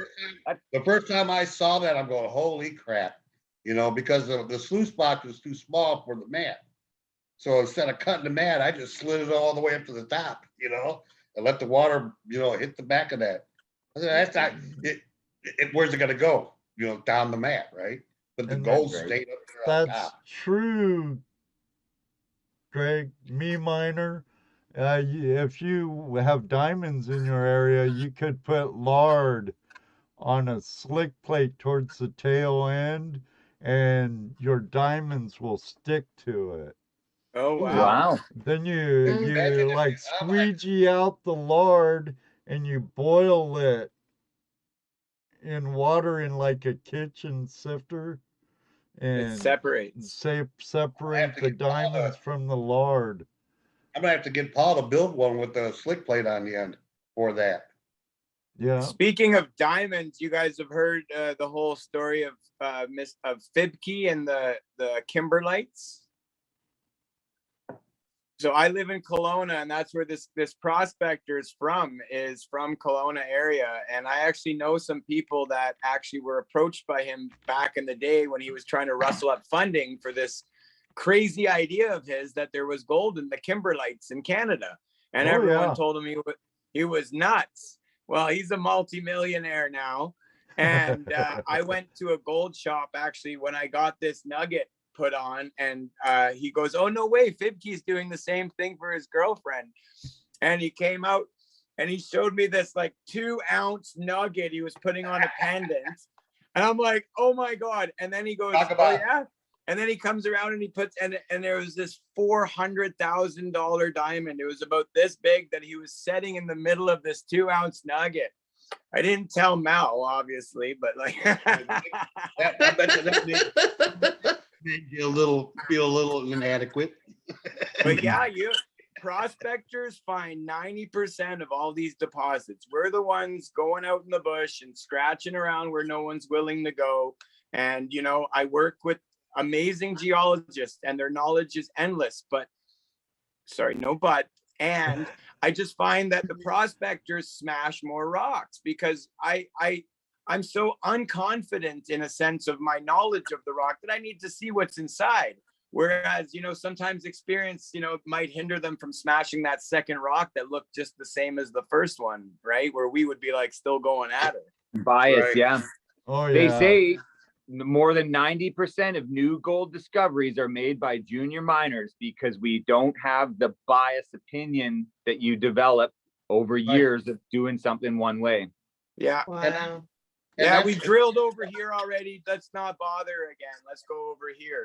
The first time I saw that, I'm going, holy crap, because the sluice box was too small for the mat. So instead of cutting the mat, I just slid it all the way up to the top, and let the water, hit the back of that. I said, that's not it. Where's it gonna go? Down the mat, right? But the And gold that's stayed up there on That's top. true, Greg. Me miner. If you have diamonds in your area, you could put lard on a slick plate towards the tail end, and your diamonds will stick to it. Oh wow. Wow. Then you Imagine if like I'm squeegee out the lard and you boil it in water in like a kitchen sifter It and separates. separate to the get all diamonds from the lard. I'm gonna have to get Paul to build one with the slick plate on the end for that. Yeah. Speaking of diamonds, you guys have heard the whole story of Fibke and the kimberlites. So I live in Kelowna, and that's where this prospector is from Kelowna area. And I actually know some people that actually were approached by him back in the day when he was trying to rustle up funding for this crazy idea of his that there was gold in the kimberlites in Canada. And Oh, everyone yeah. told him he was nuts. Well, he's a multimillionaire now. And I went to a gold shop actually when I got this nugget put on, and he goes, oh no way, Fibke's doing the same thing for his girlfriend. And he came out and he showed me this like 2-ounce nugget he was putting on a pendant, and I'm like, oh my god. And then he goes, oh yeah. And then he comes around and he puts and there was this $400,000 diamond. It was about this big that he was setting in the middle of this 2-ounce nugget. I didn't tell Mal, obviously, but like I bet you that made you feel a little inadequate. But yeah, prospectors find 90% of all these deposits. We're the ones going out in the bush and scratching around where no one's willing to go. And I work with amazing geologists, and their knowledge is endless. And I just find that the prospectors smash more rocks because I'm so unconfident in a sense of my knowledge of the rock that I need to see what's inside. Whereas, sometimes experience, might hinder them from smashing that second rock that looked just the same as the first one, right? Where we would be like still going at it. Bias, Right. yeah. Oh yeah. They say more than 90% of new gold discoveries are made by junior miners because we don't have the biased opinion that you develop over years of doing something one way. Yeah. Wow. Yeah, we drilled over here already. Let's not bother again. Let's go over here.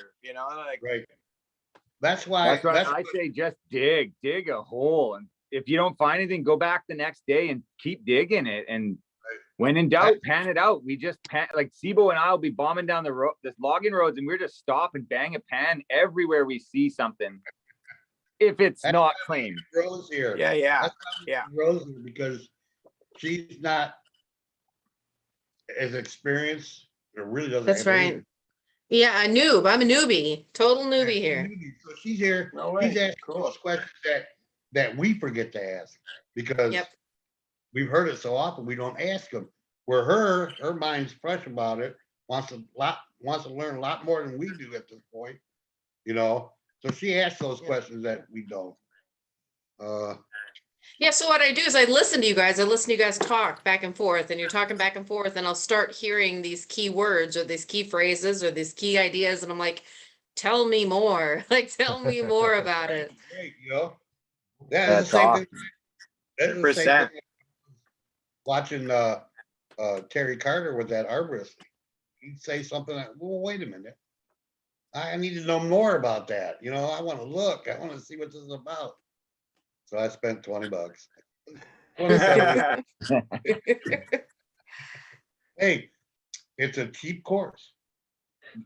Right. That's why I say just dig a hole. And if you don't find anything, go back the next day and keep digging it. And when in doubt, pan it out. We just like Sibo and I will be bombing down the road, this logging roads, and we're just stop and bang a pan everywhere we see something. If it's not claimed. Rose here. Yeah. That's why Rose here, because she's not as experienced. It really doesn't. That's have right. anything. Yeah, a noob. I'm a newbie. Total newbie here. So she's here. No way. She's asking Cool. those questions that we forget to ask because Yep. we've heard it so often we don't ask them. Where her mind's fresh about it, wants to learn a lot more than we do at this point, So she asks those questions that we don't. Yeah, so what I do is I listen to you guys. I listen to you guys talk back and forth, and you're talking back and forth, and I'll start hearing these key words or these key phrases or these key ideas, and I'm like, tell me more. Like, tell me more about it. Great, you know? Yeah, it's the That's same awesome. thing. It's the same 100%. thing. Watching Terry Carter with that arborist. He'd say something like, well, wait a minute. I need to know more about that. You know, I want to look. I want to see what this is about. So I spent $20. 27. Hey, it's a cheap course.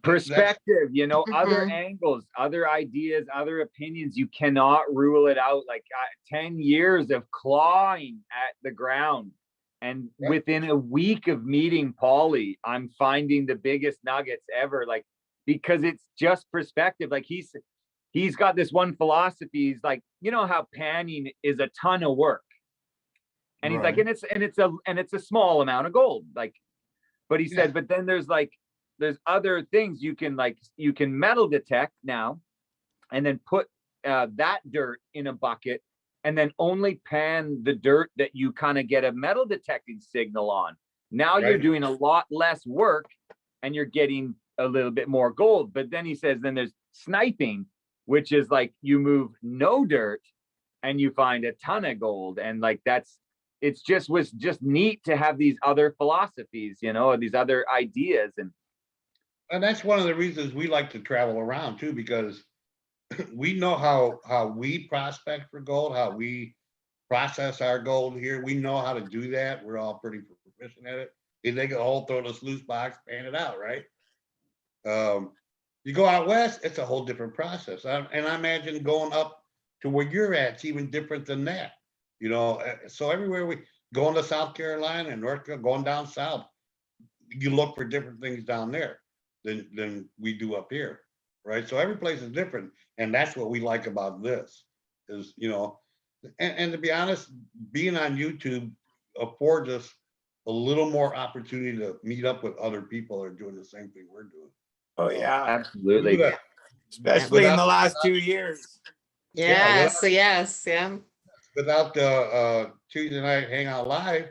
Perspective, you know, other Mhm. angles, other ideas, other opinions. You cannot rule it out. Like 10 years of clawing at the ground. And Right. within a week of meeting Paulie, I'm finding the biggest nuggets ever. Like, because it's just perspective. Like he's got this one philosophy. He's like, you know how panning is a ton of work. And he's like, Right. and it's a small amount of gold. Like, but he Yeah. said, but then there's other things you can metal detect now, and then put that dirt in a bucket, and then only pan the dirt that you kind of get a metal detecting signal on. Now you're Right. doing a lot less work, and you're getting a little bit more gold. But then he says, then there's sniping, which is like you move no dirt, and you find a ton of gold, and like was just neat to have these other philosophies, you know, these other ideas. And that's one of the reasons we like to travel around too, because we know how we prospect for gold, how we process our gold here. We know how to do that. We're all pretty proficient at it. You dig a hole, throw the sluice box, pan it out, right? You go out west, it's a whole different process. And I imagine going up to where you're at, it's even different than that. You know, so everywhere we going to South Carolina and North Carolina, going down south, you look for different things down there than we do up here, right? So every place is different, and that's what we like about this is, you know, and to be honest, being on YouTube affords us a little more opportunity to meet up with other people that are doing the same thing we're doing. Oh yeah, Absolutely. especially in Without- the last 2 years. Yes, yes, yeah. Without the Tuesday night Hangout Live,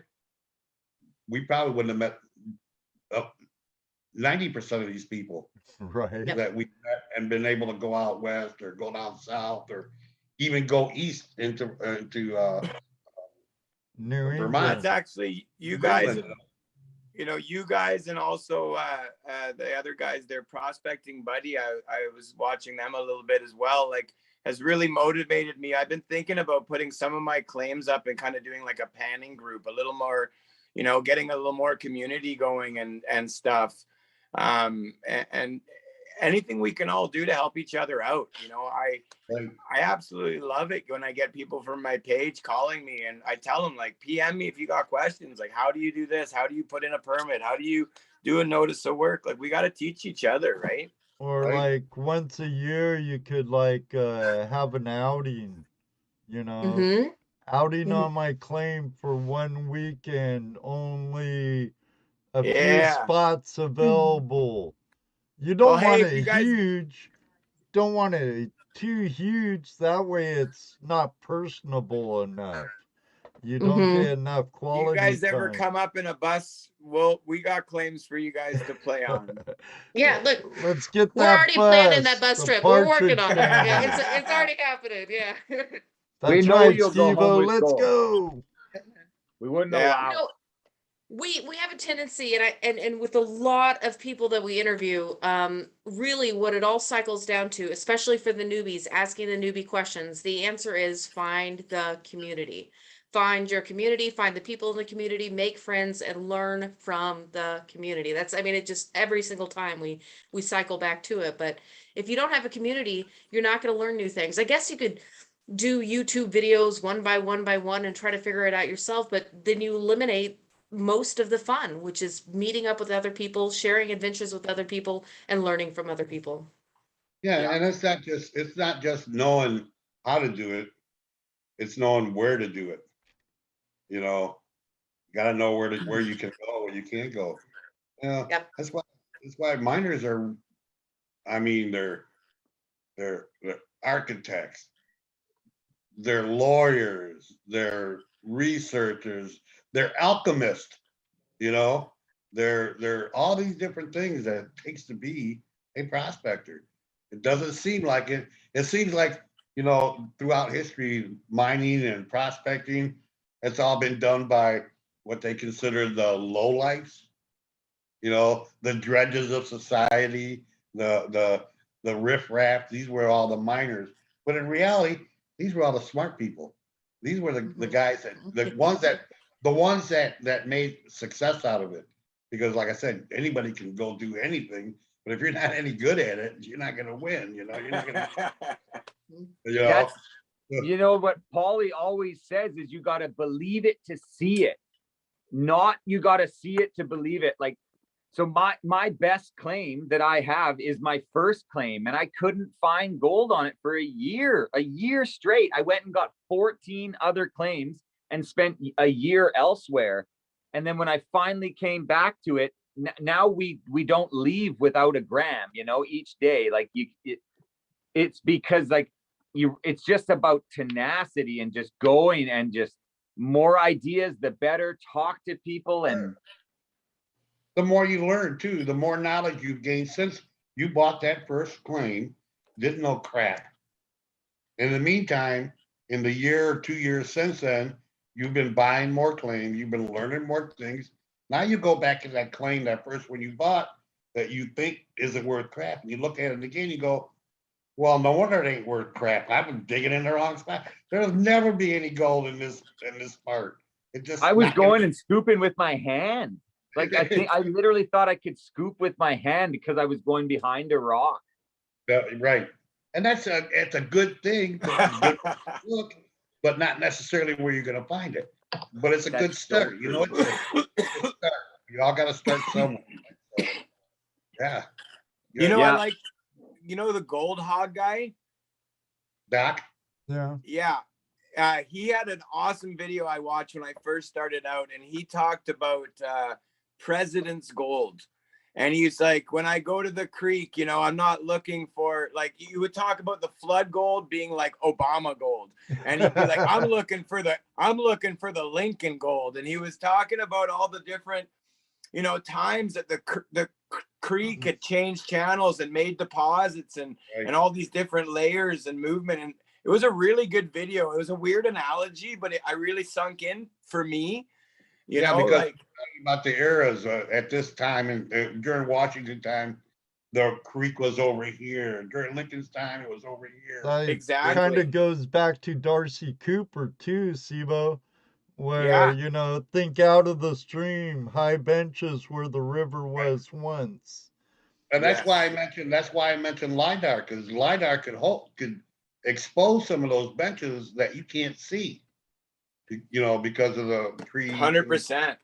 we probably wouldn't have met 90% of these people Right. Yep. that we met and been able to go out west or go down south or even go east into New Vermont. That's England. actually you New guys. England. You know, you guys and also the other guys, their prospecting buddy. I was watching them a little bit as well. Like, has really motivated me. I've been thinking about putting some of my claims up and kind of doing like a panning group, a little more, you know, getting a little more community going and stuff. And anything we can all do to help each other out. You know, I absolutely love it when I get people from my page calling me, and I tell them, like, PM me if you got questions. Like, how do you do this? How do you put in a permit? How do you do a notice of work? Like, we got to teach each other, right? Or Right. like once a year you could like have an outing, you know. Mm-hmm. Outing Mhm. on my claim for 1 weekend, only a few Yeah. spots available. You Well, don't hey, want if you it guys, huge, don't want it too huge. That way it's not personable enough. You don't Mm-hmm. get enough you quality guys ever time. come up in a bus? Well, we got claims for you guys to play on. Yeah, look, Let's get we're that already planning that bus, bus the trip. We're working partridge on it. Yeah, family. it's already happening. Yeah. We That's know right, you'll go home Steve-O, with let's gold. go. We wouldn't Yeah. allow. No, we have a tendency, and with a lot of people that we interview, really what it all cycles down to, especially for the newbies, asking the newbie questions, the answer is find the community. Find your community, find the people in the community, make friends, and learn from the community. That's, I mean, it just every single time we cycle back to it. But if you don't have a community, you're not going to learn new things. I guess you could do YouTube videos one by one and try to figure it out yourself, but then you eliminate most of the fun, which is meeting up with other people, sharing adventures with other people, and learning from other people. Yeah, Yeah. and it's not just knowing how to do it, it's knowing where to do it. You know, you gotta know where you can go, where you can't go. Yeah, Yep. that's why miners are, I mean, they're architects, they're lawyers, miners, they're researchers, they're alchemists, you know, they're all these different things that it takes to be a prospector. It doesn't seem like it. It seems like, you know, throughout history, mining and prospecting, it's all been done by what they consider the lowlifes, you know, the dredges of society, the riffraff. These were all the miners. But in reality, these were all the smart people. These were the guys that the ones that made success out of it. Because like I said, anybody can go do anything, but if you're not any good at it, you're not gonna win, you know, you're not gonna, you know. That's, you know what Paulie always says is you got to believe it to see it, not you got to see it to believe it. Like, so my best claim that I have is my first claim, and I couldn't find gold on it for a year straight. I went and got 14 other claims and spent a year elsewhere. And then when I finally came back to it, now we don't leave without a gram, you know, each day. Like it's because like it's just about tenacity and just going and just more ideas, the better. Talk to people, and the more you learn too, the more knowledge you've gained since you bought that first claim, didn't know crap. In the meantime, in the year or 2 years since then, you've been buying more claims, you've been learning more things. Now you go back to that claim, that first one you bought that you think isn't worth crap, and you look at it again, you go, well, no wonder it ain't worth crap. I've been digging in the wrong spot. There'll never be any gold in this part. It just I was going and scooping with my hand. Like I literally thought I could scoop with my hand because I was going behind a rock. Right. And it's a good thing to look, but not necessarily where you're gonna find it. But it's a good start. You know, it's a good start. You all gotta start somewhere. So, yeah. You know, I like, you know, the gold hog guy, Doc. Yeah. He had an awesome video I watched when I first started out, and he talked about president's gold. And he's like, when I go to the creek, you know, I'm not looking for, like, you would talk about the flood gold being like Obama gold, and he'd be like, I'm looking for the Lincoln gold. And he was talking about all the different, you know, times that the creek had changed channels and made deposits and all these different layers and movement. And it was a really good video. It was a weird analogy, but I really sunk in for me. You know, because like about the eras at this time, and during Washington time, the creek was over here. During Lincoln's time, it was over here. Exactly. Kind of goes back to Darcy Cooper too, Sibo, where you know, think out of the stream, high benches where the river was once. And that's why I mentioned LiDAR, because LiDAR could expose some of those benches that you can't see, you know, because of the trees. 100%.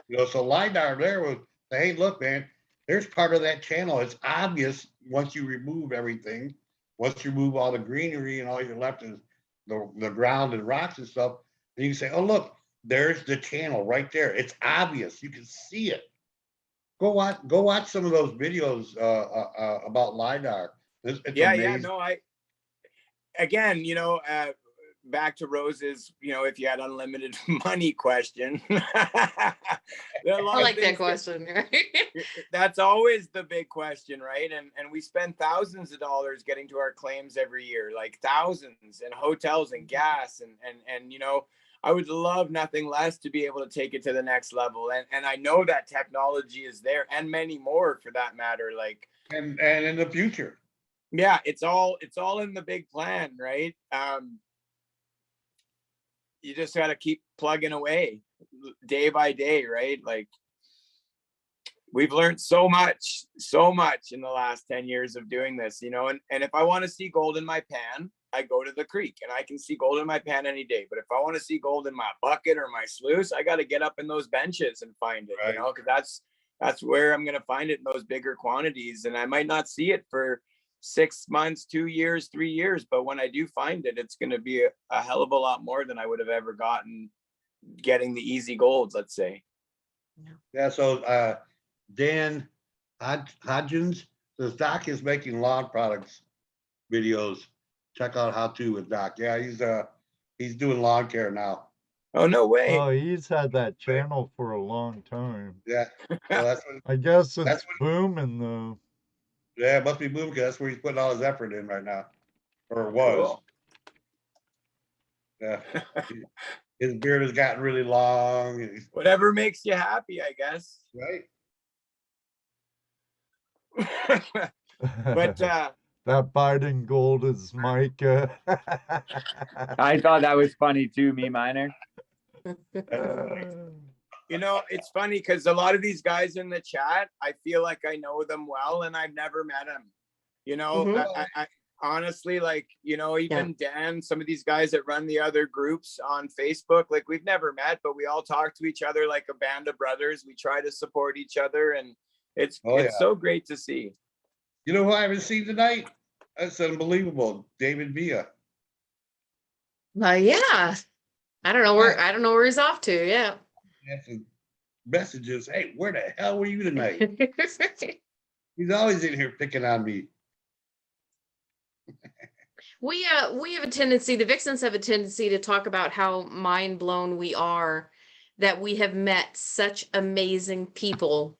You know, so LiDAR there was, hey, look, man, there's part of that channel. It's obvious once you remove everything, once you remove all the greenery and all you're left is the ground and rocks and stuff. And you can say, oh, look, there's the channel right there. It's obvious. You can see it. Go watch some of those videos about LiDAR. It's amazing. Again, you know, back to Rose's, you know, if you had unlimited money question. I like that question. That's always the big question, right? And we spend thousands of dollars getting to our claims every year, like thousands, and hotels and gas and you know, I would love nothing less to be able to take it to the next level. And I know that technology is there, and many more for that matter. Like and in the future. Yeah, it's all in the big plan, right? You just got to keep plugging away day by day, right? Like we've learned so much in the last 10 years of doing this, you know, and if I want to see gold in my pan, I go to the creek, and I can see gold in my pan any day. But if I want to see gold in my bucket or my sluice, I got to get up in those benches and find it, you know, because that's where I'm going to find it in those bigger quantities. And I might not see it for 6 months, 2 years, 3 years, but when I do find it, it's going to be a hell of a lot more than I would have ever gotten getting the easy golds, let's say. Yeah. So Dan Hodgins says Doc is making lawn products videos. Check out how to with Doc. Yeah, He's doing lawn care now. Oh, no way. Oh, he's had that channel for a long time. Yeah. So that's what, I guess it's That's what- booming though. yeah, it must be moving because that's where he's putting all his effort in right now. Or was. Cool. Yeah. His beard has gotten really long. And he's, Whatever makes you happy, I guess. right? But that Biden gold is Micah. I thought that was funny too, me minor. you know, it's funny because a lot of these guys in the chat, I feel like I know them well and I've never met them. You know, Mhm. I honestly, like, you know, even Dan, some of these guys that run the other groups on Facebook, like we've never met, but we all talk to each other like a band of brothers. We try to support each other, and it's so great to see. You know who I haven't seen tonight? That's unbelievable. David Villa. Yeah. I don't know where he's off to. Yeah. Had some messages. Hey, where the hell were you tonight? He's always in here picking on me. We have a tendency, the Vixens have a tendency to talk about how mind blown we are that we have met such amazing people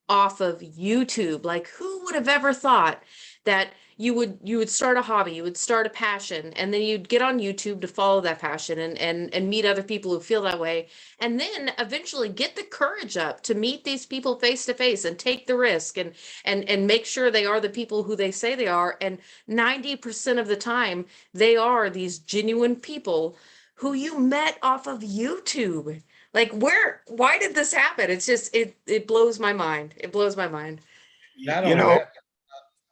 off of YouTube. Like, who would have ever thought that you would start a hobby, you would start a passion, and then you'd get on YouTube to follow that passion and meet other people who feel that way, and then eventually get the courage up to meet these people face to face and take the risk and make sure they are the people who they say they are. And 90% of the time, they are these genuine people who you met off of YouTube. Like, why did this happen? It's just, it blows my mind. It blows my mind. Not You only know, that,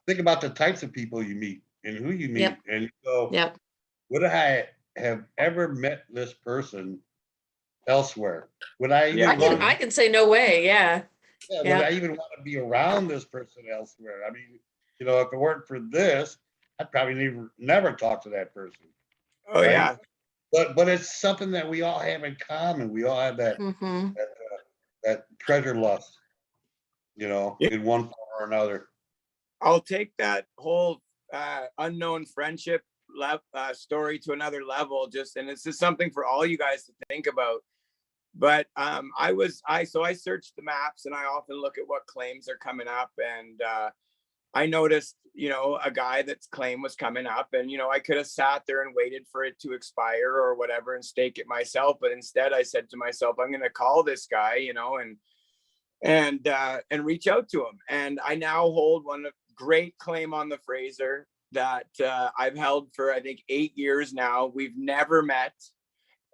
think about the types of people you meet and who you meet. Yep. And you go, Yep. would I have ever met this person elsewhere? Would I even I can say no way. Yeah. would yeah. I even want to be around this person elsewhere? I mean, you know, if it weren't for this, I'd probably never talk to that person. oh Right? yeah. But it's something that we all have in common. We all have that Mm-hmm. that treasure lust, you know, Yeah. in one form or another. I'll take that whole unknown friendship story to another level. And this is something for all you guys to think about. But I searched the maps and I often look at what claims are coming up, and I noticed, you know, a guy that's claim was coming up, and, you know, I could have sat there and waited for it to expire or whatever and stake it myself. But instead I said to myself, I'm going to call this guy, you know, and reach out to him. And I now hold one of great claim on the Fraser that I've held for, I think, 8 years now. We've never met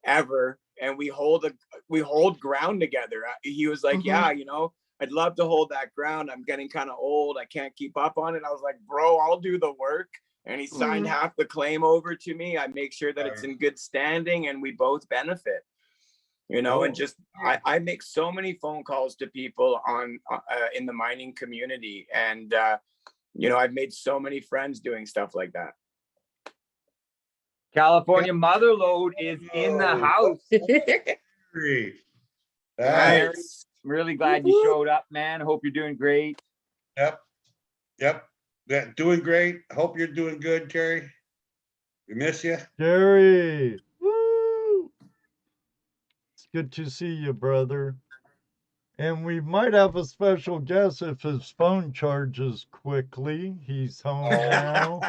ever. And we hold ground together. He was like, yeah, you know, I'd love to hold that ground. I'm getting kind of old. I can't keep up on it. I was like, bro, I'll do the work. And he signed half the claim over to me. I make sure that it's in good standing and we both benefit, you know. And just, I make so many phone calls to people on in the mining community. And, you know, I've made so many friends doing stuff like that. California Motherlode is in the house. Nice. Really glad you showed up, man. Hope you're doing great. Yep. Yeah, doing great. Hope you're doing good, Terry. We miss you. Gary, woo! It's good to see you, brother. And we might have a special guest if his phone charges quickly. He's home now.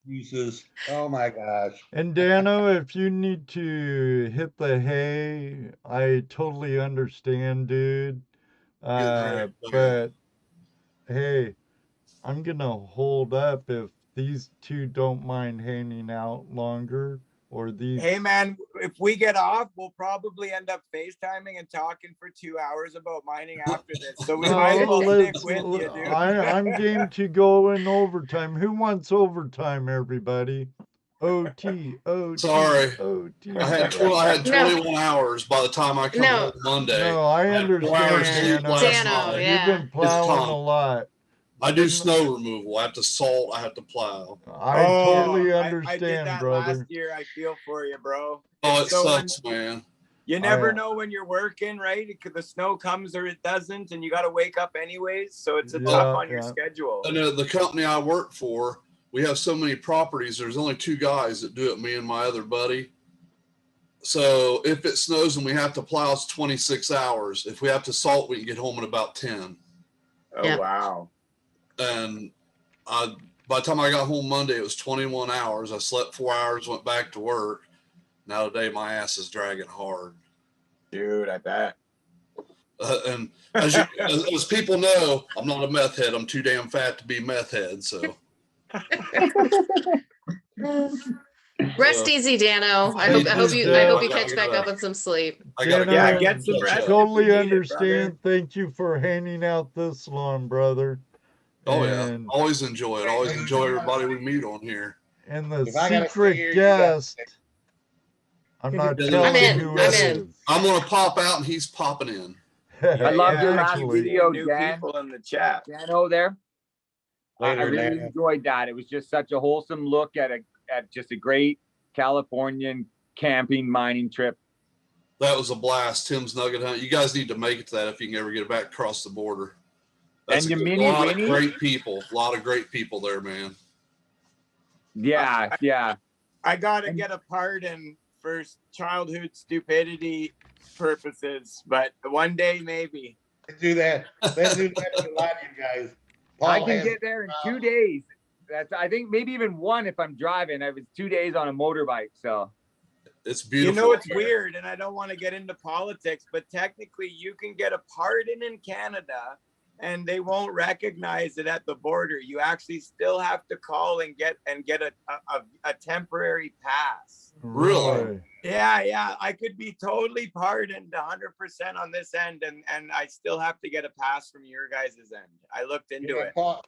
Excuses. Oh my gosh. And Dano, if you need to hit the hay, I totally understand, dude. But hey, I'm gonna hold up if these two don't mind hanging out longer, or these. Hey man, if we get off, we'll probably end up FaceTiming and talking for 2 hours about mining after this. So we might as well stick with you, dude. I'm game to go in overtime. Who wants overtime, everybody? OT. Sorry. OT. I had 21 hours by the time I come home Monday. No, I understand. Dano, You've been plowing a lot. I do snow removal. I have to salt. I have to plow. I totally understand, I did that brother. last year. I feel for you, bro. Oh, it sucks, man. You never know when you're working, right? The snow comes or it doesn't, and you got to wake up anyways. So it's tough on your schedule. And the company I work for, we have so many properties. There's only 2 guys that do it, me and my other buddy. So if it snows and we have to plow, it's 26 hours. If we have to salt, we can get home in about 10. Oh, Yeah. wow. And by the time I got home Monday, it was 21 hours. I slept 4 hours, went back to work. Now today, my ass is dragging hard. Dude, I bet. And as people know, I'm not a meth head. I'm too damn fat to be meth head. So Rest easy, Dano. I hope you catch back up on some sleep. Yeah, get some rest. if Totally you need it, understand. Thank you for hanging out this long, brother. Oh yeah, And- always enjoy it. Always enjoy everybody we meet on here. And the If I gotta stay secret here, you gotta guest, I'm not I'm telling in, you who I'm it in. is. I'm gonna pop out and he's popping in. I love your last Actually, video, new Dan. people in the chat. Dano there. I Later, really Dan. enjoyed that. It was just such a wholesome look at just a great Californian camping mining trip. That was a blast. Tim's Nugget Hunt. You guys need to make it to that if you can ever get back across the border. That's And your a mini lot Winnie? of great people. A lot of great people there, man. Yeah, yeah. I gotta get a pardon for childhood stupidity purposes, but one day maybe. Let's do that. Let's do that to a lot of you guys. I Paul can has- get there in 2 days. That's I think maybe even 1 if I'm driving. I was 2 days on a motorbike, so It's beautiful. You know, it's weird, and I don't want to get into politics, but technically you can get a pardon in Canada and they won't recognize it at the border. You actually still have to call and get a temporary pass. Really? Yeah. I could be totally pardoned 100% on this end, and I still have to get a pass from your guys' end. I looked into it. Paul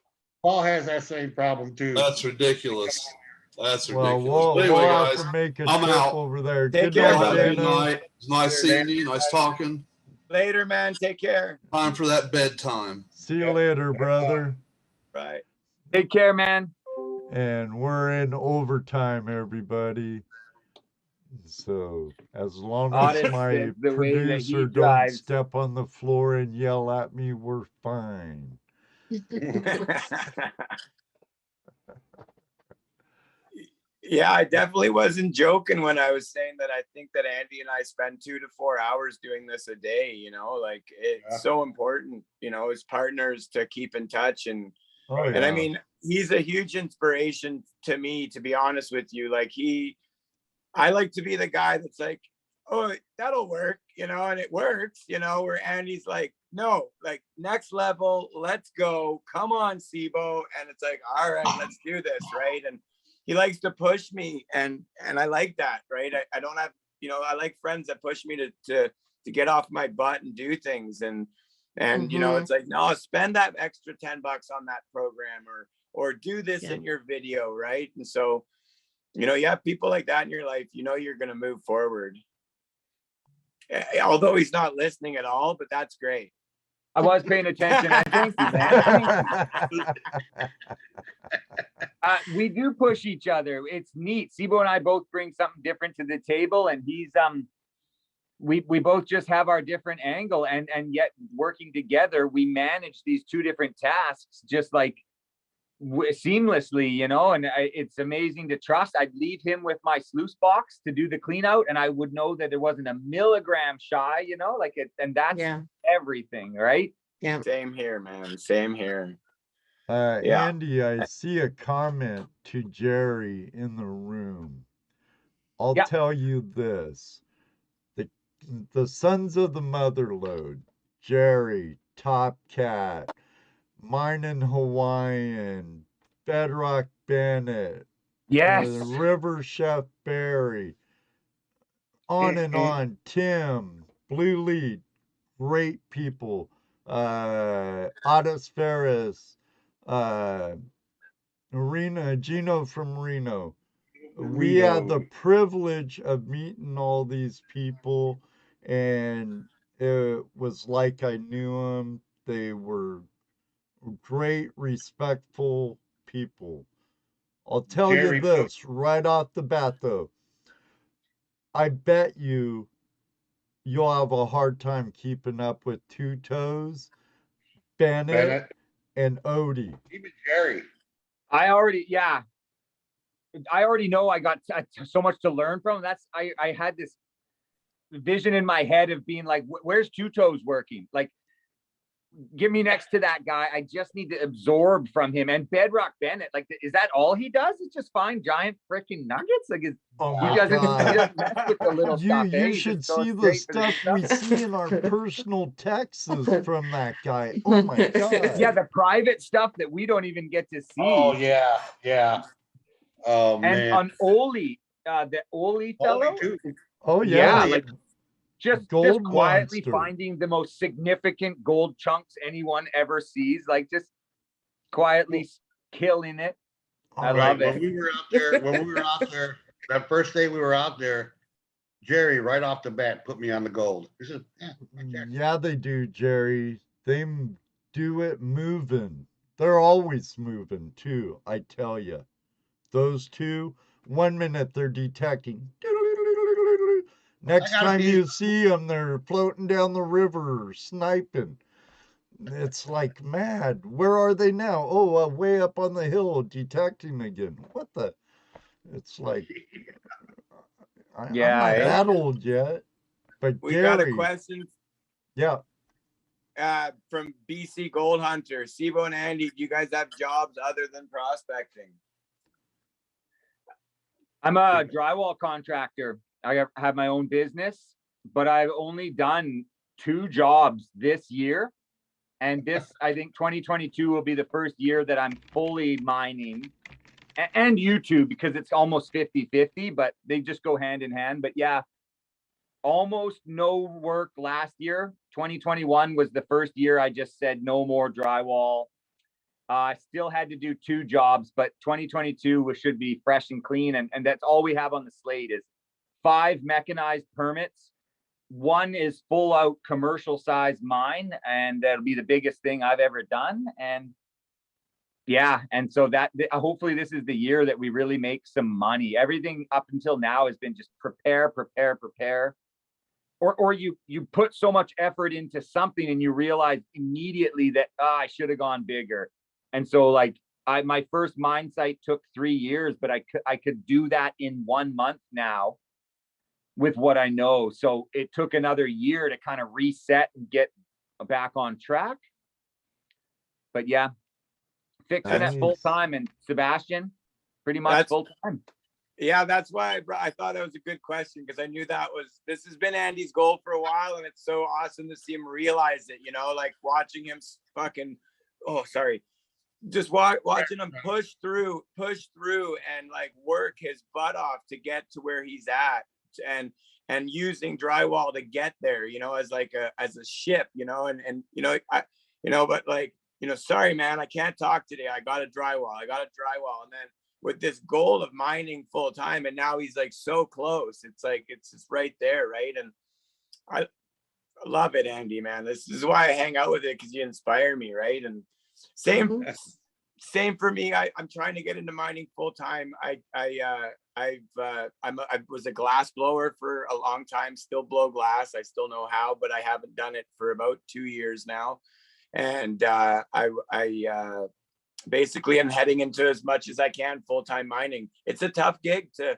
has that same problem too. That's ridiculous. That's Well, ridiculous. we'll Anyway, have guys, to make a I'm trip out. over there. Take Good care, y'all night, have a good Dano. night. It's nice seeing you. Nice talking. Later, man. Take care. Time for that bedtime. See you later, brother. Bye. take care, man. And we're in overtime, everybody. So as long as Honest my is the way that he producer don't drives. step on the floor and yell at me, we're fine. Yeah, I definitely wasn't joking when I was saying that I think that Andy and I spend 2 to 4 hours doing this a day, like it's Yeah. so important, as partners to keep in touch. And Oh, I yeah. mean, he's a huge inspiration to me, to be honest with you. Like I like to be the guy that's like, oh, that'll work, and it works, where Andy's like, no, like next level, let's go. Come on, Sebo. And it's like, all right, let's do this. Right. And he likes to push me, and I like that, right? I don't have, I like friends that push me to get off my butt and do things, and it's like, no, spend that extra $10 on that program, or do this in your video, right? And so, you have people like that in your life, you're gonna move forward. Although he's not listening at all, but that's great. I was paying attention. I thank you, man. We do push each other. It's neat. Sebo and I both bring something different to the table, and he's we both just have our different angle, and yet working together, we manage these 2 different tasks just like seamlessly, and it's amazing to trust. I'd leave him with my sluice box to do the clean out, and I would know that there wasn't a milligram shy, like it, and that's everything, right? Yeah. Same here, man. Same here. Andy, I see a comment to Jerry in the room. I'll tell you this. The Sons of the Motherlode, Jerry, Top Cat, Mine in Hawaiian, Bedrock Bennett, Yes. River Chef Barry, on and on, Tim, Blue Lead, great people, Otis Ferris, Gino from Reno. We had the privilege of meeting all these people, and it was like I knew them. They were great, respectful people. I'll tell you this right off the bat, though. I bet you'll have a hard time keeping up with Two Toes, Bennett, and Odie. Even Jerry. I already, I already know I got so much to learn from. I had this vision in my head of being like, where's Two Toes working? Like, get me next to that guy. I just need to absorb from him. And Bedrock Bennett, like, is that all he does? It's just find giant freaking nuggets? Like, Oh he my doesn't God. mess with the little stuff. You He should just goes see the straight for the stuff we see in our personal texts from that guy. Oh my God. Yeah, the private stuff that we don't even get to see. Oh, yeah, yeah. Oh, And man. on Oli, the Oli fellow. too. Oh yeah. Yeah, like just Gold quietly monster. finding the most significant gold chunks anyone ever sees, like just quietly killing it. I love it. When we were out there, that first day we were out there, Jerry, right off the bat, put me on the gold. He said, yeah, right there. Yeah, they do, Jerry. They do it moving. They're always moving too, I tell you. Those two, 1 minute they're detecting. Next time you see them, they're floating down the river, sniping. It's like mad. Where are they now? Oh, way up on the hill, detecting again. What the? It's like, I'm not that old yet. But We Gary, got a question. Yeah. From BC Gold Hunter, Sebo and Andy, do you guys have jobs other than prospecting? I'm a drywall contractor. I have my own business, but I've only done 2 jobs this year. And this, I think 2022 will be the first year that I'm fully mining, and YouTube, because it's almost 50-50, but they just go hand in hand. But yeah, almost no work last year. 2021 was the first year I just said no more drywall. I still had to do 2 jobs, but 2022 should be fresh and clean. And that's all we have on the slate is 5 mechanized permits. 1 is full out commercial size mine, and that'll be the biggest thing I've ever done. And yeah, and so that hopefully this is the year that we really make some money. Everything up until now has been just prepare. Or you put so much effort into something and you realize immediately that I should have gone bigger. And so like my first mine site took 3 years, but I could do that in 1 month now with what I know. So it took another year to kind of reset and get back on track. But yeah, fixing it full time. And Sebastien, pretty much full time. Yeah, that's why I thought that was a good question, because I knew this has been Andy's goal for a while, and it's so awesome to see him realize it, like watching him just watching him push through and like work his butt off to get to where he's at, and using drywall to get there, as a ship, but like, sorry, man, I can't talk today. I got a drywall. And then with this goal of mining full time, and now he's like so close. It's like, it's just right there. Right. And I love it, Andy, man. This is why I hang out with it, because you inspire me. Right. And same for me. I'm trying to get into mining full time. I was a glass blower for a long time, still blow glass. I still know how, but I haven't done it for about 2 years now. And I basically am heading into as much as I can full-time mining. It's a tough gig to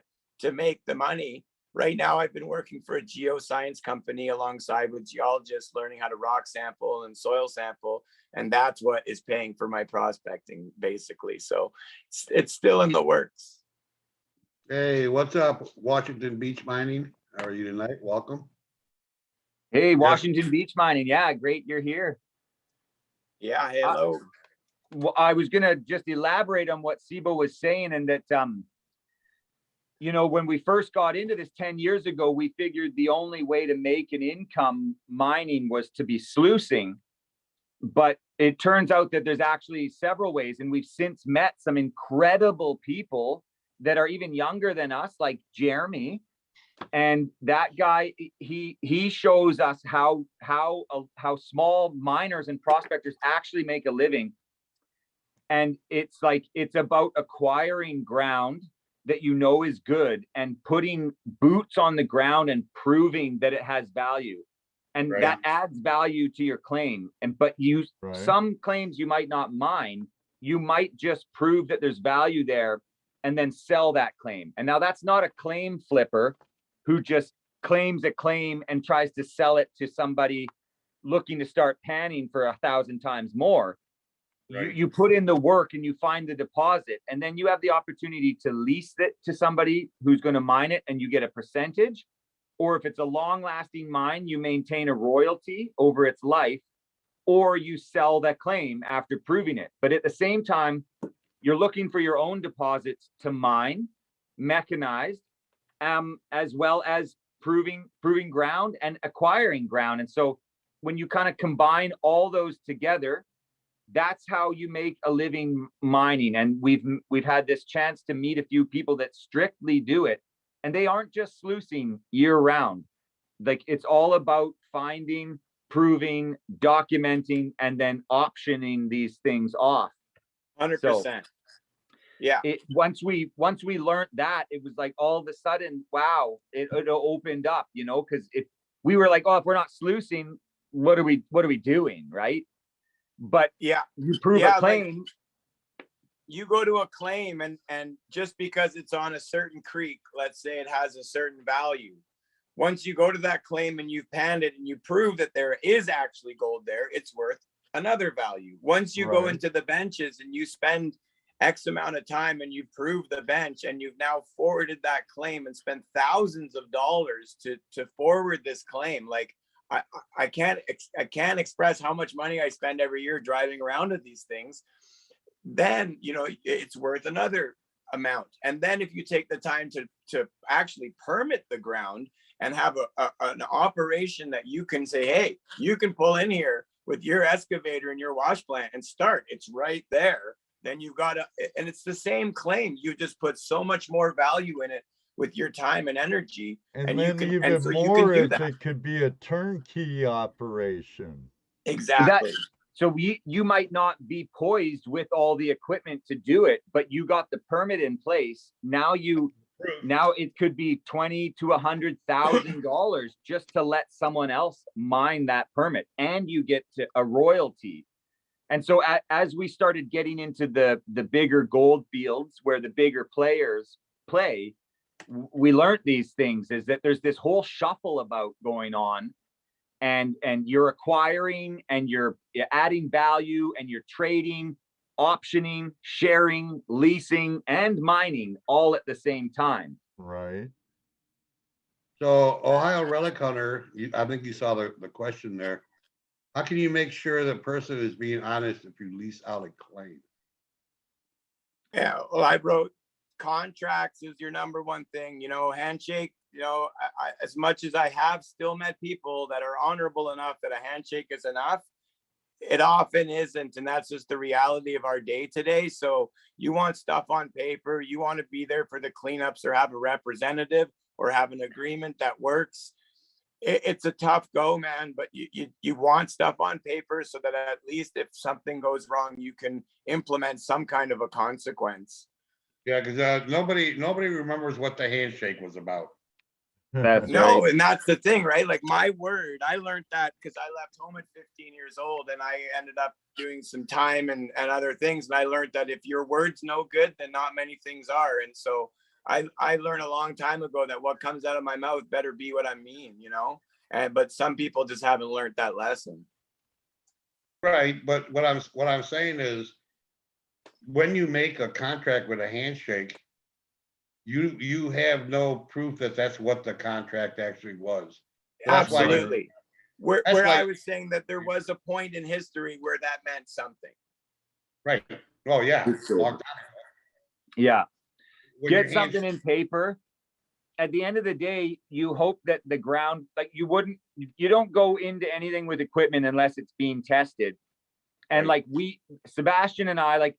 make the money. Right now, I've been working for a geoscience company alongside with geologists, learning how to rock sample and soil sample. And that's what is paying for my prospecting, basically. So it's still in the works. Hey, what's up, Washington Beach Mining? How are you tonight? Welcome. Hey, Washington Beach Mining. Yeah, great you're here. Yeah, hello. Well, I was going to just elaborate on what Sebo was saying, and that, when we first got into this 10 years ago, we figured the only way to make an income mining was to be sluicing. But it turns out that there's actually several ways, and we've since met some incredible people that are even younger than us, like Jeremy. And that guy, he shows us how small miners and prospectors actually make a living. And it's about acquiring ground that is good and putting boots on the ground and proving that it has value. And that adds value to your claim. But some claims you might not mine. You might just prove that there's value there. and then sell that claim. And now that's not a claim flipper who just claims a claim and tries to sell it to somebody looking to start panning for 1,000 times more. Right. You put in the work and you find the deposit, and then you have the opportunity to lease it to somebody who's going to mine it, and you get a percentage. Or if it's a long-lasting mine, you maintain a royalty over its life, or you sell that claim after proving it. But at the same time, you're looking for your own deposits to mine, mechanized, as well as proving ground and acquiring ground. And so when you kind of combine all those together, that's how you make a living mining. And we've had this chance to meet a few people that strictly do it, and they aren't just sluicing year round. Like, it's all about finding, proving, documenting, and then optioning these things off. 100%. Yeah. Once we learned that, it was like all of a sudden, wow, it opened up, you know, because if we were like, oh, if we're not sluicing, what are we doing, right? But yeah, you prove a claim. Like, you go to a claim, and just because it's on a certain creek, let's say it has a certain value. Once you go to that claim and you've panned it and you prove that there is actually gold there, it's worth another value. Once you go into the benches and you spend X amount of time and you prove the bench, and you've now forwarded that claim and spent thousands of dollars to forward this claim, like, I can't express how much money I spend every year driving around to these things. Then, you know, it's worth another amount. And then if you take the time to actually permit the ground and have an operation that you can say, hey, you can pull in here with your excavator and your wash plant and start, it's right there. Then you've got and it's the same claim. You just put so much more value in it with your time and energy. And you then can, even and so more you can do if that. it could be a turnkey operation. Exactly. So you might not be poised with all the equipment to do it, but you got the permit in place. Now it could be $20,000 to $100,000 just to let someone else mine that permit, and you get to a royalty. And so as we started getting into the bigger gold fields where the bigger players play, we learned these things, is that there's this whole shuffle about going on, and you're acquiring and you're adding value and you're trading, optioning, sharing, leasing, and mining all at the same time. Right. So Ohio Relic Hunter, I think you saw the question there. How can you make sure the person is being honest if you lease out a claim? Yeah, well, I wrote contracts is your number one thing, you know, handshake. You know, I, as much as I have still met people that are honorable enough that a handshake is enough, it often isn't. And that's just the reality of our day today. So you want stuff on paper, you want to be there for the cleanups or have a representative or have an agreement that works. It's a tough go, man, but you want stuff on paper so that at least if something goes wrong, you can implement some kind of a consequence. Yeah, because nobody remembers what the handshake was about. That's No, right. and that's the thing, right? Like, my word, I learned that because I left home at 15 years old, and I ended up doing some time and other things. And I learned that if your word's no good, then not many things are. And so I learned a long time ago that what comes out of my mouth better be what I mean, you know? But some people just haven't learned that lesson. Right, but what I'm saying is, when you make a contract with a handshake, you have no proof that that's what the contract actually was. That's why- Absolutely. Where why- I was saying that there was a point in history where that meant something. Right. Oh yeah. Long time. Yeah. When your Get something in paper. At the end of the day, you hope that the ground, like, you don't go into anything with equipment unless it's being tested. And Right. like Sebastien and I, like,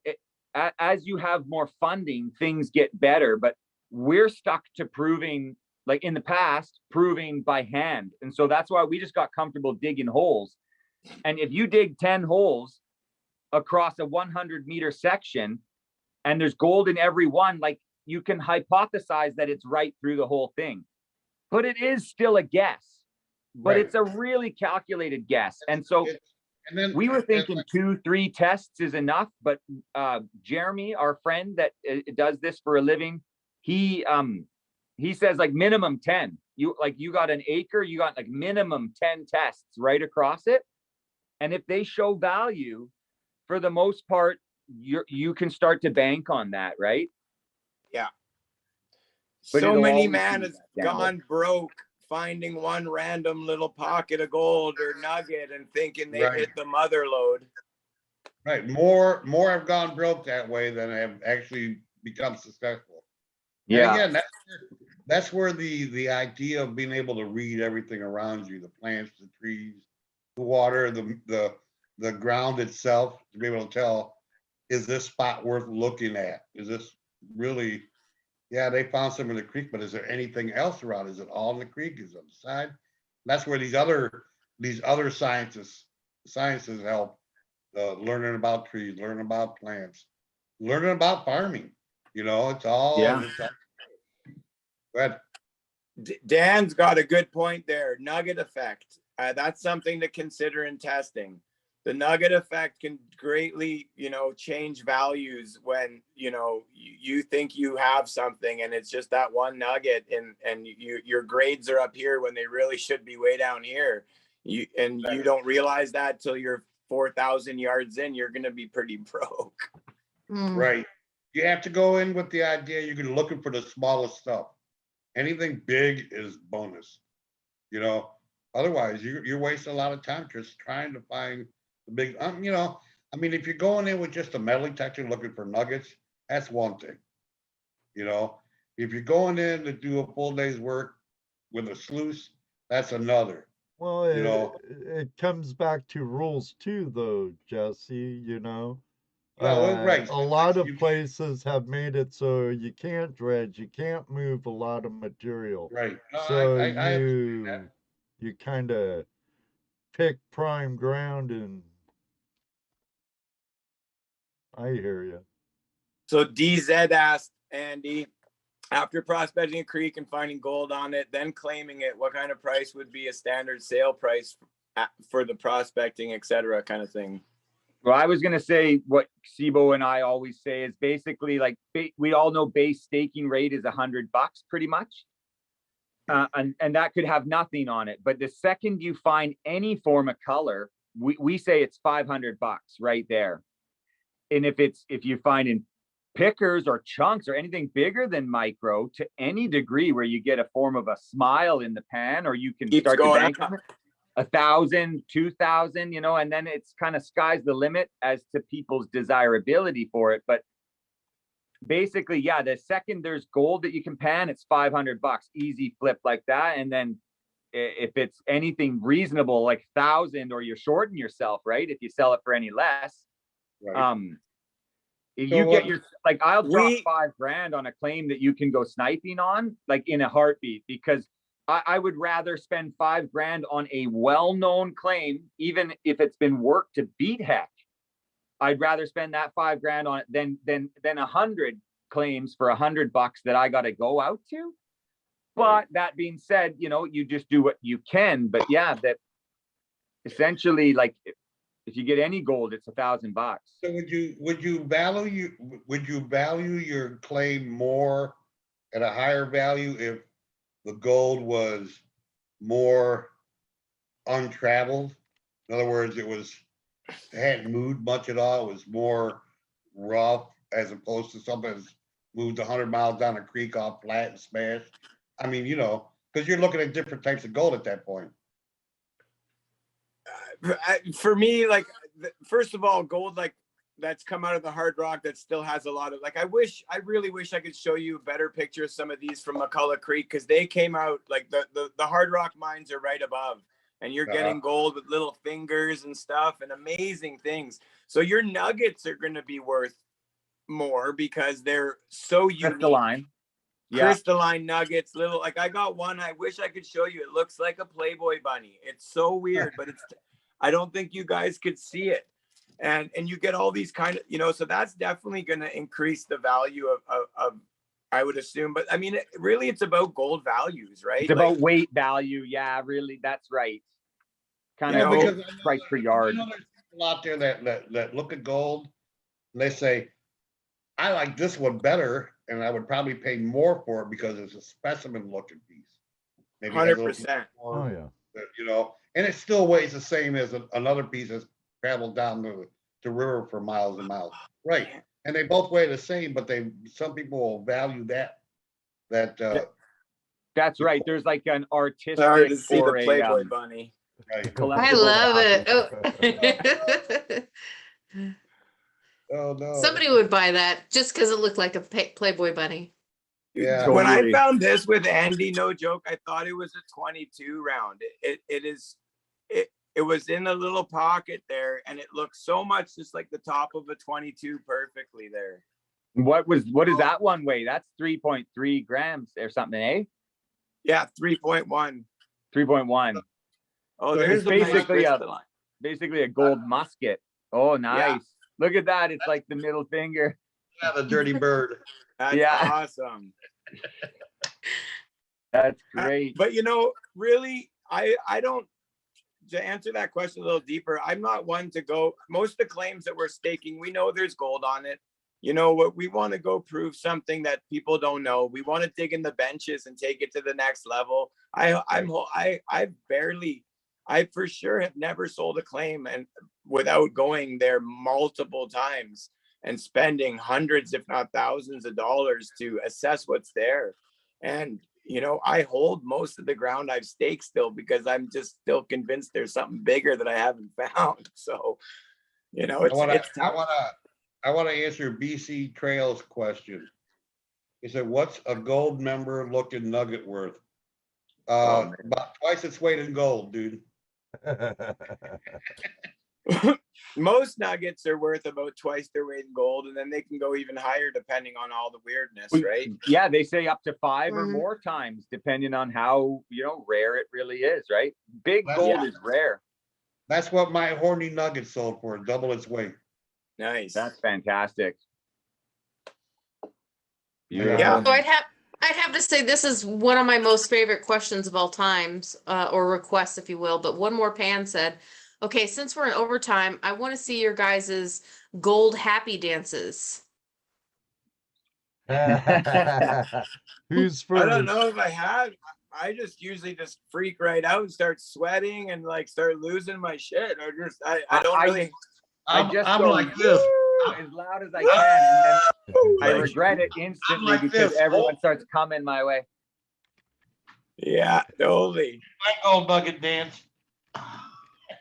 as you have more funding, things get better, but we're stuck to proving, like in the past, proving by hand. And so that's why we just got comfortable digging holes. And if you dig 10 holes across a 100-meter section and there's gold in every one, like, you can hypothesize that it's right through the whole thing, but it is still a guess, but Right. it's a really calculated guess. And so And then we were and thinking like, 2-3 tests is enough, but Jeremy, our friend that does this for a living, he says like minimum 10. You got an acre, you got like minimum 10 tests right across it. And if they show value, for the most part, you can start to bank on that, right? Yeah. But So it'll many always man be has a gamble. gone broke finding one random little pocket of gold or nugget and thinking they Right. hit the mother lode. right, more have gone broke that way than have actually become successful. And Yeah. again, that's where the idea of being able to read everything around you, the plants, the trees, the water, the ground itself, to be able to tell, is this spot worth looking at? Is this really, yeah, they found some in the creek, but is there anything else around? Is it all in the creek? Is it on the side? That's where these other sciences help, learning about trees, learning about plants, learning about farming. It's all, Yeah. Go ahead. Dan's got a good point there. Nugget effect. That's something to consider in testing. The nugget effect can greatly, change values when, you think you have something and it's just that one nugget and your grades are up here when they really should be way down here. You don't realize that till you're 4,000 yards in, you're going to be pretty broke. Right. You have to go in with the idea you're looking for the smallest stuff. Anything big is bonus. Otherwise you're wasting a lot of time just trying to find the big, if you're going in with just a metal detector looking for nuggets, that's one thing. If you're going in to do a full day's work with a sluice, that's another. Well, it comes back to rules too, though, Jesse. Right. A lot of places have made it so you can't dredge, you can't move a lot of material. Right. No, So I understand that. you kind of pick prime ground, and I hear you. So DZ asked Andy, after prospecting a creek and finding gold on it, then claiming it, what kind of price would be a standard sale price for the prospecting, et cetera, kind of thing? Well, I was going to say what Sibo and I always say is basically like we all know base staking rate is $100 pretty much. And that could have nothing on it. But the second you find any form of color, we say it's $500 right there. And if you find in pickers or chunks or anything bigger than micro to any degree where you get a form of a smile in the pan, or you can start to bank on it, 1,000, 2,000, and then it's kind of sky's the limit as to people's desirability for it. But basically, yeah, the second there's gold that you can pan, it's $500, easy flip like that. And then if it's anything reasonable, like 1,000, or you're shorting yourself, right? If you sell it for any less, Right. if So you what- get your, like, I'll drop $5,000 on a claim that you can go sniping on, like in a heartbeat, because I would rather spend $5,000 on a well-known claim, even if it's been worked to beat heck. I'd rather spend that $5,000 on it than 100 claims for $100 that I got to go out to. But that being said, you just do what you can. But yeah, that essentially, like, if you get any gold, it's $1,000. So would you value your claim more at a higher value if the gold was more untraveled? In other words, it hadn't moved much at all. It was more rough, as opposed to something that's moved 100 miles down a creek off flat and smashed. Because you're looking at different types of gold at that point. For me, like, first of all, gold like that's come out of the hard rock that still has a lot of, like, I really wish I could show you a better picture of some of these from McCullough Creek, because they came out like the hard rock mines are right above, and you're getting gold with little fingers and stuff and amazing things. So your nuggets are going to be worth more because they're so unique. Crystalline. Yeah. Crystalline nuggets, little, like, I got one, I wish I could show you. It looks like a Playboy bunny. It's so weird, but I don't think you guys could see it. And you get all these kind of, so that's definitely going to increase the value of I would assume. But I mean, really, it's about gold values, right? It's about weight value. Yeah, really, that's right. Kind of because price per yard. people out there that look at gold and they say, I like this one better, and I would probably pay more for it because it's a specimen looking piece. Maybe it has a little bit 100%. Oh, more, yeah. you know, and it still weighs the same as another piece that's traveled down the river for miles and miles. Right. And they both weigh the same, but some people will value that. That's right. There's like an It's hard to artistic see the or a Playboy bunny. Right. I collectible love value. it. Oh. Oh, no. Somebody would buy that just because it looked like a Playboy bunny. Yeah. When I Totally. found this with Andy, no joke, I thought it was a 22 round. It was in a little pocket there, and it looks so much just like the top of a 22 perfectly there. What does that one weigh? That's 3.3 grams or something, eh? Yeah, 3.1. 3.1. Oh, So there's here's the the Basically a gold musket. Oh, nice. Yeah. Look at that. It's like the middle finger. Yeah, the dirty bird. That's Yeah. awesome. That's great. But you know, really, I don't, to answer that question a little deeper, I'm not one to go, most of the claims that we're staking, we know there's gold on it. You know what, we want to go prove something that people don't know. We want to dig in the benches and take it to the next level. I for sure have never sold a claim and without going there multiple times and spending hundreds, if not thousands of dollars to assess what's there. And, you know, I hold most of the ground I've staked still because I'm just still convinced there's something bigger that I haven't found. So, you know, I want to answer BC Trails question. He said, "What's a gold member looking nugget worth?" About twice its weight in gold, dude. most nuggets are worth about twice their weight in gold, and then they can go even higher depending on all the weirdness, right? Yeah, they say up to 5 or Mhm. more times, depending on how, rare it really is, right? Big That's- gold Yeah. is rare. That's what my horny nugget sold for, double its weight. Nice. That's fantastic. Yeah. So I'd have to say this is one of my most favorite questions of all times, or requests, if you will. But one more pan said, okay, since we're in overtime, I want to see your guys's gold happy dances. Who's first? I don't know if I have. I just usually just freak right out and start sweating and like start losing my shit. I don't really. I just I'm go like this. as loud as I can, and then I Like- regret it instantly like because this. everyone starts coming my way. Yeah, totally. My gold nugget dance.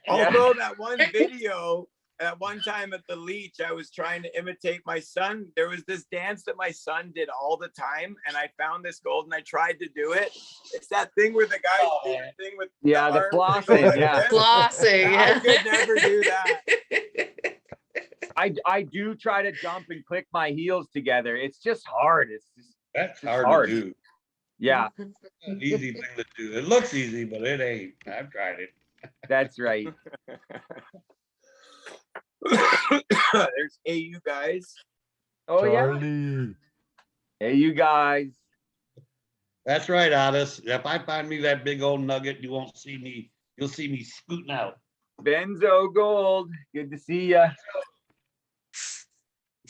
Although that one video, at one time at the Leech, I was trying to imitate my son. There was this dance that my son did all the time, and I found this gold and I tried to do it. It's that thing where the guy do the thing with The arms that go flossing, like yeah. this. Flossing. I could never do that. I do try to jump and click my heels together. It's just hard. That's It's hard hard. to do. Yeah, It's an easy thing to do. It looks easy, but it ain't. I've tried it. that's right. There's AU guys. Oh yeah. Charlie. Hey, you guys. That's right, Otis. If I find me that big old nugget, you won't see me. You'll see me scooting out. Benzo Gold. Good to see ya.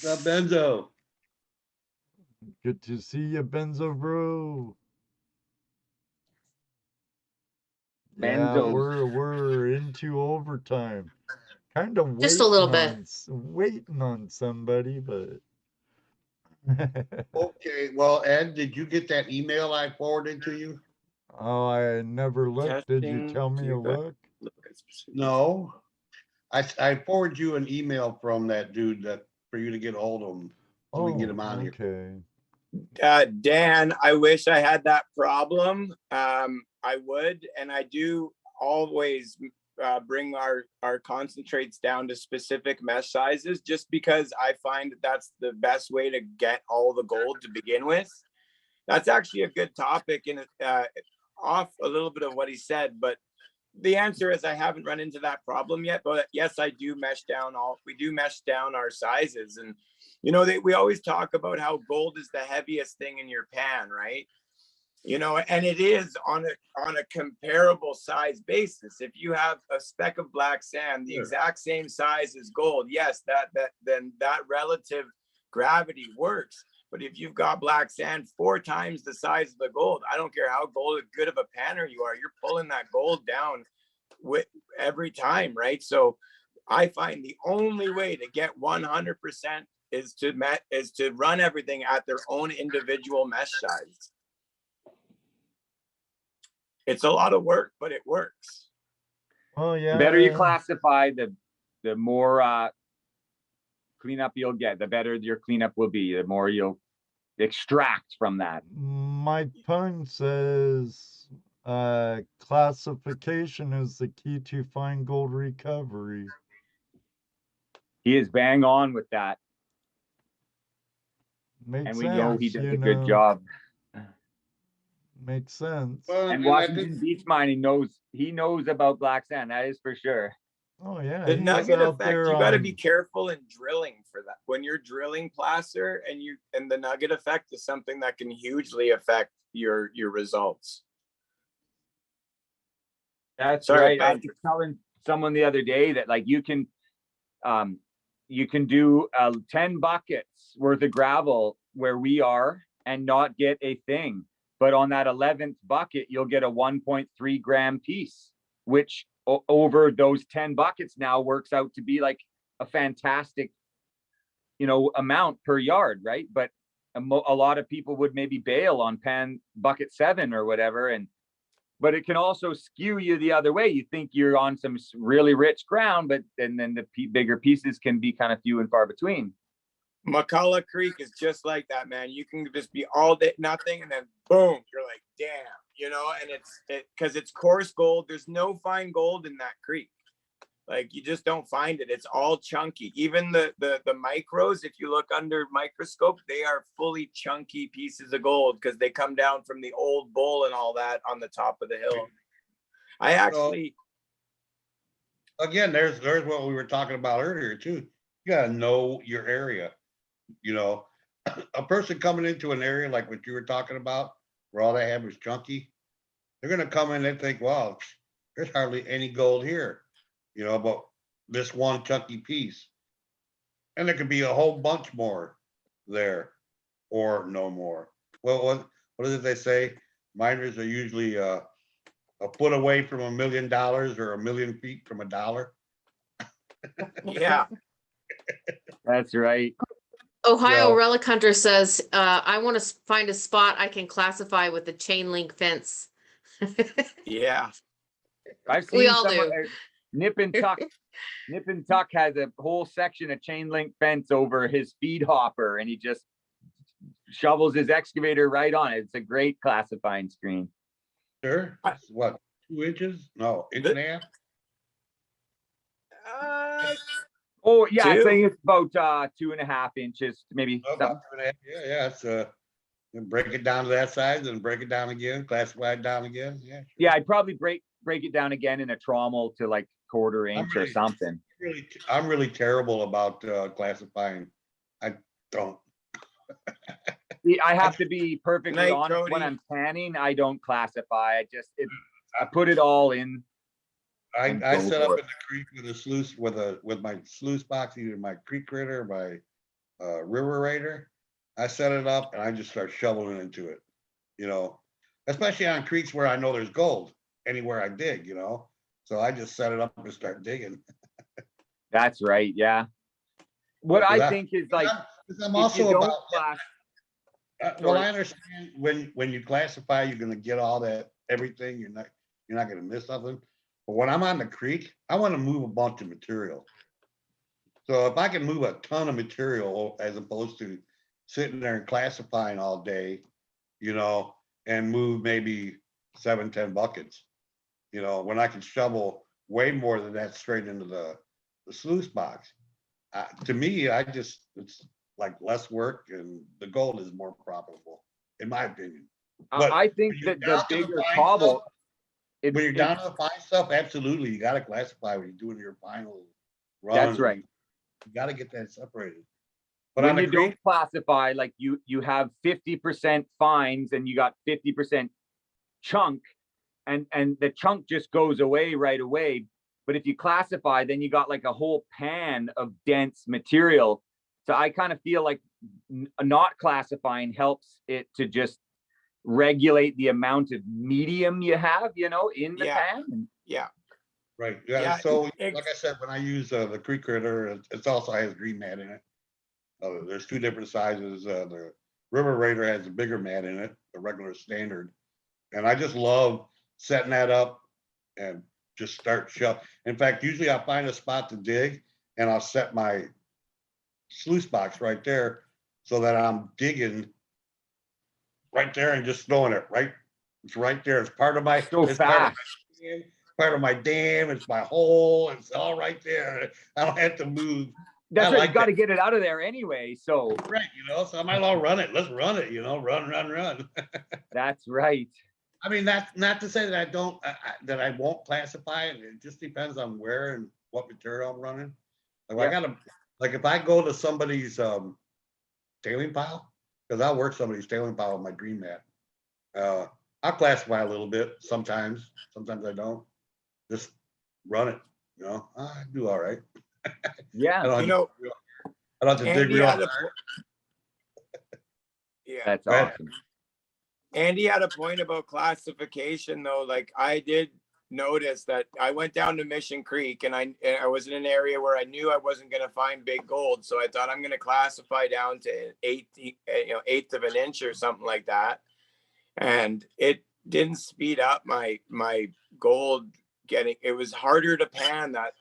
What's up, Benzo? Good to see you, Benzo bro. Yeah, Benzos. we're into overtime. Kind of Just a little bit. Waiting on somebody, but Okay, well, Ed, did you get that email I forwarded to you? oh, I never looked. Did you Testing, tell me to feedback. look? No. I forwarded you an email from that dude that for you to get a hold of him so we can get him on here. Okay. Dan, I wish I had that problem. I would, and I do always bring our concentrates down to specific mesh sizes just because I find that that's the best way to get all the gold to begin with. That's actually a good topic and off a little bit of what he said, but the answer is I haven't run into that problem yet, but yes, I do mesh down we do mesh down our sizes. And, you know, we always talk about how gold is the heaviest thing in your pan, right? You know, and it is on a comparable size basis. If you have a speck of black sand, the exact same size as gold, yes, then that relative gravity works. But if you've got black sand 4 times the size of the gold, I don't care how good of a panner you are, you're pulling that gold down with every time, right? So I find the only way to get 100% is to run everything at their own individual mesh size. It's a lot of work, but it works. Oh yeah. The better you classify, the more cleanup you'll get. The better your cleanup will be. The more you'll extract from that. My pun says classification is the key to fine gold recovery. He is bang on with that, Makes and sense, we know he does you a good know. job. Makes sense. Well, And I Washington think Beach Mining knows about black sand. That is for sure. Oh yeah, The he's nugget out effect, there you got to on- be careful in drilling for that. When you're drilling placer, and the nugget effect is something that can hugely affect your results. That's Sorry, right. I was telling someone the other day that like you can do 10 buckets worth of gravel where we are and not get a thing. But on that 11th bucket, you'll get a 1.3 gram piece, which over those 10 buckets now works out to be like a fantastic, amount per yard, right? But a lot of people would maybe bail on bucket 7 or whatever. But it can also skew you the other way. You think you're on some really rich ground, but then the bigger pieces can be kind of few and far between. McCullough Creek is just like that, man. You can just be all day nothing, and then boom, you're like, damn, and it's because it's coarse gold. There's no fine gold in that creek. Like, you just don't find it. It's all chunky. Even the micros, if you look under microscope, they are fully chunky pieces of gold because they come down from the old bull and all that on the top of the hill. I actually, again, there's what we were talking about earlier too. You gotta know your area. A person coming into an area like what you were talking about, where all they have is chunky, they're gonna come in and think, wow, there's hardly any gold here, but this one chunky piece. And there could be a whole bunch more there, or no more. Well, what did they say? Miners are usually a foot away from $1 million or 1 million feet from $1. yeah. That's right. Ohio Yeah. Relic Hunter says, I want to find a spot I can classify with a chain link fence. Yeah. I've seen We all someone, do. Nip and Tuck. Nip and Tuck has a whole section of chain link fence over his feed hopper, and he just shovels his excavator right on it. It's a great classifying screen. Sure. It's what, 2 inches? No, inch and a half? Oh yeah, I 2. think it's about 2.5 inches, maybe. Oh, about 2.5. Yeah. It's you break it down to that size and break it down again, classify it down again. Yeah. Sure. Yeah, I'd probably break it down again in a trommel to like 1/4 inch or something. I'm really terrible about classifying. I don't. See, I have to be perfectly Night, honest. Cody. When I'm panning, I don't classify. I put it all in. I Go set for up it. in the creek with a sluice with my sluice box, either my creek critter, my river raider. I set it up and I just start shoveling into it. Especially on creeks where I know there's gold anywhere I dig. So I just set it up and start digging. That's right. Yeah. What I think is like, I'm if also you don't about. class, Well, sorry. I understand when you classify, you're gonna get all that everything. You're not gonna miss something. But when I'm on the creek, I want to move a bunch of material. So if I can move a ton of material as opposed to sitting there and classifying all day, and move maybe 7-10 buckets, when I can shovel way more than that straight into the sluice box. To me, it's like less work and the gold is more profitable, in my opinion. But I think when you're that the down to the bigger fine cobble, stuff, when you're down to the fine stuff, absolutely, you got to classify when you're doing your final run. That's right. You got to get that separated. But on when the you creek, don't classify, like you have 50% fines and you got 50% chunk, and the chunk just goes away right away. But if you classify, then you got like a whole pan of dense material. So I kind of feel like not classifying helps it to just regulate the amount of medium you have, you know, in the Yeah. pan. Yeah. right, yeah, Yeah, so, ex- like I said, when I use the creek critter, it's also has green mat in it. There's two different sizes, the River Raider has a bigger mat in it, the regular standard. And I just love setting that up and just start shove. In fact, usually I'll find a spot to dig and I'll set my sluice box right there so that I'm digging right there and just throwing it right. It's right there. It's part of my, So it's part of fast. my dam, part of my dam. It's my hole. It's all right there. I don't have to move. That's I right. like You got to that. get it out of there anyway. So Right, so I might as well run it. Let's run it, run. that's right. I mean, that's not to say that I don't, that I won't classify it. It just depends on where and what material I'm running. Like I gotta, like if I go to somebody's tailing pile, because I'll work somebody's tailing pile with my green mat. I'll classify a little bit sometimes. Sometimes I don't. Just run it. I do all right. I Yeah, don't have you to, know, I don't have to dig Andy real had hard. yeah, that's Go ahead. awesome. Andy had a point about classification though. Like I did notice that I went down to Mission Creek and I was in an area where I knew I wasn't going to find big gold. So I thought I'm going to classify down to eighth of an inch or something like that. And it didn't speed up my gold getting. It was harder to pan that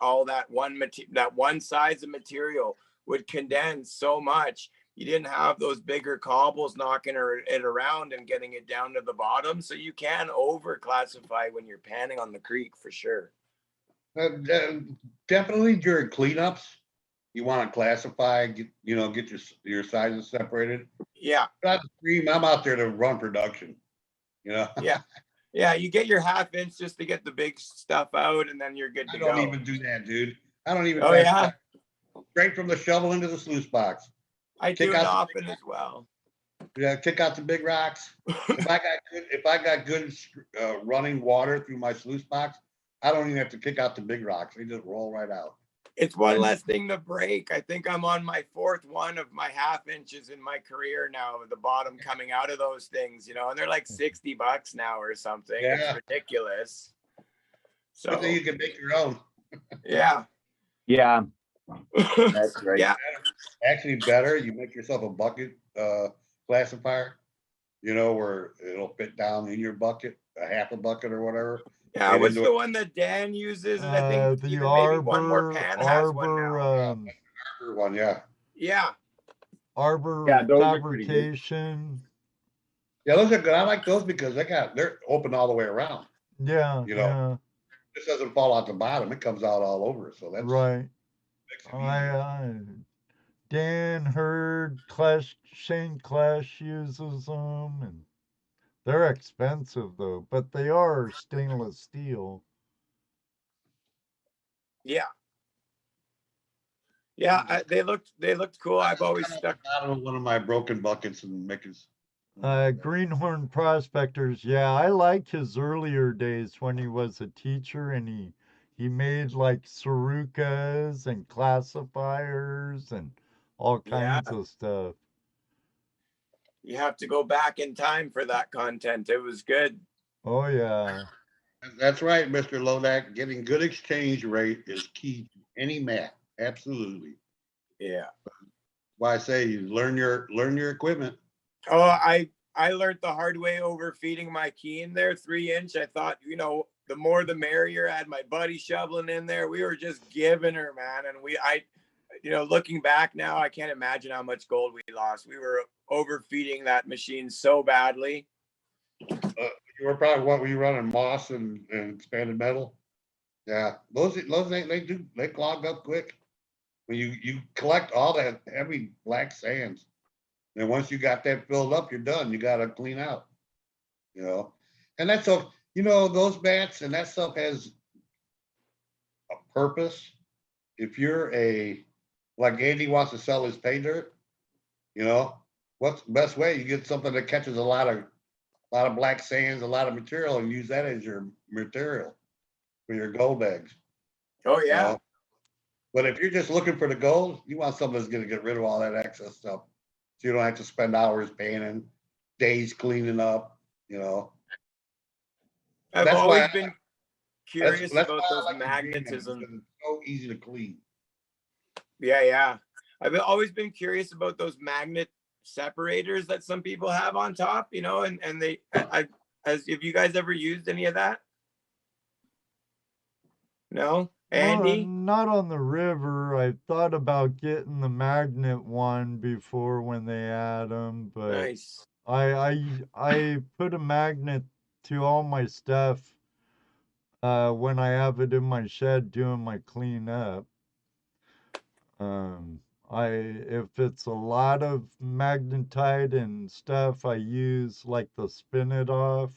one size of material would condense so much. You didn't have those bigger cobbles knocking it around and getting it down to the bottom. So you can over classify when you're panning on the creek for sure. Definitely during cleanups, you want to classify, get your sizes separated. Yeah. Not to scream, I'm out there to run production, Yeah. Yeah. You get your 1/2 inch just to get the big stuff out and then you're good to I go. don't even do that, dude. I don't even. Oh, yeah. Straight from the shovel into the sluice box. I Kick do it out the often as well. Yeah, kick out the big rocks. If I got good running water through my sluice box, I don't even have to kick out the big rocks. They just roll right out. It's one less thing to break. I think I'm on my 4th one of my 1/2 inches in my career now, with the bottom coming out of those things, and they're like $60 now or something. Yeah. It's ridiculous. So you can make your own. yeah. Yeah, that's right. Yeah. Actually, better, you make yourself a bucket classifier, where it'll fit down in your bucket, a 1/2 bucket or whatever. Yeah. And What's into the one that Dan uses? And I think The even maybe one more pan has one now. Arbor, one, yeah. Yeah. Arbor Yeah, those are pretty good. fabrication. Yeah, those are good. I like those because they're open all the way around. Yeah, You know. This doesn't fall out the bottom; it comes out all over. So that's right. makes it easy. Dan heard Shane Clash uses them, and they're expensive though, but they are stainless steel. Yeah. Yeah, they looked cool. I've always stuck out of one of my broken buckets and making. Greenhorn Prospectors, yeah, I like his earlier days when he was a teacher and he made like Sarukas and classifiers and all kinds of stuff. You have to go back in time for that content. It was good. Oh yeah. That's right, Mr. Lodak. Getting good exchange rate is key to any mat. Absolutely. Yeah. Why I say you learn your equipment. Oh, I learned the hard way overfeeding my keen there, 3-inch. I thought, the more the merrier. I had my buddy shoveling in there. We were just giving her, man. And looking back now, I can't imagine how much gold we lost. We were overfeeding that machine so badly. You were probably, what were you running, moss and expanded metal? Yeah, those they clog up quick. When you collect all that heavy black sands, and once you got that filled up, you're done. You got to clean out. And that's so those mats and that stuff has a purpose. If you're like Andy wants to sell his pay dirt, You know, what's the best way? You get something that catches a lot of black sands, a lot of material, and use that as your material for your gold eggs. Oh You yeah. know? But if you're just looking for the gold, you want something that's going to get rid of all that excess stuff, so you don't have to spend hours painting, days cleaning up. You know, I've that's always why been curious that's about why I those like the green eggs, magnetism. because it's so easy to clean. Yeah, yeah. I've always been curious about those magnet separators that some people have on top, you know, and have you guys ever used any of that? No, Andy? Not on the river. I thought about getting the magnet one before when they add them, but Nice. I put a magnet to all my stuff when I have it in my shed doing my cleanup. Um, if it's a lot of magnetite and stuff, I use like the spin it off.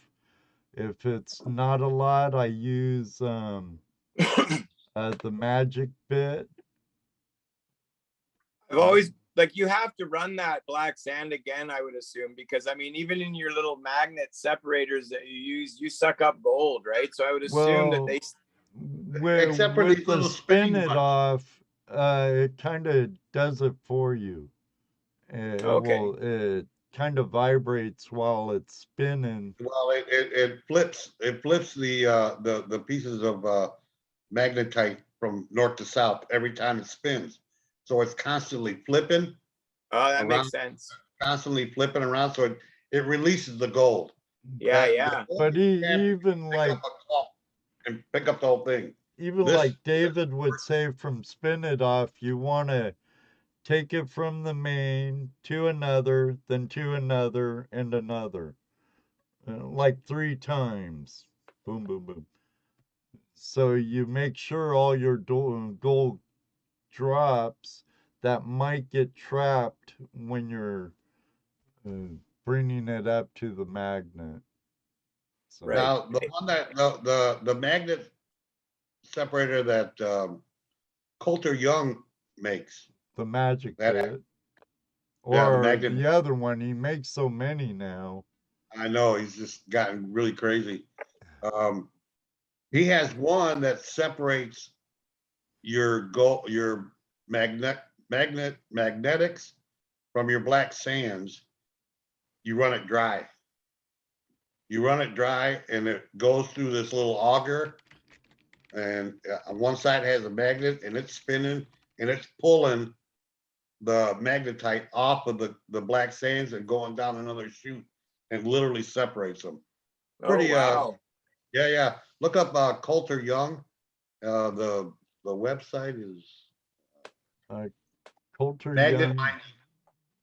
If it's not a lot, I use the magic bit. I've always like you have to run that black sand again, I would assume, because I mean, even in your little magnet separators that you use, you suck up gold, right? So I would assume that they Except for with these the little spin spinning it buttons. off, it kind of does it for you. okay. It kind of vibrates while it's spinning. Well, it flips the pieces of magnetite from north to south every time it spins. So it's constantly flipping Oh, that around, makes sense. constantly flipping around. So it releases the gold. Yeah, yeah. But even Pick like up a cup and pick up the whole thing. even This- like David would say from spin it off, you want to take it from the main to another, then to another and another. Like 3 times. Boom, boom, boom. So you make sure all your gold drops that might get trapped when you're bringing it up to the magnet. So, Right. Now the one that the magnet separator that Coulter Young makes. the magic That bit. Yeah, the Or magnet. the other one, he makes so many now. I know he's just gotten really crazy. He has one that separates your gold, your magnetics from your black sands. You run it dry. You run it dry, and it goes through this little auger. And on one side has a magnet, and it's spinning, and it's pulling the magnetite off of the black sands and going down another chute, and literally separates them. Pretty, Oh, wow. yeah. Look up Coulter Young. The website is Coulter Magnet Young. Mining.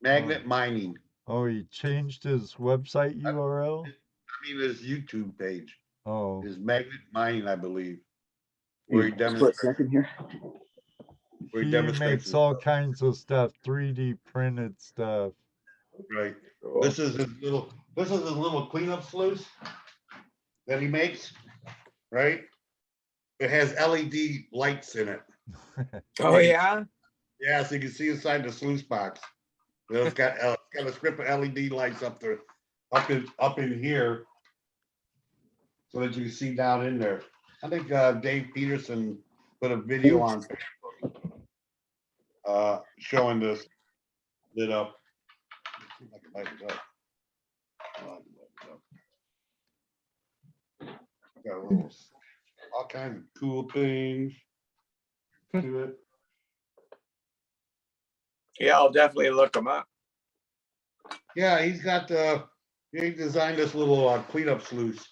Magnet Mining. Oh, he changed his website URL? I mean, his YouTube page Oh, is Magnet Mining, I believe, Split where he demonstrates. second here. Where he he demonstrates makes all kinds of stuff, 3D printed stuff. Right. Cool. This is his little cleanup sluice that he makes. Right. It has LED lights in it. Oh, yeah. Yeah, so you can see inside the sluice box. It's got a strip of LED lights up there, up in here, so that you can see down in there. I think Dave Peterson put a video on showing this lit up. Let's see if I can light it up. Oh, I can light it up. Got a little, all kinds of cool things to it. Yeah, I'll definitely look them up. Yeah, he designed this little cleanup sluice.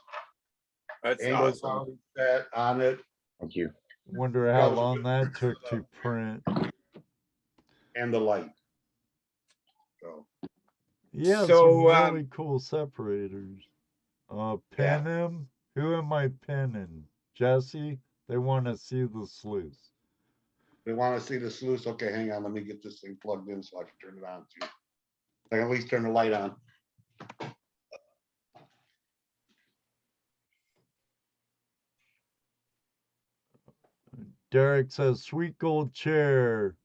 That's Angle awesome. power set on it, Thank you. Wonder how long that took to print. and the light. So Yeah, So, some really cool separators. Pin him? Who am I pinning? Jesse? They want to see the sluice. they want to see the sluice. Okay, hang on. Let me get this thing plugged in so I can turn it on too. I can at least turn the light on. Derek says, sweet gold chair.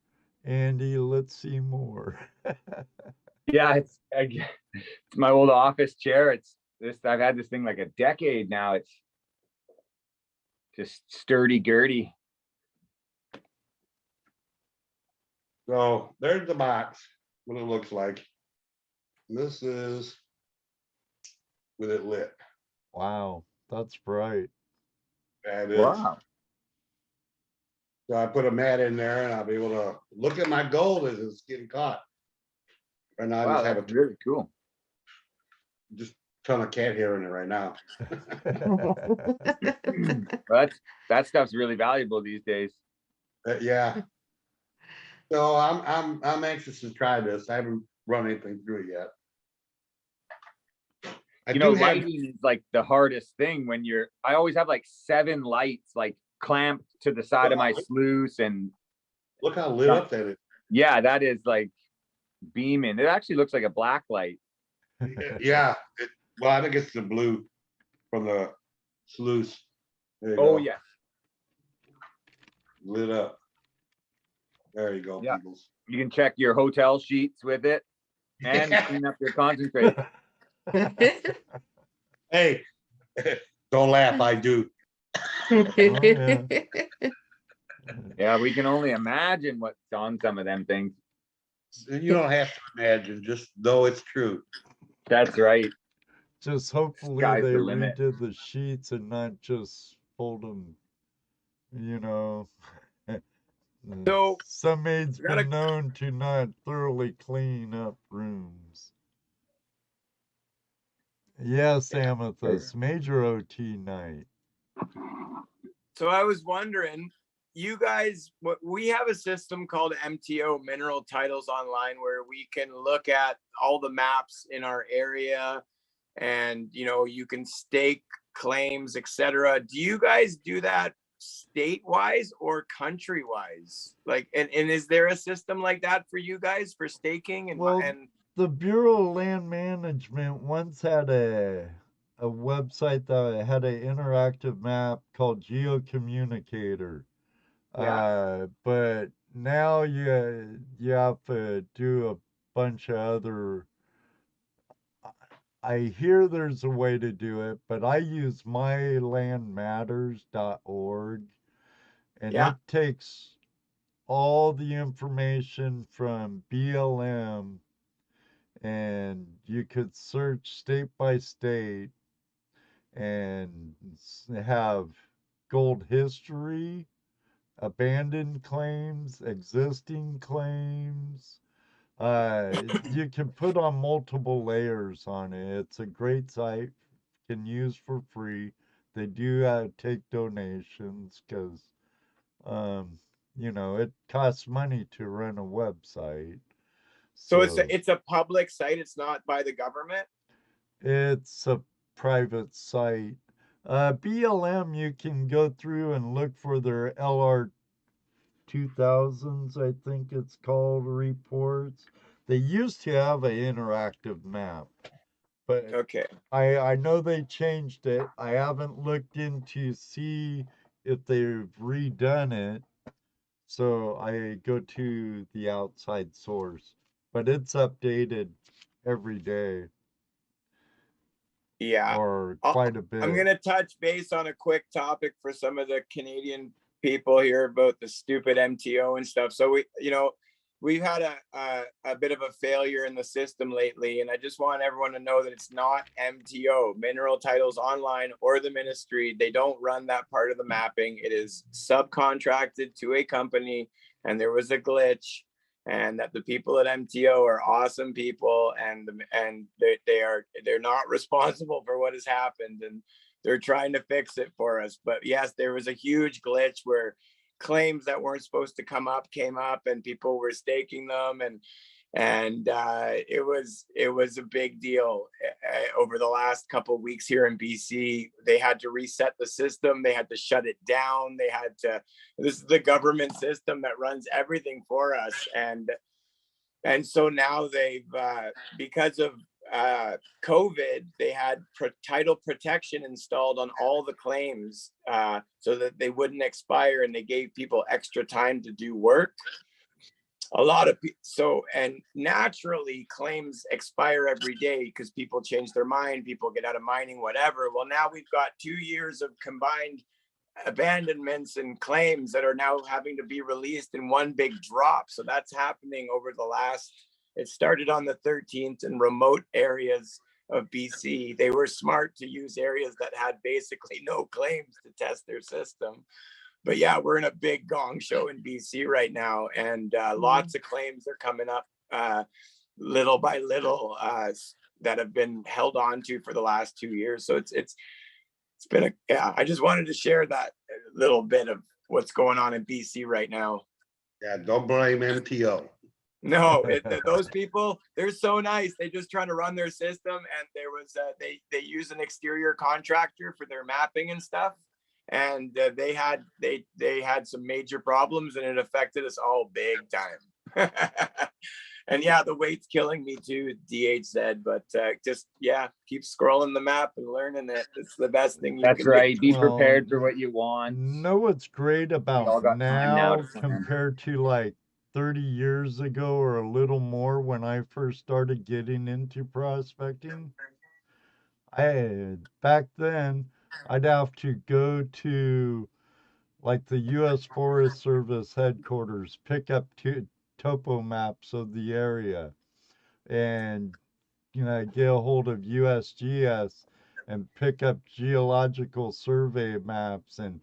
Andy, let's see more. Yeah, it's my old office chair. It's this. I've had this thing like a decade now. It's just sturdy, girdy. So there's the box, what it looks like. This is with it lit. Wow, that's bright. That is. Wow. So I put a mat in there and I'll be able to look at my gold as it's getting caught. And I Wow, just have that's a really cool. just ton of cat hair in it right now. That stuff's really valuable these days. Yeah. So I'm anxious to try this. I haven't run anything through it yet. I You know, do have, lighting is like the hardest thing when I always have like 7 lights like clamped to the side of my sluice, and look how lit up that is. yeah, that is like beaming. It actually looks like a black light. Yeah. Well, I think it's the blue from the sluice. There you Oh go. yeah. Lit up. There you go, Yeah. peoples. You can check your hotel sheets with it and clean up your concentrate. Hey, don't laugh, I do. yeah. Yeah, we can only imagine what's on some of them things. You don't have to imagine, just know it's true. That's right. Just hopefully Sky's they the limit. redid the sheets and not just fold them, you know. So, Some maids I gotta- been known to not thoroughly clean up rooms. Yes, Amethyst, major OT night. So I was wondering, you guys, we have a system called MTO, Mineral Titles Online, where we can look at all the maps in our area, and you can stake claims, etc. Do you guys do that state-wise or country-wise? Like, and is there a system like that for you guys for staking? And The Bureau of Land Management once had a website that had an interactive map called Geocommunicator. But now you have to do a bunch of other. I hear there's a way to do it, but I use mylandmatters.org, and yeah, it takes all the information from BLM, and you could search state by state and have gold history, abandoned claims, existing claims. You can put on multiple layers on it. It's a great site, can use for free. They do take donations because, it costs money to run a website. so it's a public site. It's not by the government. It's a private site. BLM, you can go through and look for their LR 2000s, I think it's called, reports. They used to have an interactive map, but Okay. I know they changed it. I haven't looked into see if they've redone it, so I go to the outside source, but it's updated every day Yeah. or quite a bit. I'm going to touch base on a quick topic for some of the Canadian people here about the stupid MTO and stuff. So we've had a bit of a failure in the system lately, and I just want everyone to know that it's not MTO, Mineral Titles Online, or the ministry. They don't run that part of the mapping. It is subcontracted to a company, and there was a glitch, and that the people at MTO are awesome people, and they're not responsible for what has happened, and they're trying to fix it for us. But yes, there was a huge glitch where claims that weren't supposed to come up came up, and people were staking them, and it was a big deal. Over the last couple of weeks here in BC, they had to reset the system, they had to shut it down, this is the government system that runs everything for us, and so now they've because of COVID, they had title protection installed on all the claims so that they wouldn't expire, and they gave people extra time to do work. a lot of so, and naturally claims expire every day because people change their mind, people get out of mining, whatever. Well, now we've got 2 years of combined abandonments and claims that are now having to be released in one big drop. So that's happening over the last, it started on the 13th in remote areas of BC. They were smart to use areas that had basically no claims to test their system. But yeah, we're in a big gong show in BC right now, and lots of claims are coming up little by little that have been held on to for the last 2 years. So it's been a, yeah, I just wanted to share that little bit of what's going on in BC right now. Yeah, don't blame MTO. No, those people, they're so nice. They just trying to run their system, and there was they use an exterior contractor for their mapping and stuff, and they had some major problems, and it affected us all big time. And yeah, the weight's killing me too, DH said, but just, yeah, keep scrolling the map and learning it. It's the best thing you That's can right. Be Well, prepared for what you want. Know what's great all about got time now now to plan. compared to like 30 years ago or a little more when I first started getting into prospecting? Back then I'd have to go to like the US Forest Service headquarters, pick up topo maps of the area and get a hold of USGS and pick up geological survey maps and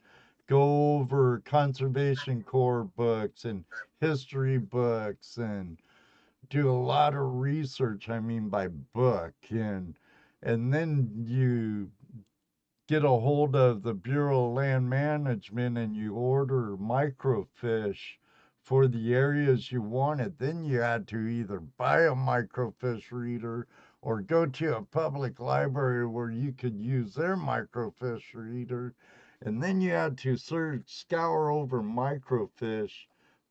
go over Conservation Corps books and history books and do a lot of research, I mean by book, and then you get a hold of the Bureau of Land Management and you order microfish for the areas you wanted. Then you had to either buy a microfish reader or go to a public library where you could use their microfish reader. And then you had to scour over microfish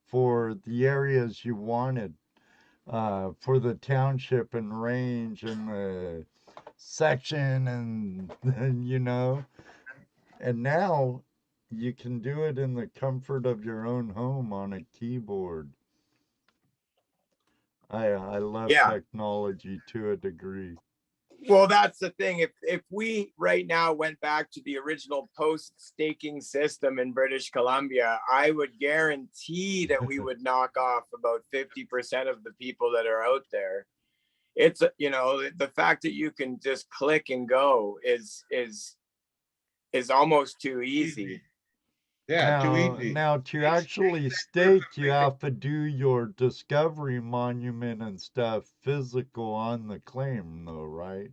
for the areas you wanted, for the township and range and the section and and now you can do it in the comfort of your own home on a keyboard. I love Yeah. technology to a degree. Well, that's the thing. If we right now went back to the original post-staking system in British Columbia, I would guarantee that we would knock off about 50% of the people that are out there. It's, the fact that you can just click and go is almost too easy. Yeah, too easy. Now to actually stake, you have to do your discovery monument and stuff physical on the claim, though, right?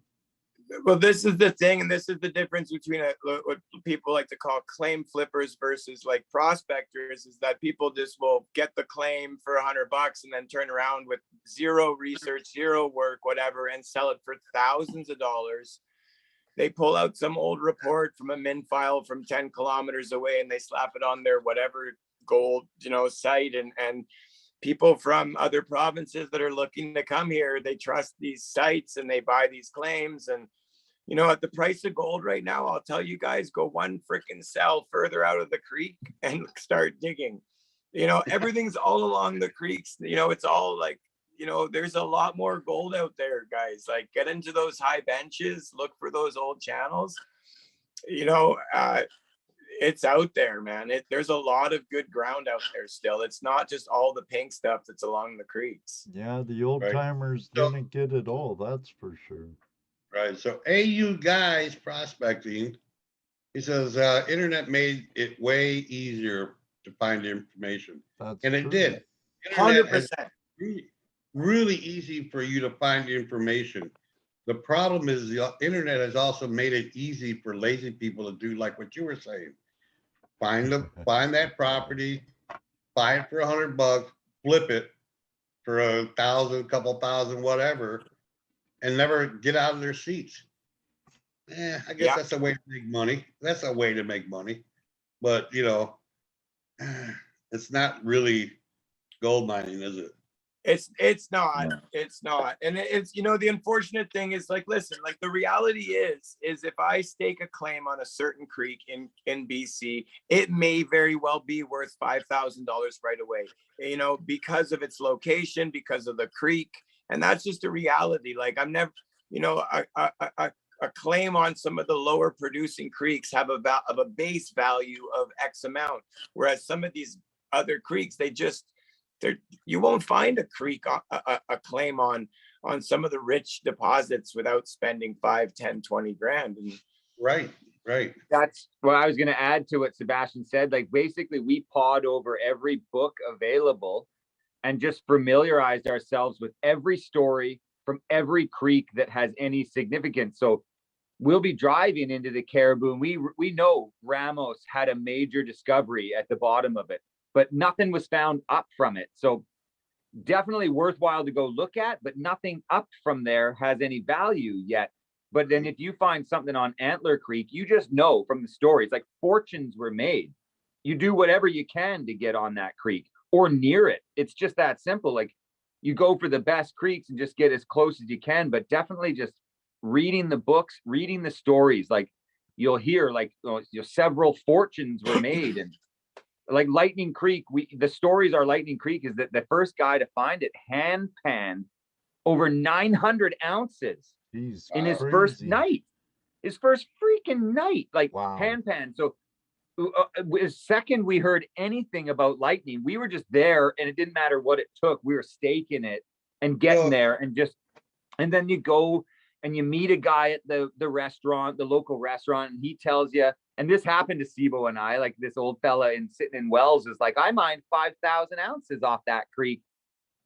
Well, this is the thing, and this is the difference between what people like to call claim flippers versus like prospectors, is that people just will get the claim for $100 and then turn around with zero research, zero work, whatever, and sell it for thousands of dollars. They pull out some old report from a min file from 10 kilometers away and they slap it on their whatever gold, site, and people from other provinces that are looking to come here, they trust these sites and they buy these claims. And at the price of gold right now, I'll tell you guys, go one freaking cell further out of the creek and start digging. Everything's all along the creeks. It's all like, there's a lot more gold out there, guys. Like, get into those high benches, look for those old channels. It's out there, man. There's a lot of good ground out there still. It's not just all the pink stuff that's along the creeks. Yeah, the old timers didn't get it all, that's for sure. Right. So AU Guys Prospecting, he says internet made it way easier to find information. That's and true. It did. 100%. Really easy for you to find information. The problem is the internet has also made it easy for lazy people to do like what you were saying. Find that property, buy it for $100, flip it for $1,000, couple thousand, whatever, and never get out of their seats. I guess that's a way to make money. That's a way to make money. But it's not really gold mining, is it? It's not. It's not. And it's, the unfortunate thing is, like, listen, like, the reality is if I stake a claim on a certain creek in BC, it may very well be worth $5,000 right away, because of its location, because of the creek. And that's just a reality. Like, I'm never, a claim on some of the lower producing creeks have a base value of X amount, whereas some of these other creeks, you won't find a creek a claim on some of the rich deposits without spending 5, 10, 20 grand. And Right. That's what I was going to add to what Sebastien said. Like, basically, we pawed over every book available and just familiarized ourselves with every story from every creek that has any significance. So we'll be driving into the Caribou, and we know Ramos had a major discovery at the bottom of it, but nothing was found up from it. So definitely worthwhile to go look at, but nothing up from there has any value yet. But then if you find something on Antler Creek, you just know from the stories, like, fortunes were made. You do whatever you can to get on that creek or near it. It's just that simple. Like, you go for the best creeks and just get as close as you can, but definitely just reading the books, reading the stories. Like, you'll hear, like, several fortunes were made. And like Lightning Creek, the stories are Lightning Creek is that the first guy to find it hand panned over 900 ounces in his first night, his first freaking night, like, hand pan. So second we heard anything about Lightning, we were just there, and it didn't matter what it took. We were staking it and getting there, and then you go and you meet a guy at the restaurant, the local restaurant, and he tells you, and this happened to Sebo and I, like, this old fella sitting in Wells is like, I mined 5,000 ounces off that creek.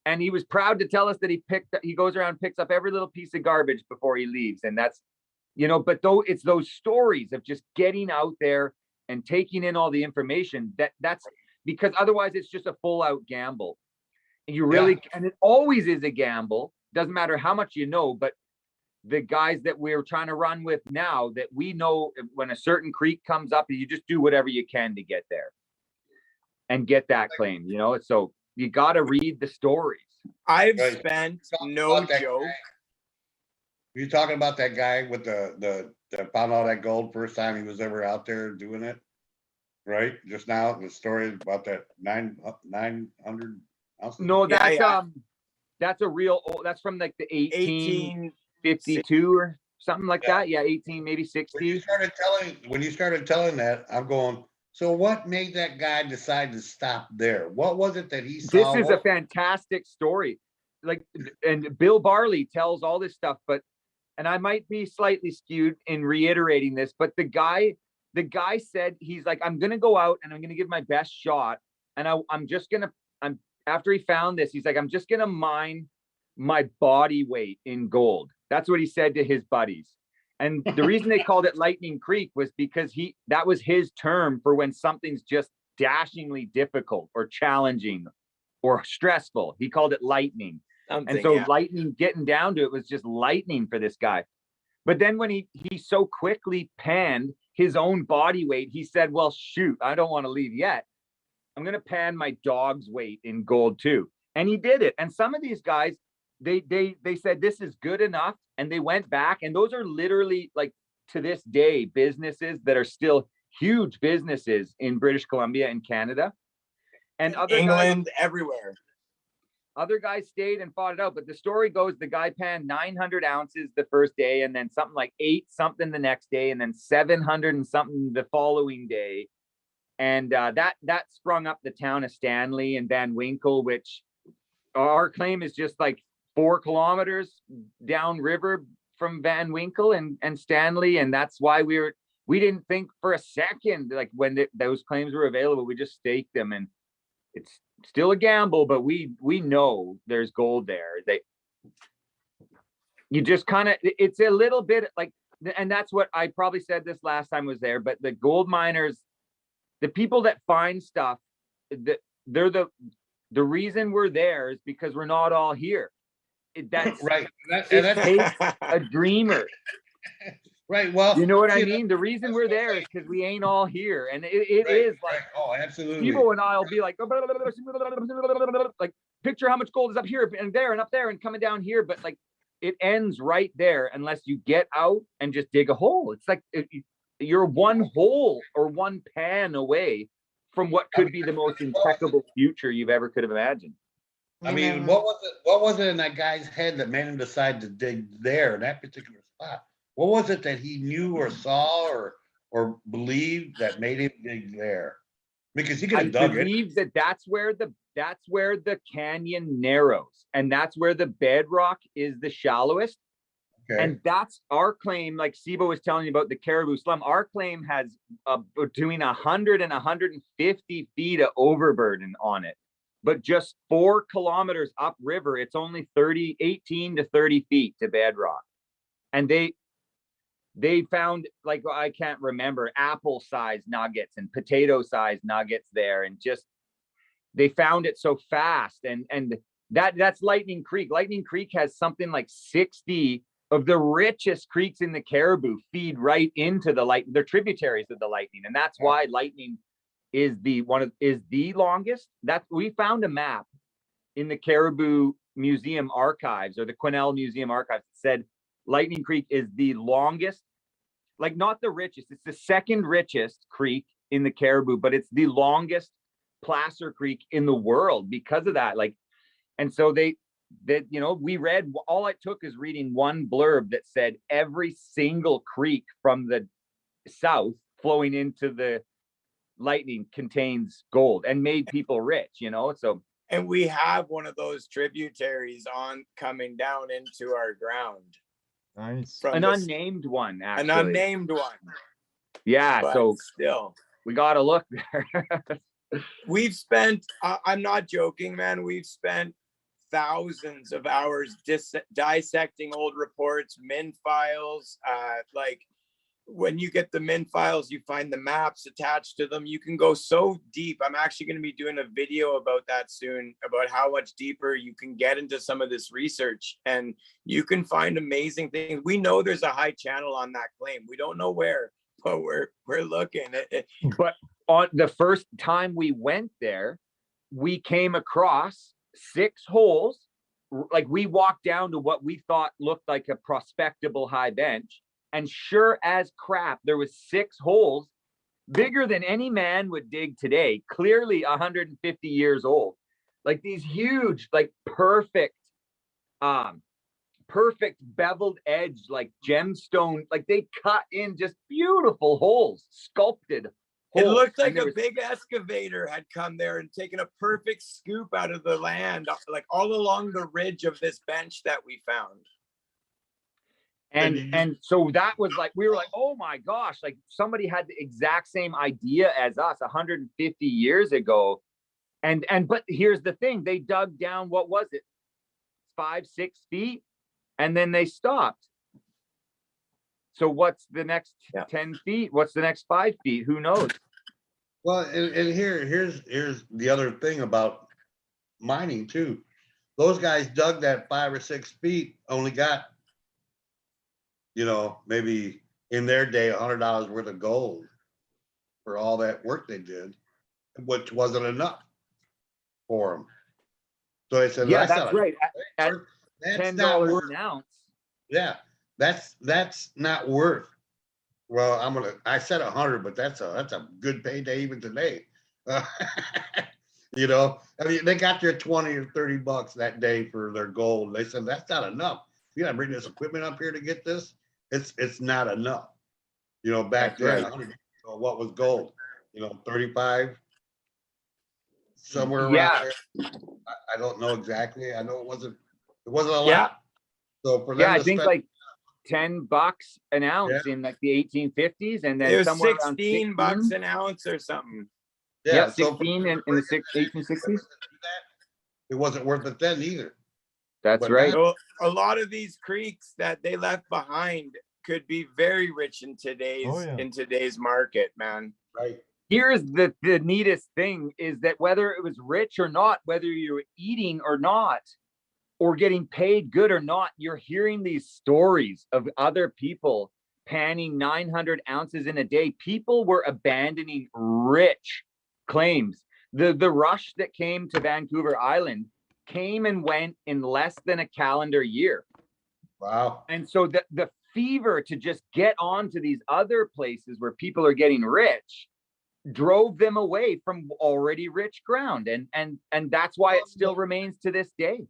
And he was proud to tell us that he goes around, picks up every little piece of garbage before he leaves. And that's, but though it's those stories of just getting out there and taking in all the information, that's because otherwise it's just a full out gamble. And and it always is a gamble. Doesn't matter how much you know, but the guys that we're trying to run with now, that we know when a certain creek comes up, you just do whatever you can to get there and get that claim, so you got to read the stories. I've spent, no joke. You're talking about that guy with the found all that gold first time he was ever out there doing it, right? Just now, the story about that 900 ounces. No, that's a real old, that's from like the 1852 or something like that. Yeah, 18, maybe 60. When you started telling that, I'm going, so what made that guy decide to stop there? What was it that he saw? This is a fantastic story. Like, and Bill Barley tells all this stuff, and I might be slightly skewed in reiterating this, but the guy said, he's like, I'm going to go out and I'm going to give my best shot. And after he found this, he's like, I'm just going to mine my body weight in gold. That's what he said to his buddies. And the reason they called it Lightning Creek was because that was his term for when something's just dashingly difficult or challenging or stressful. He called it lightning. Lightning, getting down to it, was just lightning for this guy. But then when he so quickly panned his own body weight, he said, well, shoot, I don't want to leave yet. I'm going to pan my dog's weight in gold too. And he did it. And some of these guys, they said this is good enough, and they went back, and those are literally, like, to this day, businesses that are still huge businesses in British Columbia and Canada and England, everywhere. Other guys stayed and fought it out, but the story goes the guy panned 900 ounces the first day, and then something like 8 something the next day, and then 700 and something the following day. And that sprung up the town of Stanley and Van Winkle, which our claim is just like 4 kilometers downriver from Van Winkle and Stanley. And that's why we didn't think for a second, like, when those claims were available, we just staked them. And it's still a gamble, but we know there's gold there. You just kind of, it's a little bit like, and that's what I probably said this last time I was there, but the gold miners, the people that find stuff, they're the reason we're there is because we're not all here. That's right. It takes a dreamer. Right. Well, you know what I mean? The reason we're there is because we ain't all here. And it is like, oh, absolutely. People and I'll be like picture how much gold is up here and there and up there and coming down here. But like, it ends right there unless you get out and just dig a hole. It's like you're one hole or one pan away from what could be the most impeccable future you've ever could have imagined. I mean, what was it in that guy's head that made him decide to dig there in that particular spot? What was it that he knew or saw or believed that made him dig there? Because he could have dug it. I believe that's where the canyon narrows, and that's where the bedrock is the shallowest. Okay. And that's our claim. Like Sibo was telling you about the Caribou Slum, our claim has between 100 and 150 feet of overburden on it. But just 4 kilometers upriver, it's only 18 to 30 feet to bedrock. And they found, like, I can't remember, apple-sized nuggets and potato-sized nuggets there, and just they found it so fast. And that's Lightning Creek. Lightning Creek has something like 60 of the richest creeks in the Caribou feed right into the they're tributaries of the Lightning, and that's why Lightning is the longest. That we found a map in the Caribou Museum archives, or the Quesnel Museum archives, that said Lightning Creek is the longest, like not the richest, it's the second richest creek in the Caribou, but it's the longest placer creek in the world because of that. Like, and so we read, all it took is reading one blurb that said every single creek from the south flowing into the Lightning contains gold, and made people rich, so. And we have one of those tributaries coming down into our ground. Nice. An unnamed one, actually. An unnamed one. Yeah, but so still, we got to look there. We've spent, I'm not joking, man, we've spent thousands of hours dissecting old reports, min files. Like, when you get the min files, you find the maps attached to them. You can go so deep. I'm actually going to be doing a video about that soon, about how much deeper you can get into some of this research, and you can find amazing things. We know there's a high channel on that claim. We don't know where, but we're looking. But on the first time we went there, we came across 6 holes. Like, we walked down to what we thought looked like a prospectable high bench. And sure as crap, there was 6 holes bigger than any man would dig today, clearly 150 years old. Like these huge, like perfect beveled edge, like gemstone, like they cut in just beautiful holes, sculpted holes. It looked like a big excavator had come there and taken a perfect scoop out of the land, like all along the ridge of this bench that we found. And so that was like, we were like, oh my gosh, like somebody had the exact same idea as us 150 years ago. But here's the thing, they dug down, what was it, 5-6 feet, and then they stopped. So what's the next 10 feet? What's the next 5 feet? Who knows? Well, and here's the other thing about mining too. Those guys dug that 5 or 6 feet, only got, maybe in their day, $100 worth of gold for all that work they did, which wasn't enough for them. So they said, yeah, that's right. At that's $10 an ounce. Yeah, that's not worth. Well, I said 100, but that's a good payday even today. I mean, they got their 20 or 30 bucks that day for their gold. They said that's not enough. You got to bring this equipment up here to get this. It's not enough. Back then, right. What was gold? 35, somewhere around there. I don't know exactly. I know it wasn't a lot. Yeah. So for them I think like $10 an ounce in like the 1850s, and then it was somewhere 16 bucks an ounce or something. Yeah, 16 in the 1860s. It wasn't worth it then either. That's right. So a lot of these creeks that they left behind could be very rich in today's market, man. Right. Here's the neatest thing is that whether it was rich or not, whether you were eating or not, or getting paid good or not, you're hearing these stories of other people panning 900 ounces in a day. People were abandoning rich claims. The rush that came to Vancouver Island came and went in less than a calendar year. Wow. And so the fever to just get on to these other places where people are getting rich drove them away from already rich ground. And that's why it still remains to this day.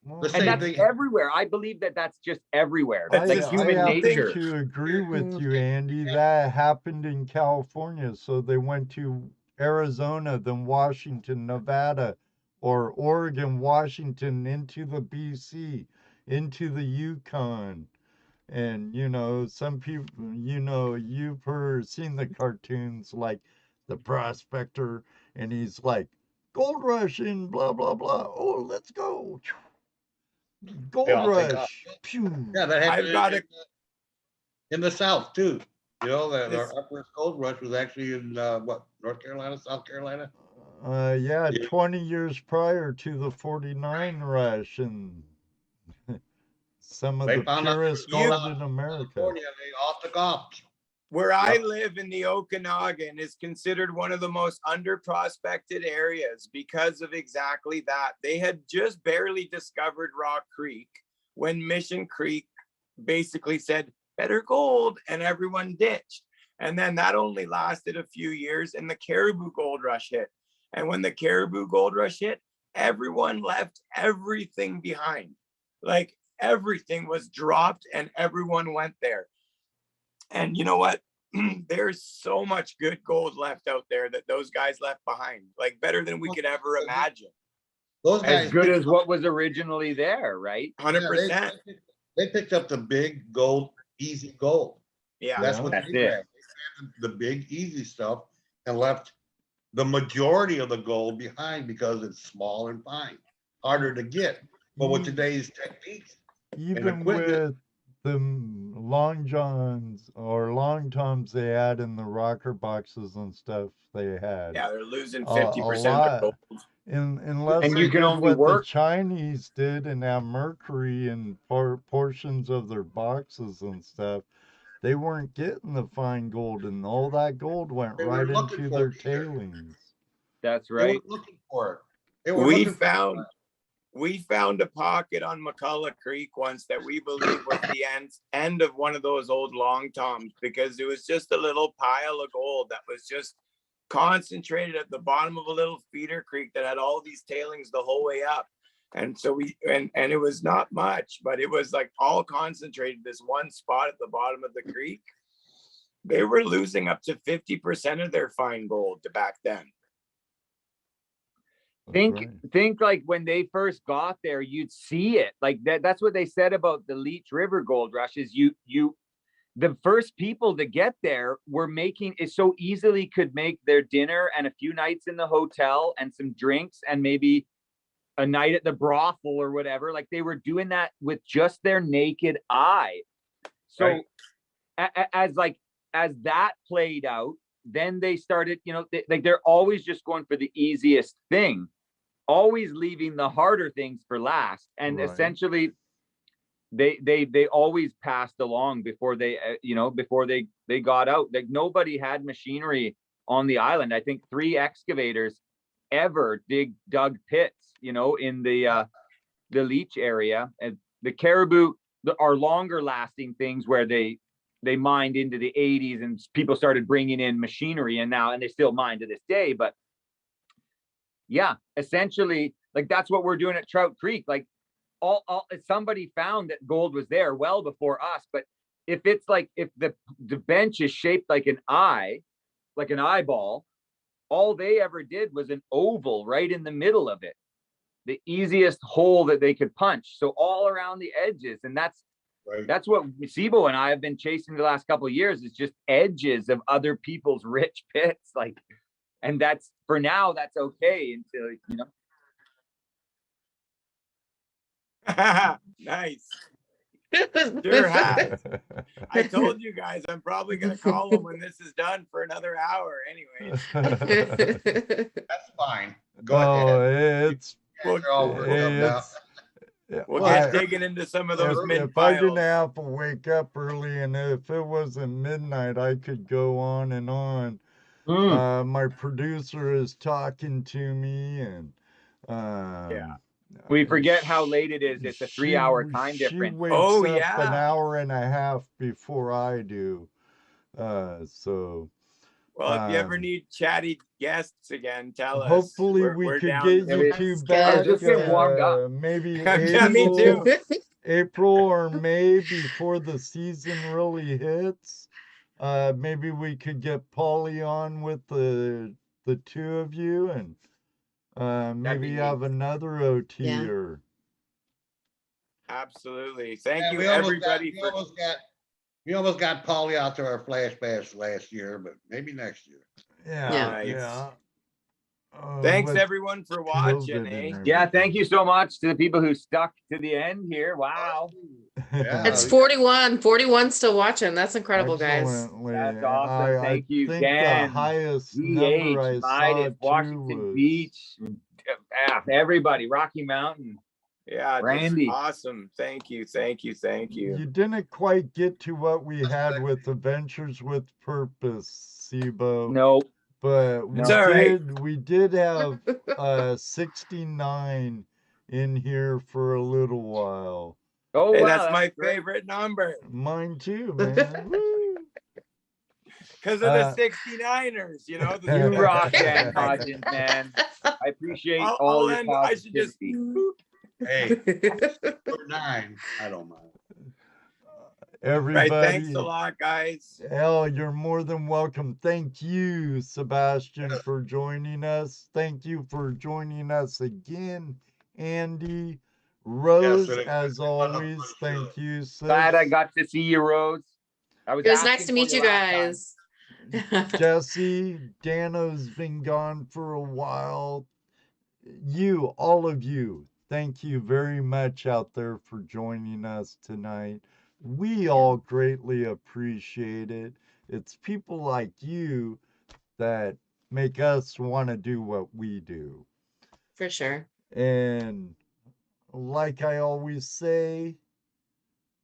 Well, The And same that's thing. everywhere. I believe that that's just everywhere. That's Like the human I happen nature. to agree with you, Andy. That happened in California. So they went to Arizona, then Washington, Nevada, or Oregon, Washington, into the BC, into the Yukon. And, you know, some people, you know, you've seen the cartoons like the prospector, and he's like, gold rush and blah, blah, blah. Oh, let's go. Gold I'll take off. rush. Pew. Yeah, that I've happened got a in the South too. You know, This- our first gold rush was actually in North Carolina, South Carolina. Yeah, Yeah. 20 years prior to the 49 rush, and some of They the found out purest you- gold in America. California, they all took off. where I Yep. live in the Okanagan is considered one of the most under prospected areas because of exactly that. They had just barely discovered Rock Creek when Mission Creek basically said, better gold, and everyone ditched. And then that only lasted a few years, and the Caribou Gold Rush hit. And when the Caribou Gold Rush hit, everyone left everything behind. Like everything was dropped and everyone went there. And you know what? There's so much good gold left out there that those guys left behind, like better than we could ever imagine. Those guys As good picked as what was originally there, right? 100%. They picked up the big gold, easy gold. Yeah. That's what That's they it. grabbed. They grabbed the big, easy stuff and left the majority of the gold behind because it's small and fine, harder to get. But with today's techniques, Even equipment- with the long johns or long toms they had in the rocker boxes and stuff they had. Yeah, they're losing A 50% of lot. gold. Unless And they you can did only what work- the Chinese did and have mercury in portions of their boxes and stuff, they weren't getting the fine gold, and all that gold went They right weren't looking into for their it either. tailings. That's they right. weren't looking for it. They were We looking for found a pocket on McCullough Creek once that we believe was the end of one of those old long toms, because it was just a little pile of gold that was just concentrated at the bottom of a little feeder creek that had all these tailings the whole way up. And so and it was not much, but it was like all concentrated this one spot at the bottom of the creek. They were losing up to 50% of their fine gold back then. That's Think like when they first got there, you'd see it. Like that's what they said about the Leech River Gold Rush is the first people to get there were making it so easily could make their dinner and a few nights in the hotel and some drinks and maybe a night at the brothel or whatever. Like they were doing that with just their naked eye. So Right. as that played out, then they started, they're always just going for the easiest thing, always leaving the harder things for last. And Right. essentially they always passed along before they they got out. Like nobody had machinery on the island. I think 3 excavators ever dug pits, in the Leech area. And the Caribou are longer lasting things where they mined into the 80s and people started bringing in machinery and they still mine to this day. But yeah, essentially, like that's what we're doing at Trout Creek. Like somebody found that gold was there well before us. But if it's like, if the bench is shaped like an eye, like an eyeball, all they ever did was an oval right in the middle of it, the easiest hole that they could punch. So all around the edges. And that's what Sibo and I have been chasing the last couple of years, is just edges of other people's rich pits. Like, and that's, for now, that's okay until, Nice. Sure has. I told you guys I'm probably gonna call him when this is done for another hour anyways. That's fine. Go No, ahead. it's They're all worked up now. We'll I- get digging into some of those mid if I didn't piles. have to wake up early, and if it wasn't midnight, I could go on and on. My producer is talking to me, and Yeah. We forget how late it is. It's a 3-hour time She difference. wakes Oh, up an yeah. hour and a half before I do. So Well, if you ever Um, need chatty guests again, tell us. hopefully we We're could down get to you it. two That's back. I was just getting warmed up. Maybe Yeah, me too. April or May before the season really hits. Maybe we could get Polly on with the two of you, and maybe be have neat. another OT Yeah. or Absolutely. Thank Yeah, you, we almost everybody. we almost got Polly out to our flash bash last year, but maybe next year. yeah, Nice. yeah. Thanks, With everyone, for watching, COVID eh? and Yeah, thank you so much to the people who stuck to the end here. Wow. Yeah. It's 41 still watching. That's incredible, guys. Excellently. That's awesome. Thank you, think Dan, the highest number I DH, saw Midas, too Washington was Beach, everybody, Rocky Mountain. Yeah, just Randy. awesome. Thank you, thank you, thank you. You didn't quite get to what we had with Adventures with Purpose, Sibo. No. But we It's all right. did have 69 in here for a little while. Oh, Hey, wow, that's my great. favorite number Mine too, man. Woo. because of the 69ers, you know. You rock, Dan Hodgins, man. I appreciate all your I should just positivity. Hey, or 9. I don't mind. Everybody. Right, thanks a lot, guys. Hell, you're more than welcome. Thank you, Sebastien, for joining us. Thank you for joining us again, Andy. Rose, Yes, as always, thank you, sis. Glad I got to see you, Rose. It was nice to meet you guys. Jesse, Dano's been gone for a while. You, all of you, thank you very much out there for joining us tonight. We all greatly appreciate it. It's people like you that make us want to do what we do. For sure. And like I always say,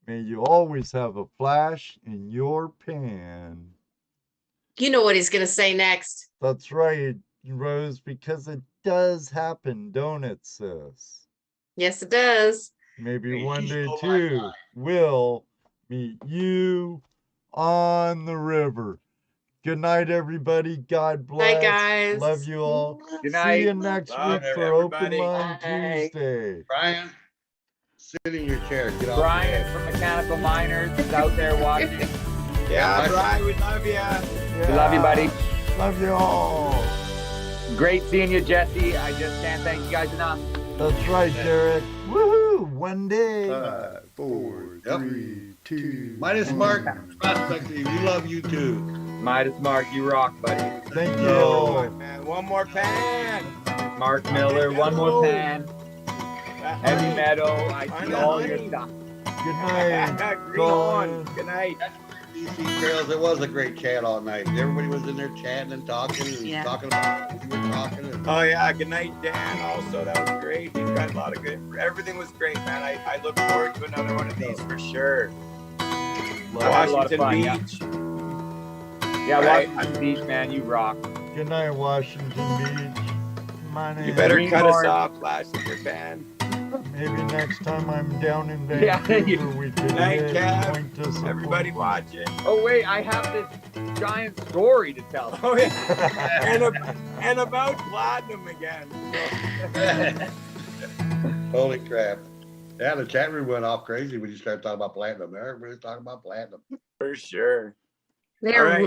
may you always have a flash in your pan. You know what he's going to say next. That's right, Rose, because it does happen, don't it, sis? Yes, it does. Maybe Hey, one she's day so too, we'll meet you on the river. Good night, everybody. God bless. Night, guys. Love you all. Good See you night. next Love week for Open everybody. Line Bye. Tuesday. Brian, sit in your chair. Get off your Brian head. from Mechanical Miners is out there watching. Yeah, Brian, we love you. We love you, buddy. Love you all. Great seeing you, Jesse. I just can't thank you guys enough. That's right, Derek. Woohoo! One day. 5, 4, Yep. 3, 2. Midas Mark, Prospector, we love you too. Midas Mark, you rock, buddy. Thank you Oh, all. man, one more pan. Mark Miller, one more pan. Heavy Meadow, I see all your stuff. Good night. Green on. Good night. DC Trails, it was a great chat all night. Everybody was in there chatting and talking and talking about what we were talking. And Oh yeah, good night, Dan. Also, that was great. He's got a lot of good. Everything was great, man. I look forward to another one of these for sure. I had a lot of fun, yeah. Beach. Yeah, Right. Washington Beach, man, you rock. Good night, Washington Beach. My name You better Green cut us Barn. off, Flash, with your fan. Maybe next time I'm down in Yeah, Vancouver, we can Night, hit Kev. point to some Everybody point. watching. Oh, wait, I have this giant story to tell. Oh yeah, and about platinum again. holy crap. Yeah, the chat room went off crazy when you started talking about platinum. Everybody's talking about platinum. For sure. They're All right.